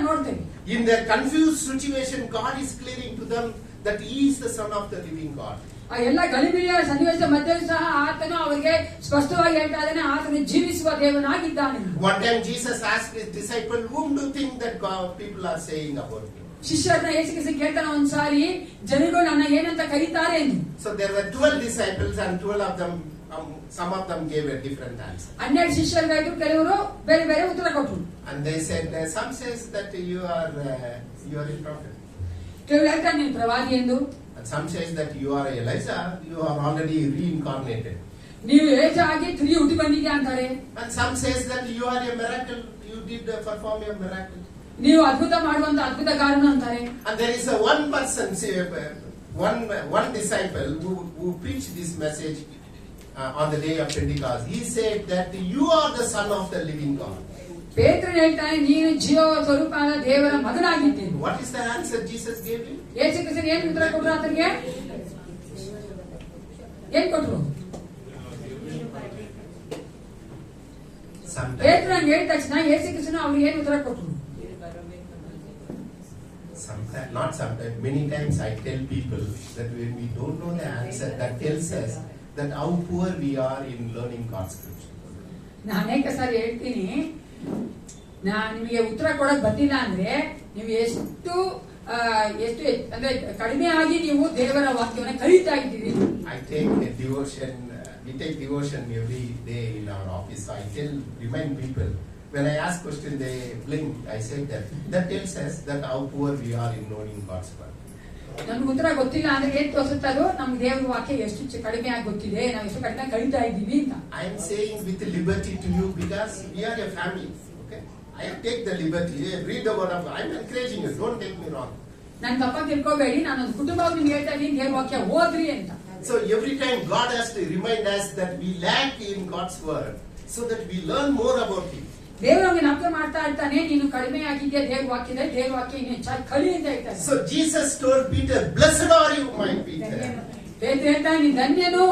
ನೋಡ್ತೇವೆ. In their confused situation, God is clearing to them that He is the Son of the living God. ಆ ಎಲ್ಲ ಗಲಿಬಿಲಿಯ ಸನ್ನಿವೇಶ ಮಧ್ಯೆಯೂ ಸಹ ಆತನು ಅವರಿಗೆ ಸ್ಪಷ್ಟವಾಗಿ ಹೇಳ್ತಾ ಇದ್ದಾನೆ, ಆತನು ಜೀವಿಸುವ ದೇವನಾಗಿದ್ದಾನೆ. One time Jesus asked His disciple, whom do you think that people are saying about me? ಶಿಷ್ಯರನ್ನ Yesu Krista ಕೇಳ್ತಾನೆ ಒಂದ್ಸಾರಿ, ಜನಗಳು ನನ್ನ ಏನಂತ ಕರೀತಾರೆ ಎಂದು. So there were 12 disciples and 12 of them, some of them gave a different answer. 12 ಶಿಷ್ಯರಿಗಾಯ್ತು, ಕೆಲವರು ಬೇರೆ ಬೇರೆ ಉತ್ತರ ಕೊಟ್ಟರು. And they said, some says that you are a prophet. ಕೆಲವರು ಹೇಳ್ತಾರೆ ನೀನು ಪ್ರವಾದಿ ಎಂದು. And some says that you are Elijah, you are already reincarnated. ನೀವು ಏಜ ಆಗಿ ತಿರುಗಿ ಹುಟ್ಟಿ ಬಂದಿದ್ಯಾ ಅಂತಾರೆ. And some says that you are a miracle, you did perform a miracle. ನೀವು ಅದ್ಭುತ ಮಾಡುವಂತ ಅದ್ಭುತಗಾರನು ಅಂತಾರೆ. And there is one person, one disciple who preached this message on the day of Pentecost. He said that you are the Son of the living God. ಪೇತ್ರನು ಹೇಳ್ತಾನೆ, ನೀನು ಜೀವ ಸ್ವರೂಪದ ದೇವರ ಮಗನಾಗಿದ್ದೀನಿ. What is the answer Jesus gave him? ಯೇಸು ಕ್ರಿಸ್ತನು ಏನು ಉತ್ತರ ಕೊಟ್ಟರು ಆತನಿಗೆ? ಏನ್ ಕೊಟ್ಟರು? ಪೇತ್ರನು ಹೇಳಿದ ತಕ್ಷಣ ಯೇಸು ಕ್ರಿಸ್ತನು ಅವ್ರಿಗೆ ಏನು ಉತ್ತರ ಕೊಟ್ಟರು? Sometimes, many times I tell people that when we don't know the answer, that tells us that how poor we are in learning God's scripture. ನಾನು ಅನೇಕ ಸಾರಿ ಹೇಳ್ತೀನಿ, ನಿಮಗೆ ಉತ್ತರ ಕೊಡಕ್ ಬಂದಿಲ್ಲ ಅಂದ್ರೆ ನೀವು ಎಷ್ಟು ಅಂದ್ರೆ ಕಡಿಮೆ ಆಗಿ ನೀವು ದೇವರ ವಾಕ್ಯವನ್ನು ಕಲಿತಾ ಇದ್ದೀರಿ. I take a devotion. We take devotion every day in our office. I remind people. When I ask question, they blink. I say that tells us that how poor we are in knowing God's word. ನಮ್ಗೆ ಉತ್ತರ ಗೊತ್ತಿಲ್ಲ ಅಂದ್ರೆ ಏನ್ ತೋರಿಸುತ್ತದೋ ನಮ್ಗೆ ದೇವರ ವಾಕ್ಯ ಎಷ್ಟು ಕಡಿಮೆ ಆಗಿ ಗೊತ್ತಿದೆ, ನಾವು ಎಷ್ಟು ಕಡಿಮೆ ಕಲಿತಾ ಇದ್ದೀವಿ ಅಂತ. I am saying with liberty to you because we are a family. Okay, I take the liberty. Read the word of God. I am encouraging you. Don't take me wrong. ನಾನು ತಪ್ಪಾಗಿ ತಿಳ್ಕೊಬೇಡಿ, ನಾನು ಒಂದು ಕುಟುಂಬವಾಗಿ ನಿಮ್ಗೆ ಹೇಳ್ತಾ ಇದ್ದೀನಿ, ದೇವರ ವಾಕ್ಯ ಓದ್ರಿ ಅಂತ. So every time God has to remind us that we lack in God's word, so that we learn more about Him. ದೇವರು ನಮಗೆ ಜ್ಞಾಪಕ ಮಾಡ್ತಾ ಇರ್ತಾನೆ, ನೀನು ಕಡಿಮೆ ಆಗಿದ್ಯಾ ದೇವ್ರ ವಾಕ್ಯದಲ್ಲಿ, ದೇವ್ರ ವಾಕ್ಯ ಇನ್ನು ಹೆಚ್ಚಾಗಿ ಕಲಿ ಅಂತ ಹೇಳ್ತಾನೆ. So Jesus told Peter, "Blessed are you, my Peter." ಪೇತ್ರ ಹೇಳ್ತಾನೆ, ನೀನು ಧನ್ಯನು.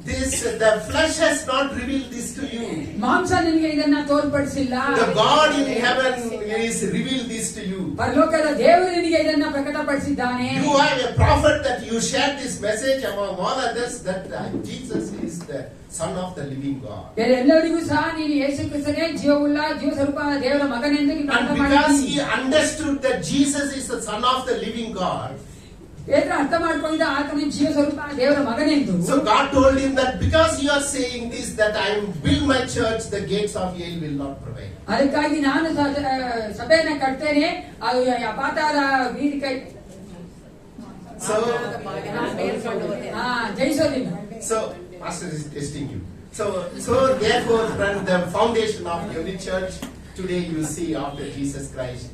The flesh has not revealed this to you. ಮಾಂಸ ನಿನಗೆ ಇದನ್ನ ತೋರ್ಪಡಿಸಿಲ್ಲ. The God in heaven is revealed this to you. ಪರಲೋಕದ ದೇವರು ನಿನಗೆ ಇದನ್ನ ಪ್ರಕಟಪಡಿಸಿದ್ದಾನೆ. You are a prophet that you shared this message among all others that Jesus is the Son of the living God. ಬೇರೆ ಎಲ್ಲರಿಗೂ ಸಹ ನೀನು ಯೇಸು ಕ್ರಿಸ್ತನೇ ಜೀವವುಳ್ಳ ಜೀವ ಸ್ವರೂಪವಾದ ದೇವರ ಮಗನೆಂದು ನೀನು And ಪ್ರಕಟ because ಮಾಡಿದ್ದೀ. he understood that Jesus is the Son of the living God, ಪೇತ್ರ ಅರ್ಥ ಮಾಡ್ಕೊಂಡಿದ್ದ ಆತನ ಜೀವ ಸ್ವರೂಪ ದೇವರ ಮಗನೆಂದು. so God told him that because you are saying this, that I will build my church, the gates of hell will not prevail. ಅದಕ್ಕಾಗಿ ನಾನು ಸಭೆಯನ್ನ ಕಟ್ತೇನೆ, ಅದು ಅಪಾತಾದ ವೇದಿಕೆ ಜಯಿಸೋದಿಲ್ಲ. So Pastor is testing you. So therefore, friend, the foundation of every church today, you see, after Jesus Christ,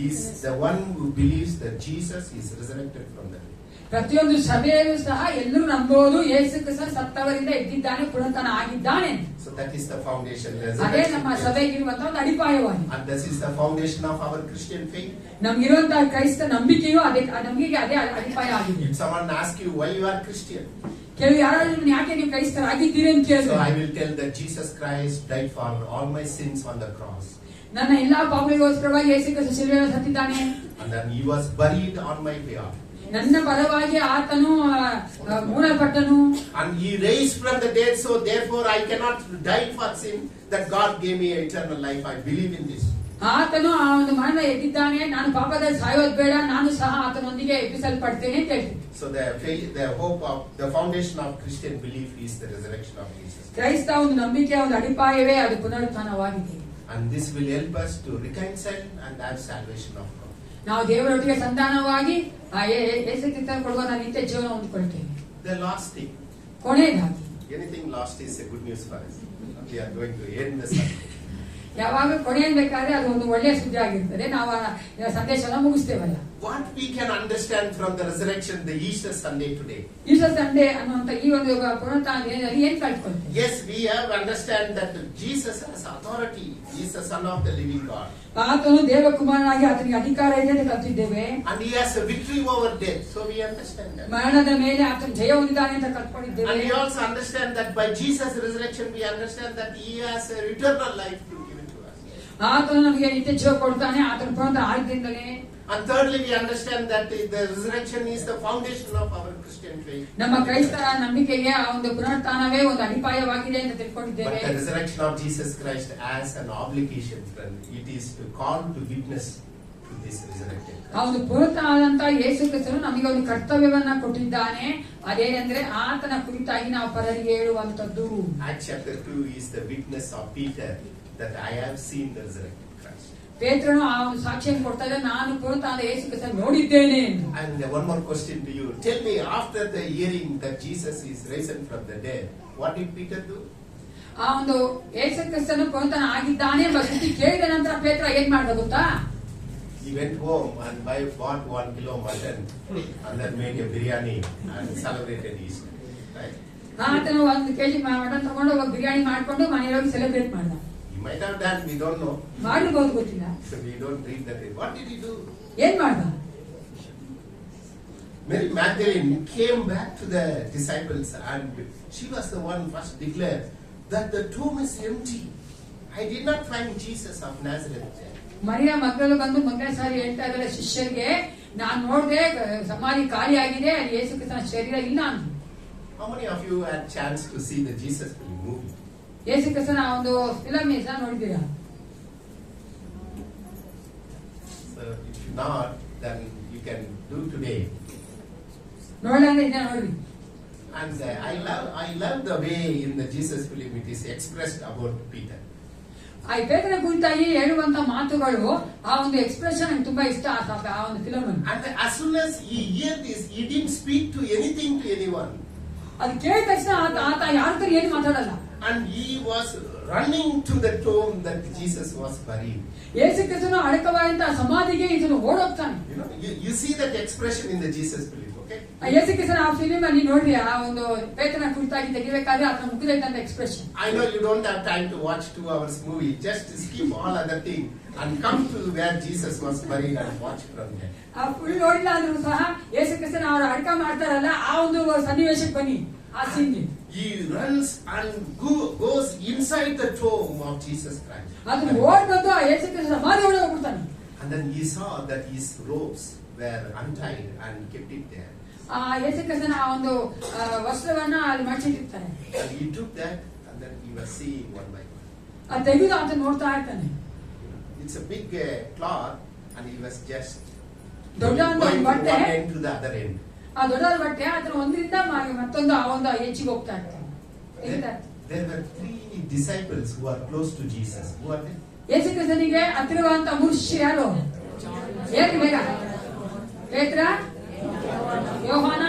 is the one who believes that Jesus is resurrected from the dead. ಪ್ರತಿಯೊಂದು ಸಭೆಯಲ್ಲೂ ಸಹ ಎಲ್ಲರೂ ನಂಬೋದು ಯೇಸು ಕ್ರಿಸ್ತ ಸತ್ತವರಿಂದ ಎದ್ದಿದ್ದಾನೆ, ಪುನರುತ್ಥಾನ ಆಗಿದ್ದಾನೆ. So that is the foundation. ಅದೇ ನಮ್ಮ ಸಭೆಗಿರುವಂತಹ ಒಂದು ಅಡಿಪಾಯವಾಗಿದೆ. And this is the foundation of our Christian faith. ನಮ್ಗಿರುವಂತಹ ಕ್ರೈಸ್ತ ನಂಬಿಕೆಯು ಅದೇ ನಂಬಿಕೆ, ಅದೇ ಅಡಿಪಾಯ ಆಗಿದೆ. If someone asks you why you are Christian, ಕೆಲವು ಯಾರಾದ್ರೂ ಯಾಕೆ ನೀವು ಕ್ರೈಸ್ತರಾಗಿದ್ದೀರಿ ಅಂತ so ಕೇಳಿದ್ರೆ, I will tell that Jesus Christ died for all my sins on the cross. ನನ್ನ ಎಲ್ಲಾ ಪಾಪಗಳಿಗೋಸ್ಕರವಾಗಿ Yesu Krista ಶಿಲುಬೆಯಲ್ಲಿ ಸತ್ತಿದ್ದಾನೆ. And then he was buried on my behalf. ನನ್ನ ಪರವಾಗಿ ಆತನು ಮೂಡಲ್ಪಟ್ಟನು. And he raised from the dead, so therefore I cannot die for sin, that God gave me eternal life. I believe in this. ಆತನು ಆ ಒಂದು ಮರಣ ಎದ್ದಿದ್ದಾನೆ, ನಾನು ಪಾಪದಲ್ಲಿ ಸಾಯೋದು ಬೇಡ, ನಾನು ಸಹ ಆತನೊಂದಿಗೆ ಎಬ್ಬಿಸಲ್ಪಡ್ತೇನೆ ಅಂತ ಹೇಳ್ತೀನಿ. So the hope of the foundation of Christian belief is the resurrection of Jesus. ಕ್ರೈಸ್ತ ಒಂದು ನಂಬಿಕೆಯ ಒಂದು ಅಡಿಪಾಯವೇ ಅದು ಪುನರುತ್ಥಾನವಾಗಿದೆ. And this will help us to reconcile and have salvation of God. ನಾವು ದೇವರೊಟ್ಟಿಗೆ ಸಂಧಾನವಾಗಿ ಯೇಸು ಕ್ರಿಸ್ತ ಕೊಡುವ ನಿತ್ಯ ಜೀವನ ಹೊಂದಿಕೊಳ್ತೇವೆ. The last thing, ಕೊನೆಯದಾಗಿ anything last is a good news for us. We are going to end the Sunday. ಯಾವಾಗ ಕೊನೆ ಬೇಕಾದ್ರೆ ಅದು ಒಂದು ಒಳ್ಳೆಯ ಸುದ್ದಿ ಆಗಿರ್ತದೆ. ನಾವು ಆ ಸಂದೇಶವನ್ನು ಮುಗಿಸ್ತೇವಲ್ಲ. What we can understand from the resurrection, the Easter Sunday today. Easter Sunday ಅನ್ನುವಂತ ಈ ಒಂದು ಪುನರುತ್ಥಾನ ದಿನದಲ್ಲಿ ಏನ್ ಕಲ್ತ್ಕೊಳ್ತೇವೆ? Yes, we have understand that Jesus has authority. He is the Son of the living God. ಆತನು ದೇವಕುಮಾರನಾಗಿ ಆತನಿಗೆ ಅಧಿಕಾರ ಇದೆ ಅಂತ ಕಲ್ತಿದ್ದೇವೆ. And he has a victory over death. So we understand that. ಮರಣದ ಮೇಲೆ ಆತನು ಜಯ ಹೊಂದಿದ್ದಾನೆ ಅಂತ ಕಲ್ತ್ಕೊಂಡಿದ್ದೇವೆ. And we also understand that by Jesus' resurrection, we understand that he has a eternal life to give it to us. ಆತನು ನಮಗೆ ನಿತ್ಯ ಜೀವ ಕೊಡ್ತಾನೆ, ಆತನ ಪುನರುತ್ಥಾನ ಆಗಿದ್ದಾನೆ. And thirdly, we understand that the resurrection is the foundation of our Christian faith. ನಮ್ಮ ಕ್ರೈಸ್ತರ ನಂಬಿಕೆಗೆ ಆ ಒಂದು ಪುನರುತ್ಥಾನವೇ ಒಂದು ಅಡಿಪಾಯವಾಗಿದೆ ಅಂತ ತಿಳ್ಕೊಂಡಿದ್ದೇವೆ. But the resurrection of Jesus Christ as an obligation, friend, it is to call to witness to this resurrected Christ. ಆ ಒಂದು ಪುನರುತ್ಥಾನದಂತ ಯೇಸು ಕ್ರಿಸ್ತನು ನಮಗೆ ಒಂದು ಕರ್ತವ್ಯವನ್ನ ಕೊಟ್ಟಿದ್ದಾನೆ. ಅದೇನೆಂದ್ರೆ ಆತನ ಕುರಿತಾಗಿ ನಾವು ಪರರಿಗೆ ಹೇಳುವಂತದ್ದು. Acts chapter 2 is the witness of Peter that I have seen the resurrected Christ. ಪೇತ್ರನು ಆ ಒಂದು ಸಾಕ್ಷ್ಯವನ್ನು ಕೊಡ್ತಾ ಇದ್ದ, ನಾನು ಪುನರುತ್ಥಾನದ ಯೇಸು ಕ್ರಿಸ್ತನ ನೋಡಿದ್ದೇನೆ. And one more question to you. Tell me, after the hearing that Jesus is risen from the dead, what did Peter do? ಆ ಒಂದು ಯೇಸು ಕ್ರಿಸ್ತನು ಪುನರುತ್ಥಾನ ಆಗಿದ್ದಾನೆ ಎಂಬ ಸುದ್ದಿ ಕೇಳಿದ ನಂತರ ಪೇತ್ರ ಏನ್ ಮಾಡ್ದ ಗೊತ್ತಾ? He went home and bought 1 kilo mutton and then made a biryani and celebrated Easter. Right? ಆತನು 1 kg ಮಟನ್ ತಗೊಂಡು ಬಿರಿಯಾನಿ ಮಾಡ್ಕೊಂಡು ಮನೆಯೊಳಗೆ ಸೆಲೆಬ್ರೇಟ್ ಮಾಡ್ದ. He might have done, we don't know. ಮಾಡಿರ್ಬೋದು, ಗೊತ್ತಿಲ್ಲ. So we don't read that. What did he do? ಏನ್ ಮಾಡ್ದ? Mary Magdalene came back to the disciples and she was the one first declared that the tomb is empty. I did not find Jesus of Nazareth there. ಮರಿಯ ಮಕ್ಕಳು ಬಂದು ಮೊದಲನೇ ಸಾರಿ ಹೇಳ್ತಾ ಇದ್ದಾರೆ ಶಿಷ್ಯರಿಗೆ, ನಾನು ನೋಡಿದೆ ಸಮಾಧಿ ಖಾಲಿ ಆಗಿದೆ, ಅಲ್ಲಿ ಯೇಸು ಕ್ರಿಸ್ತನ ಶರೀರ ಇಲ್ಲ ಅಂತ. How many of you had chance to see the Jesus movie? ಯೇಸು ಕ್ರಿಸ್ತನ ಒಂದು ಫಿಲಂ ನೋಡಿದ್ದೀರಾ? So if not, then you can do today. ನೋಡಂದ್ರೆ ಇದೆ ನೋಡ್ರಿ. And I love the way in the Jesus film it is expressed about Peter. ಆ ಪೇತ್ರನ ಕುರಿತಾಗಿ ಹೇಳುವಂತ ಮಾತುಗಳು, ಆ ಒಂದು ಎಕ್ಸ್ಪ್ರೆಷನ್ ನಂಗೆ ತುಂಬಾ ಇಷ್ಟ ಆ ಒಂದು film. And as soon as he heard this, he didn't speak to anything to anyone. ಅದು ಕೇಳಿದ ತಕ್ಷಣ ಆತ ಯಾರ ಹತ್ರ ಏನು ಮಾತಾಡಲ್ಲ. and he was running to the tomb that Jesus was buried. ಯೇಸು ಕ್ರಿಸ್ತನು ಅಡಕವಾದಂತ ಸಮಾಧಿಗೆ ಇದನ್ನು ಓಡೋಗ್ತಾನೆ. You see that expression in the Jesus belief, okay? ಯೇಸು ಕ್ರಿಸ್ತನ ಆ ಫಿಲ್ಮ್ ಅಲ್ಲಿ ನೋಡ್ರಿ, ಆ ಒಂದು ಪೇತ್ರನ ಕುರಿತಾಗಿ ತೆಗಿಬೇಕಾದ್ರೆ ಆತನ ಮುಖದಲ್ಲಿದ್ದಂತ expression. I know you don't have time to watch 2 hours movie. Just skip all other things and come to where Jesus was buried and watch from there. ಆ ಫುಲ್ ನೋಡಿಲ್ಲ ಅಂದ್ರೂ ಸಹ ಯೇಸು ಕ್ರಿಸ್ತನ ಅವರು ಅಡಕ ಮಾಡ್ತಾರಲ್ಲ ಆ ಒಂದು ಸನ್ನಿವೇಶಕ್ಕೆ ಬನ್ನಿ, ಆ ಸೀನ್ಗೆ. He runs and goes inside the tomb of Jesus Christ. ಅದನ್ನ ಓಡ್ ಬಂದು ಆ ಯೇಸು ಕ್ರಿಸ್ತನ ಸಮಾಧಿ ಒಳಗೆ ಹೋಗ್ಬಿಡ್ತಾನೆ. And then he saw that his robes were untied and kept it there. ಆ ಯೇಸು ಕ್ರಿಸ್ತನ ಆ ಒಂದು ವಸ್ತ್ರವನ್ನ ಅಲ್ಲಿ ಮಡಚಿಟ್ಟಿರ್ತಾನೆ. And he took that and then he was seeing one by one. ಆ ತೆಗೆದು ಅಂತ ನೋಡ್ತಾ ಇರ್ತಾನೆ. It's a big cloth and he was just ದೊಡ್ಡ ಒಂದು going from ಬಟ್ಟೆ, one end to the other end. ಆ ದೊಡ್ಡ ಬಟ್ಟೆ ಅದರ ಒಂದರಿಂದ ಮತ್ತೊಂದು ಆ ಒಂದು ಹೆಚ್ಚಿಗೆ ಹೋಗ್ತಾ ಇರ್ತಾನೆ. There were 3 disciples who are close to Jesus. Who are they? ಯೇಸು ಕ್ರಿಸ್ತನಿಗೆ ಹತ್ತಿರವಾದಂತ 3 ಶಿಷ್ಯರು ಯಾರು? ಹೇಳಿ ಬೇಗ. ಪೇತ್ರ, ಯೋಹಾನ,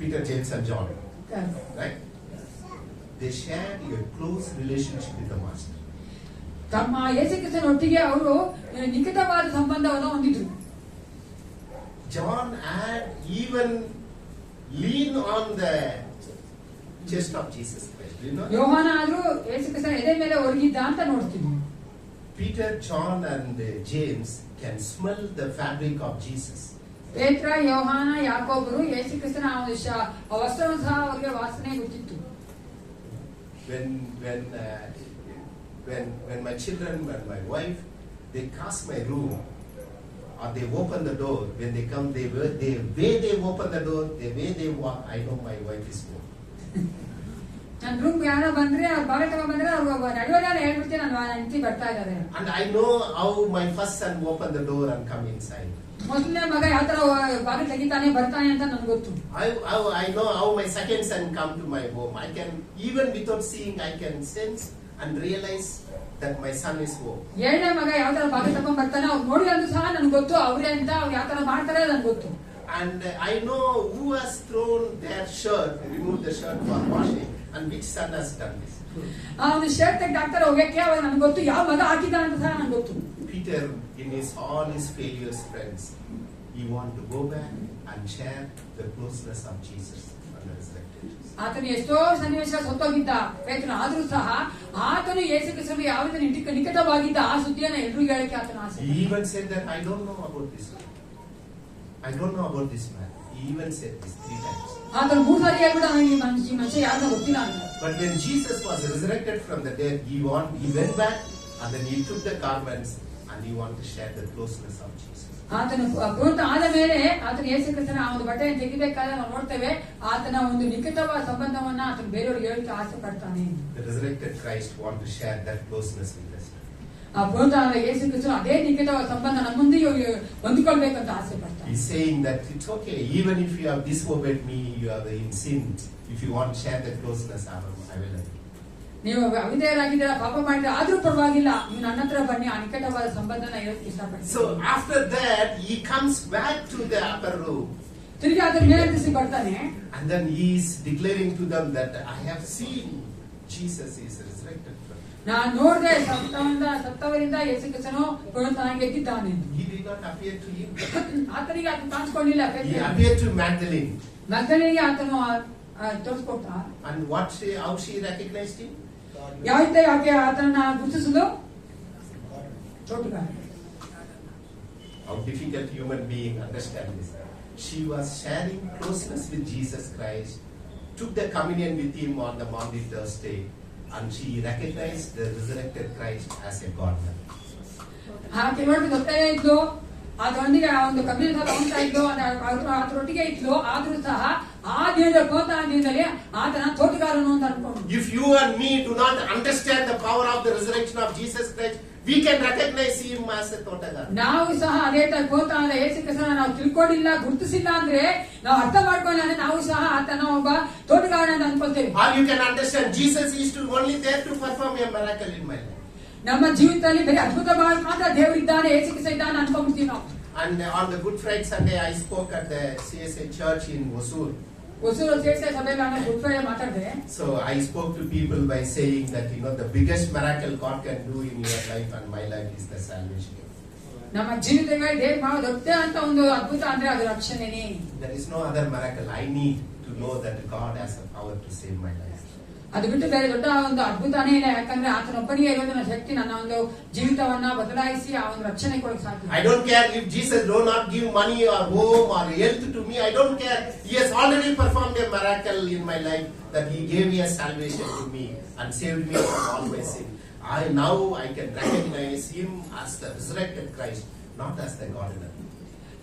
Peter, James and John. Right? They shared a close relationship with the Master. ತಮ್ಮ ಯೇಸು ಕ್ರಿಸ್ತನ ಒಟ್ಟಿಗೆ ಅವರು ನಿಕಟವಾದ ಸಂಬಂಧವನ್ನು ಹೊಂದಿದ್ರು. John had even leaned on the chest of Jesus Christ. Do you know? ಯೋಹಾನ ಆದ್ರೂ ಯೇಸು ಕ್ರಿಸ್ತನ ಎದೆ ಮೇಲೆ ಒರಗಿದ್ದ ಅಂತ ನೋಡ್ತೀವಿ. Peter, John and James can smell the fabric of Jesus. ಪೇತ್ರ, ಯೋಹಾನ, ಯಾಕೋಬರು ಯೇಸು ಕ್ರಿಸ್ತನ ಆ ಒಂದು ವಸ್ತ್ರವನ್ನು ಸಹ ಅವರಿಗೆ ವಾಸನೆ ಗೊತ್ತಿತ್ತು. When my children and my wife, they pass my room or they open the door, when they come, the way they open the door, the way they walk, I know my wife is home. ನನ್ನ room ಯಾರೋ ಬಂದ್ರೆ ಅವ್ರು ಬಾಗಿಲು ತಗೊಂಡ್ ಬಂದ್ರೆ ಅವ್ರು ನಡುವೆಲ್ಲ ಹೇಳ್ಬಿಡ್ತೀನಿ ನನ್ನ ಹೆಂಡತಿ ಬರ್ತಾ ಇದ್ದಾರೆ. And I know how my first son open the door and come inside. ಮೊದಲನೇ ಮಗ ಯಾವ ತರ ಬಾಗಿಲು ತೆಗಿತಾನೆ ಬರ್ತಾನೆ ಅಂತ ನನ್ಗೆ ಗೊತ್ತು. I know how my second son come to my home. I can, even without seeing, I can sense and realize that my son is home. ಎರಡನೇ ಮಗ ಯಾವ ತರ ಬಾಗಿಲು ತಗೊಂಡ್ ಬರ್ತಾನೆ ಅವ್ರು ನೋಡಿ ಅಂದ್ರೂ ಸಹ ನನ್ಗೆ ಗೊತ್ತು ಅವ್ರೆ ಅಂತ, ಅವ್ರು ಯಾವ ತರ ಮಾಡ್ತಾರೆ ನನ್ಗೆ ಗೊತ್ತು. And I know who has thrown their shirt, removed the shirt for washing, and which son has done this. ಆ ಒಂದು ಶರ್ಟ್ ತೆಗೆದು ಹಾಕ್ತಾರೆ ಹೋಗಕ್ಕೆ, ಅವಾಗ ನನ್ಗೆ ಗೊತ್ತು ಯಾವ ಮಗ ಹಾಕಿದ ಅಂತ ಸಹ ನನ್ಗೆ ಗೊತ್ತು. Peter, in all his failures, friends, he want to go back and share the closeness of Jesus and the resurrected Jesus. ಆತನು ಎಷ್ಟೋ ಸನ್ನಿವೇಶ ಸತ್ತೋಗಿದ್ದ ಪೇತ್ರನ, ಆದ್ರೂ ಸಹ ಆತನು ಯೇಸು ಕ್ರಿಸ್ತನಿಗೆ ಯಾವ ರೀತಿ ನಿಕಟವಾಗಿದ್ದ ಆ ಸುದ್ದಿಯನ್ನು ಎಲ್ರಿಗೂ ಹೇಳಕ್ಕೆ ಆತನ ಆಸೆ. He even said that I don't know about this man. I don't know about this man. He even said this 3 times. ಆತನು 3 ಸಾರಿ ಹೇಳ್ಬಿಟ್ಟು ಈ ಮನುಷ್ಯ ಯಾರನ್ನ ಗೊತ್ತಿಲ್ಲ ಅಂತ. But when Jesus was resurrected from the dead, he went back and then he took the garments and he wanted to share the closeness of Jesus. ಆತನು ಪುನಃ ಆದ ಮೇಲೆ ಆತನ ಯೇಸು ಕ್ರಿಸ್ತನ ಆ ಒಂದು ಬಟ್ಟೆಯನ್ನು ತೆಗಿಬೇಕಾದ್ರೆ ನಾವು ನೋಡ್ತೇವೆ ಆತನ ಒಂದು ನಿಕಟವಾದ ಸಂಬಂಧವನ್ನ ಆತನು ಬೇರೆಯವರಿಗೆ ಹೇಳಕ್ಕೆ ಆಸೆ ಪಡ್ತಾನೆ. The resurrected Christ want to share that closeness with us. ಆ ಪುನಃ ಯೇಸು ಕ್ರಿಸ್ತನ ಅದೇ ನಿಕಟವಾದ ಸಂಬಂಧ ನಮ್ಮೊಂದಿಗೆ ಹೊಂದಿಕೊಳ್ಬೇಕಂತ ಆಸೆ ಪಡ್ತಾನೆ. He's saying that it's okay, even if you have disobeyed me, you are in sin. If you want to share that closeness, I will. ನೀವು ಅವಿಧೇಯರಾಗಿದ್ದೀರಾ, ಪಾಪ ಮಾಡಿದ್ರೆ ಆದ್ರೂ ಪರವಾಗಿಲ್ಲ, ನೀವು ನನ್ನ ಹತ್ರ ಬನ್ನಿ, ಆ ನಿಕಟವಾದ ಸಂಬಂಧನ ಹೇಳಕ್ಕೆ ಇಷ್ಟಪಡ್ತೀನಿ. So after that, he comes back to the upper room. ತಿರುಗಿ ಅದರ ಮೇಲಂತಿಸಿ ಬರ್ತಾನೆ. And then he is declaring to them that I have seen Jesus is resurrected. ನಾನು ನೋಡಿದೆ ಸತ್ತವರಿಂದ ಯೇಸು ಕ್ರಿಸ್ತನು ಪುನರುತ್ಥಾನಕ್ಕೆ ಎದ್ದಿದ್ದಾನೆ. He did not appear to him. ಆತನಿಗೆ ಆತನು ಕಾಣಿಸ್ಕೊಳ್ಳಿಲ್ಲ. He appeared to Magdalene. ಮಗ್ದಲಿನಿಗೆ ಆತನು ತೋರಿಸ್ಕೊಟ್ಟ. And how she recognized him? ಯಾವ ರೀತಿ ಆಕೆ ಆತನನ್ನ ಗುರುತಿಸಲು? ತೋಟಗಾರ. How difficult human being understand this. She was sharing closeness with Jesus Christ, took the communion with him on the Maundy Thursday, and she recognized the resurrected Christ as a gardener. ಆಕೆ ನೋಡಿ ಗೊತ್ತೇ ಇದ್ಲು, ಅದರೊಂದಿಗೆ ಆ ಒಂದು community ತಗೊಂತಾ ಇದ್ಲು, ಅದರೊಟ್ಟಿಗೆ ಇದ್ಲು, ಆದ್ರೂ ಸಹ ಆ ದಿನದ ದಿನದಲ್ಲಿ ಆತನ ತೋಟಗಾರನು ಅಂತ ಅನ್ಕೊಂಡು. If you and me do not understand the power of the resurrection of Jesus Christ, we can recognize him as a ತೋಟಗಾರ. ನಾವು ಸಹ ಅದೇ ಗೋತಾದ ಯೇಸು ಕ್ರಿಸ್ತನ ನಾವು ತಿಳ್ಕೊಂಡಿಲ್ಲ, ಗುರುತಿಸಿಲ್ಲ ಅಂದ್ರೆ, ನಾವು ಅರ್ಥ ಮಾಡ್ಕೊಳ್ಳಿ ಅಂದ್ರೆ ನಾವು ಸಹ ಆತನ ಒಬ್ಬ ತೋಟಗಾರ ಅಂತ ಅನ್ಕೊಳ್ತೇವೆ. Or you can understand Jesus is only there to perform a miracle in my life. ನಮ್ಮ ಜೀವಿತದಲ್ಲಿ ಬರೀ ಅದ್ಭುತ ಮಾತ್ರ ದೇವರಿದ್ದಾನೆ, ಯೇಸು ಕ್ರಿಸ್ತ ಇದ್ದಾನೆ ಅನ್ಕೊಂಡ್ಬಿಡ್ತೀವಿ ನಾವು. And on the Good Friday Sunday, I spoke at the CSA church in Hosur. Hosur ಸೇರಿಸ ಸಭೆಯಲ್ಲಿ ನಾನು ಗುಡ್ ಮಾತಾಡಿದೆ. So I spoke to people by saying that the biggest miracle God can do in your life and my life is the salvation. ನಮ್ಮ ಜೀವಿತಗಳಲ್ಲಿ ದೇವ್ರು ಮಾಡೋ ದೊಡ್ಡ ಅಂತ ಒಂದು ಅದ್ಭುತ ಅಂದ್ರೆ ಅದು ರಕ್ಷಣೆನೇ. There is no other miracle. I need to know that God has the power to save my life. ಅದು ಬಿಟ್ಟು ಬೇರೆ ದೊಡ್ಡ ಒಂದು ಅದ್ಭುತನೇ ಇಲ್ಲ. ಯಾಕಂದ್ರೆ ಆತನೊಬ್ಬನಿಗೆ ಇರೋದನ್ನ ಶಕ್ತಿ ನನ್ನ ಒಂದು ಜೀವಿತವನ್ನ ಬದಲಾಯಿಸಿ ಆ ಒಂದು ರಕ್ಷಣೆ ಕೊಡಕ್ಕೆ ಸಾಧ್ಯ. I don't care if Jesus do not give money or home or health to me. I don't care. He has already performed a miracle in my life that He gave me a salvation to me and saved me from all my sin. Now I can recognize Him as the resurrected Christ, not as the gardener.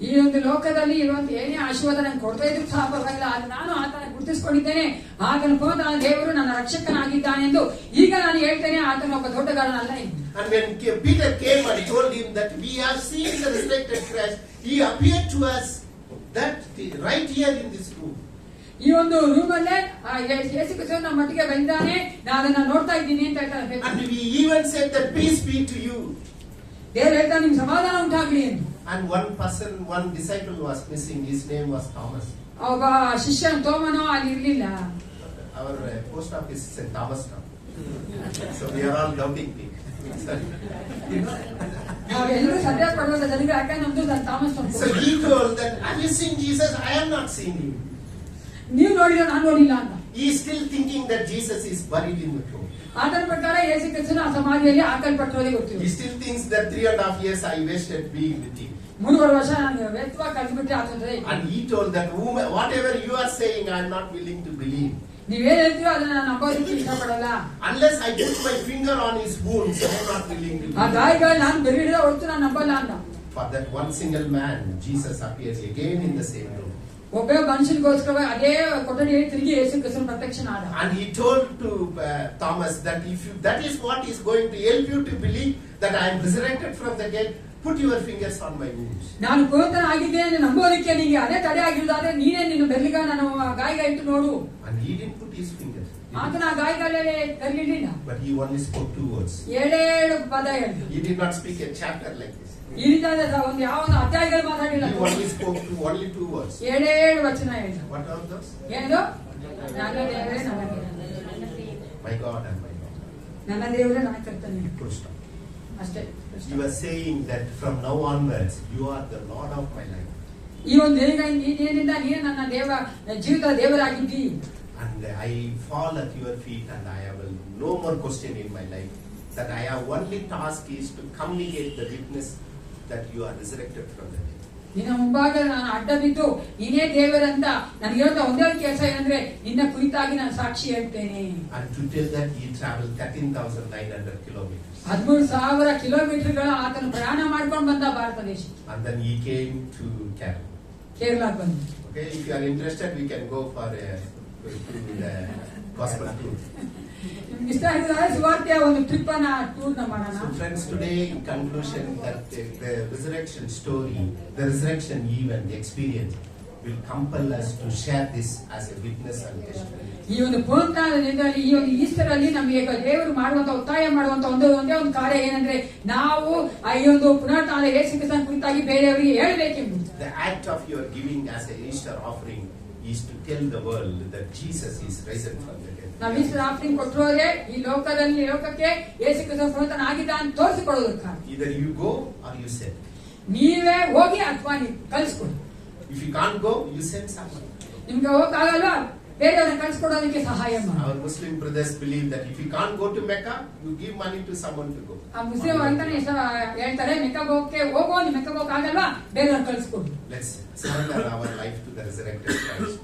ಈ ಒಂದು ಲೋಕದಲ್ಲಿ ಇರುವಂತ ಏನೇ ಆಶೀರ್ವಾದ ನಂಗೆ ಕೊಡ್ತಾ ಇದ್ರು ಸಹ ಪರವಾಗಿಲ್ಲ. ಆದ್ರೆ ನಾನು ಆತನ ಗುರುತಿಸಿಕೊಂಡಿದ್ದೇನೆ. ಆತನ ಹೋದ ದೇವರು ನನ್ನ ರಕ್ಷಕನಾಗಿದ್ದಾನೆ ಎಂದು ಈಗ ನಾನು ಹೇಳ್ತೇನೆ. ಆತನ ಒಬ್ಬ ದೊಡ್ಡಗಾರನಲ್ಲ. And when Peter came and told him that we have seen the resurrected Christ, he appeared to us that right here in this room. ಈ ಒಂದು ರೂಮ್ ಅಲ್ಲೇ ಯೇಸು ಕ್ರಿಸ್ತ ನಮ್ಮ ಮಟ್ಟಿಗೆ ಬಂದಿದ್ದಾನೆ, ನಾನು ಅದನ್ನ ನೋಡ್ತಾ ಇದ್ದೀನಿ ಅಂತ ಹೇಳ್ತಾರೆ. And we even said that peace be to you. ದೇವರು ಹೇಳ್ತಾರೆ ನಿಮ್ಗೆ ಸಮಾಧಾನ ಉಂಟಾಗ್ಲಿ ಎಂದು. And one disciple was missing. His name was Thomas. ಒಬ್ಬ ಶಿಷ್ಯನ ತೋಮನೋ ಅಲ್ಲಿ ಇರ್ಲಿಲ್ಲ. Our post office is in Thomastown. So we are all doubting people. ನಾವೆಲ್ಲರೂ ಸದ್ಯ ಪಡುವಂತ ಜನಗಳು ಯಾಕೆ ನಮ್ದು Thomas. So he told that, have you seen Jesus? I have not seen him. ನೀವು ನೋಡಿಲ್ಲ, ನಾನು ನೋಡಿಲ್ಲ ಅಂತ. He is still thinking that Jesus is buried in the tomb. ಅದರ ಪ್ರಕಾರ ಯೇಸು ಕ್ರಿಸ್ತನು ಆ ಸಮಾಧಿಯಲ್ಲಿ ಹಾಕಲ್ಪಟ್ಟಿರೋದೇ ಗೊತ್ತಿಲ್ಲ. He still thinks that 3.5 years I wasted being with him. 3 ವರ್ಷ ನಾನು ವ್ಯರ್ಥವಾಗಿ ಕಳೆದುಬಿಟ್ಟೆ ಆತಂದ್ರೆ. And he told that, whatever you are saying, I am not willing to believe. ನೀವೇನ್ ಹೇಳ್ತೀರೋ ಅದನ್ನ ನಾನು ನಂಬೋದಕ್ಕೆ ಇಷ್ಟಪಡಲ್ಲ. Unless I put my finger on his wounds, I am not willing to ಆ believe. ಗಾಯಗಳು ನಾನು ಬೆರಳಿದ ಹೊರತು ನಾನು ನಂಬಲ್ಲ ಅಂತ. For that one single man, Jesus appears again in the same room. ಒಬ್ಬ ಮನುಷ್ಯನಿಗೋಸ್ಕರ ಅದೇ ಕೊಠಡಿಯಲ್ಲಿ ತಿರುಗಿ ಯೇಸು ಕ್ರಿಸ್ತನ ಪ್ರತ್ಯಕ್ಷನಾದ. And he told to Thomas that that is what is going to help you to believe that I am resurrected from the dead, put your fingers on my wounds. ನಾನು ಪುನರುತ್ಥಾನನಾಗಿದ್ದೇನೆ ನಂಬೋದಕ್ಕೆ ನಿಮಗೆ ಅದೇ ತಡೆ ಆಗಿರುವುದಾದ್ರೆ ನೀನೇ ನಿನ್ನ ಬೆರಳಿಗ ನಾನು ಗಾಯಗ ಇಟ್ಟು ನೋಡು. And he didn't put his fingers. ಆತನ ಗಾಯಗಳಲ್ಲಿ ಬೆರಳಿರಲಿಲ್ಲ. But he only spoke 2 words. 7 ಪದ ಹೇಳಿದ. He did not speak a chapter like this. ಈ ರೀತಿಯಾದ ಒಂದು ಯಾವ ಅಧ್ಯಾಯಗಳು ಮಾತಾಡಿಲ್ಲ. He only spoke only 2 words. 7 ವಚನ ಹೇಳಿದ. What are those? ಏನು? ನನ್ನ ದೇವರೇ ನನ್ನ My God and my God. ನನ್ನ ದೇವರೇ ನನ್ನ ಕರ್ತನೇ. Full stop. ಅಷ್ಟೇ. You are saying that from now onwards you are the Lord of my life. ಈ ಒಂದು ಏನಿಂದ ನೀನು ನನ್ನ ಜೀವಿತ ದೇವರಾಗಿದ್ದಿ. And I fall at your feet and I have no more question in my life. That I have only task is to communicate the witness that you are resurrected from the dead. ನಿನ್ನ ಮುಂಭಾಗ ನಾನು ಅಡ್ಡ ಬಿದ್ದು ನೀನೇ ದೇವರಂತ ನನಗಿರೋ ಒಂದೇ ಕೆಲಸ ಏನಂದ್ರೆ ನಿನ್ನ ಕುರಿತಾಗಿ ನಾನು ಸಾಕ್ಷಿ ಹೇಳ್ತೇನೆ. And to tell that he traveled 13,900 kilometers. 13,000 ಕಿಲೋಮೀಟರ್ಗಳ ಆತನು ಪ್ರಯಾಣ ಮಾಡ್ಕೊಂಡು ಬಂದ ಭಾರತ ದೇಶ. And then he came to Kerala. Kerala ಬಂದ. Okay, if you are interested, we can go for the gospel tour. ಇಷ್ಟ ಆಗಿದ್ರೆ ಸುವಾರ್ತೆಯ ಒಂದು ಟ್ರಿಪ್ ಅನ್ನ ಟೂರ್ ನ ಮಾಡೋಣ. So friends, today in conclusion that the resurrection story, the resurrection event, the experience will compel us to share this as a witness and testimony. ಈ ಒಂದು ಪುನರುತ್ಥಾನದಲ್ಲಿ ಈ ಒಂದು ಈಸ್ಟರ್ ಅಲ್ಲಿ ನಮಗೆ ದೇವರು ಮಾಡುವಂತ ಒತ್ತಾಯ ಮಾಡುವಂತ ಒಂದೇ ಒಂದು ಕಾರ್ಯ ಏನಂದ್ರೆ ನಾವು ಈ ಒಂದು ಪುನರುತ್ಥಾನ ಯೇಸು ಕ್ರಿಸ್ತನ ಕುರಿತಾಗಿ ಬೇರೆಯವರಿಗೆ ಹೇಳಬೇಕೆಂಬುದು. The act of your giving as a Easter offering is to tell the world that Jesus is risen from the dead. ನಾವು ಈಸ್ಟರ್ ಆಫರಿಂಗ್ ಕೊಟ್ಟರೆ ಈ ಲೋಕಕ್ಕೆ ಯೇಸು ಕ್ರಿಸ್ತನ ಪುನರುತ್ಥಾನ ಆಗಿದ್ದ ಅಂತ ತೋರಿಸಿಕೊಡೋದಕ್ಕಾಗಿ. Either you go or you send. ನೀವೇ ಹೋಗಿ ಅಥವಾ ನೀವು ಕಳಿಸ್ಕೊಡಿ. If you can't go, you send someone. ನಿಮ್ಗೆ ಹೋಗಕ್ಕಾಗಲ್ವಾ ಬೇರೆಯವ್ರನ್ನ ಕಳಿಸ್ಕೊಡೋದಕ್ಕೆ ಸಹಾಯ ಮಾಡಿ. Our Muslim brothers believe that if you can't go to Mecca, you give money to someone to go. ಆ ಮುಸ್ಲಿಂ ಅಂತಾನೆ ಹೇಳ್ತಾರೆ ಮೆಕ್ಕಾಗೆ ಹೋಗೋ ನೀವು ಮೆಕ್ಕಾಗೆ ಹೋಗಕ್ಕಾಗಲ್ವಾ ಬೇರೆಯವ್ರನ್ನ ಕಳಿಸ್ಕೊಡಿ. Let's surrender our life to the resurrected Christ.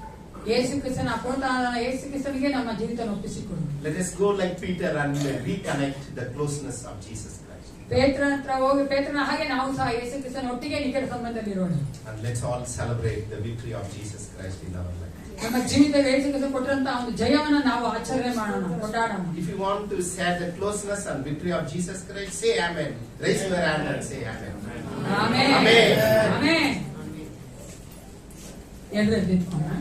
ಯೇಸು ಕ್ರಿಸ್ತನ ಪುನರುತ್ಥಾನ ಯೇಸು ಕ್ರಿಸ್ತನಿಗೆ ನಮ್ಮ ಜೀವಿತ ಒಪ್ಪಿಸಿಕೊಡು. Let us go like Peter and reconnect the closeness of Jesus Christ. ಪೇತ್ರನ ಹತ್ರ ಹೋಗಿ ಪೇತ್ರನ ಹಾಗೆ ನಾವು ಸಹ ಯೇಸು ಕ್ರಿಸ್ತನ ಒಟ್ಟಿಗೆ ನಿಕಟ ಸಂಬಂಧದಲ್ಲಿರೋಣ. And let's all celebrate the victory of Jesus Christ in our life. ನಮ್ಮ ಜೀವಿತ ಯೇಸು ಕ್ರಿಸ್ತ ಕೊಟ್ಟಂತ ಒಂದು ಜಯವನ್ನು ನಾವು ಆಚರಣೆ ಮಾಡೋಣ, ಕೊಂಡಾಡೋಣ. If you want to share the closeness and victory of Jesus Christ, say amen. Raise your hand and say amen. Amen. Amen. Amen. ಎಲ್ಲರೂ ನಿಂತ್ಕೊಳ್ಳೋಣ.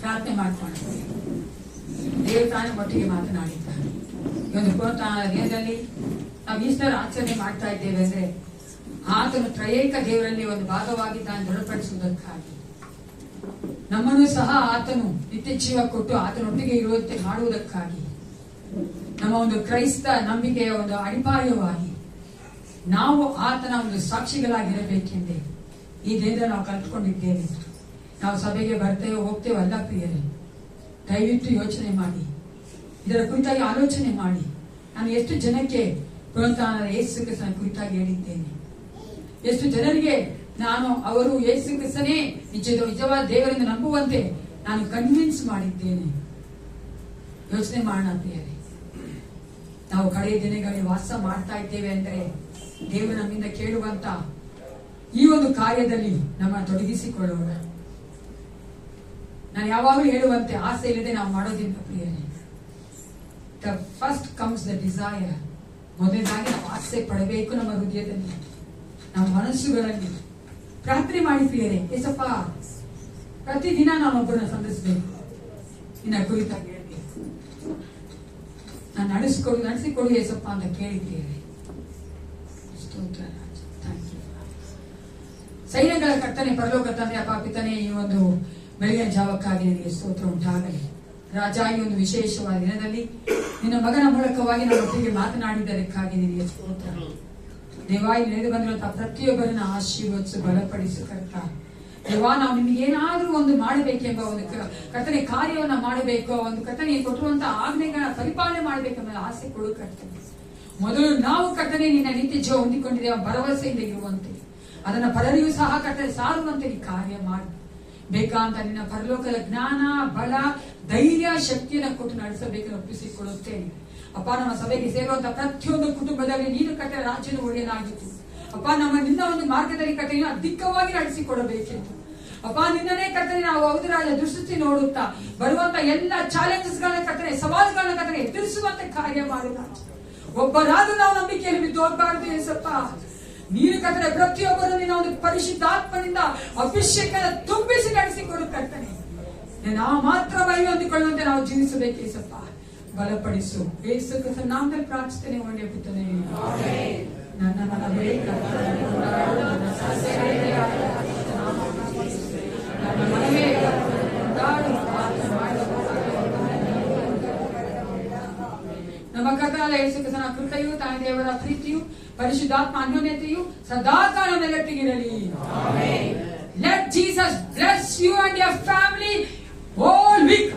ಪ್ರಾರ್ಥನೆ ಮಾಡ್ಕೊಳ್ಳೋಣ. ದೇವರು ತಾನೇ ಒಟ್ಟಿಗೆ ಮಾತನಾಡಿದ್ದಾನೆ. ಈ ಒಂದು ಪುನರುತ್ಥಾನದ ದಿನದಲ್ಲಿ ನಾವು ಈಸ್ಟರ್ ಆಚರಣೆ ಮಾಡ್ತಾ ಇದ್ದೇವೆ ಅಂದ್ರೆ ಆತನು ತ್ರಯೇಕ ದೇವರಲ್ಲಿ ಒಂದು ಭಾಗವಾಗಿದ್ದಾನೆ ದೃಢಪಡಿಸುವುದಕ್ಕಾಗಿ, ನಮ್ಮನ್ನು ಸಹ ಆತನು ನಿತ್ಯ ಜೀವ ಕೊಟ್ಟು ಆತನೊಟ್ಟಿಗೆ ಇರುವಂತೆ ಮಾಡುವುದಕ್ಕಾಗಿ, ನಮ್ಮ ಒಂದು ಕ್ರೈಸ್ತ ನಂಬಿಕೆಯ ಒಂದು ಅಡಿಪಾಯವಾಗಿ ನಾವು ಆತನ ಒಂದು ಸಾಕ್ಷಿಗಳಾಗಿರಬೇಕೆಂದೇ ಈ ದಿನದಲ್ಲಿ ನಾವು ಕಲ್ತ್ಕೊಂಡಿದ್ದೇವೆ. ನಾವು ಸಭೆಗೆ ಬರ್ತೇವೆ ಹೋಗ್ತೇವೆ ಅಲ್ಲ ಪ್ರಿಯರೇ, ದಯವಿಟ್ಟು ಯೋಚನೆ ಮಾಡಿ, ಇದರ ಕುರಿತಾಗಿ ಆಲೋಚನೆ ಮಾಡಿ. ನಾನು ಎಷ್ಟು ಜನಕ್ಕೆ ಪುನರುತ್ಥಾನದ ಯೇಸು ಕ್ರಿಸ್ತನ ಕುರಿತಾಗಿ ಹೇಳಿದ್ದೇನೆ, ಎಷ್ಟು ಜನರಿಗೆ ನಾನು ಅವರು ಯೇಸು ಕ್ರಿಸ್ತನೇ ನಿಜವಾದ ದೇವರಿಂದ ನಂಬುವಂತೆ ನಾನು ಕನ್ವಿನ್ಸ್ ಮಾಡಿದ್ದೇನೆ. ಯೋಚನೆ ಮಾಡೋಣ ಪ್ರಿಯರೇ, ನಾವು ಕಡೆಯ ದಿನಗಳಲ್ಲಿ ವಾಸ ಮಾಡ್ತಾ ಇದ್ದೇವೆ ಅಂದ್ರೆ ದೇವರು ನಮ್ಮಿಂದ ಕೇಳುವಂತ ಈ ಒಂದು ಕಾರ್ಯದಲ್ಲಿ ನಮ್ಮ ತೊಡಗಿಸಿಕೊಳ್ಳೋಣ. ನಾನು ಯಾವಾಗಲೂ ಹೇಳುವಂತೆ ಆಸೆ ಇಲ್ಲದೆ ನಾವು ಮಾಡೋದಿಲ್ಲ ಪ್ರಿಯರೇ. The first comes the desire. ಮೊದಲನೇದಾಗಿ ನಾವು ಆಸೆ ಪಡಬೇಕು ನಮ್ಮ ಹೃದಯದಲ್ಲಿ, ನಮ್ಮ ಮನಸ್ಸುಗಳಲ್ಲಿ. ಪ್ರಾರ್ಥನೆ ಮಾಡಿ ಪ್ರಿಯರೇ, ಏಸಪ್ಪ ಪ್ರತಿದಿನ ನಾನೊಬ್ಬರನ್ನ ಸಂಧಿಸಬೇಕು, ನಿನ್ನ ಕುರಿತಾಗಿ ಹೇಳಬೇಕು, ನಾನು ನಡೆಸಿಕೊಡು ಏಸಪ್ಪ ಅಂತ ಕೇಳಿದ್ದೇವೆ. ಸ್ತೋತ್ರ ರಾಜ, ಥ್ಯಾಂಕ್ ಯು. ಸೈನ್ಯಗಳ ಕರ್ತನೆ ಪರಲೋಕ ತಂದೆ ಅಪ್ಪ ಪಿತನೇ, ಈ ಒಂದು ಬೆಳಗಿನ ಜಾವಕ್ಕಾಗಿ ನಿನಗೆ ಸ್ತೋತ್ರ ಉಂಟಾಗಲಿ. ರಾಜ, ಈ ಒಂದು ವಿಶೇಷವಾದ ದಿನದಲ್ಲಿ ನಿನ್ನ ಮಗನ ಮೂಲಕವಾಗಿ ನಮ್ಮೊಟ್ಟಿಗೆ ಮಾತನಾಡಿದ್ದಕ್ಕಾಗಿ ನಿನಗೆ ಸ್ತೋತ್ರ. ದೇವಾಯಿ ನಡೆದು ಬಂದಿರುವಂತಹ ಪ್ರತಿಯೊಬ್ಬರನ್ನ ಆಶೀರ್ವದಿಸು, ಬಲಪಡಿಸು ಕರ್ತ. ದೇವಾ, ನಾವು ನಿಮ್ಗೆ ಏನಾದ್ರೂ ಒಂದು ಮಾಡಬೇಕೆಂಬ ಒಂದು ಕರ್ತನೆ ಕಾರ್ಯವನ್ನ ಮಾಡಬೇಕು, ಒಂದು ಕರ್ತನೆ ಕೊಟ್ಟಿರುವಂತಹ ಆಜ್ಞೆಗಳನ್ನ ಪರಿಪಾಲನೆ ಮಾಡಬೇಕೆಂಬ ಆಸೆ ಕೊಡು ಕರ್ತನೆ. ಮೊದಲು ನಾವು ಕರ್ತನೆ ನಿನ್ನ ನಿತ್ಯ ಜೀವ ಹೊಂದಿಕೊಂಡಿದ್ದೇವೆ ಭರವಸೆಯಿಂದ ಇರುವಂತೆ, ಅದನ್ನ ಪರರಿಯೂ ಸಹ ಕರ್ತನೆ ಸಾರುವಂತೆ ಈ ಕಾರ್ಯ ಮಾಡಿ ಬೇಕಂತ ನಿನ್ನ ಪರಲೋಕದ ಜ್ಞಾನ, ಬಲ, ಧೈರ್ಯ, ಶಕ್ತಿಯನ್ನು ಕೊಟ್ಟು ನಡೆಸಬೇಕೆಂದು ಒಪ್ಪಿಸಿಕೊಳ್ಳುತ್ತೇನೆ. ಅಪ್ಪ, ನಮ್ಮ ಸಭೆಗೆ ಸೇರುವಂತಹ ಪ್ರತಿಯೊಂದು ಕುಟುಂಬದಲ್ಲಿ ನೀನು ಕಟ್ಟೆ ರಾಜ್ಯದ ಒಡೆಯನಾಗಿತ್ತು ಅಪ್ಪ. ನಮ್ಮ ನಿನ್ನ ಒಂದು ಮಾರ್ಗದಲ್ಲಿ ಕಟ್ಟೆಯನ್ನು ಅಧಿಕವಾಗಿ ನಡೆಸಿಕೊಡಬೇಕೆಂದು ಅಪ್ಪ, ನಿನ್ನನೇ ಕರ್ತನೆ ನಾವು ಹೌದರಾಜ ದೃಷ್ಟಿ ನೋಡುತ್ತಾ ಬರುವಂತ ಎಲ್ಲ ಚಾಲೆಂಜಸ್ ಗಳನ್ನ ಕರ್ತನೆ, ಸವಾಲುಗಳನ್ನ ಕರ್ತನೆ ಎದುರಿಸುವಂತೆ ಕಾರ್ಯ ಮಾಡಿದ ಒಬ್ಬರಾದ್ರೂ ನಾವು ನಂಬಿಕೆಯಲ್ಲಿ ಬಿದ್ದು ಹೋಗಬಾರದು ಏಸಪ್ಪ. ನೀನು ಕರ್ತನೆ ಪ್ರತಿಯೊಬ್ಬರು ನಿನ್ನ ಒಂದು ಪರಿಶುದ್ಧಾತ್ಮನಿಂದ ಅಭಿಷೇಕದ ತುಂಬಿಸಿ ನಡೆಸಿಕೊಡು ಕರ್ತನೆ. ನಾವು ಮಾತ್ರ ಮೈ ಹೊಂದಿಕೊಳ್ಳುವಂತೆ ನಾವು ಜೀವಿಸಬೇಕು ಏಸಪ್ಪ. ಬಲಪಡಿಸು ಯೇಸು ಕ್ರಿಸ್ತನ ನಾಮದಲ್ಲಿ ಪ್ರಾರ್ಥಿಸ್ತೇನೆ, ಒಳ್ಳೆಯ ಪಿತನೇ, ನನ್ನ ಮನವೇ ನಮ್ಮ ಕರ್ತನಾದ ಯೇಸು ಕ್ರಿಸ್ತನ ಕೃಪೆಯು, ತಾಯಿ ದೇವರ ಪ್ರೀತಿಯು, ಪರಿಶುದ್ಧಾತ್ಮ ಅನ್ಯೋನ್ಯತೆಯು ಸದಾಕಾಲ ನೆಲೆಟ್ಟಿಗಿರಲಿ. Let Jesus bless you and your family all week.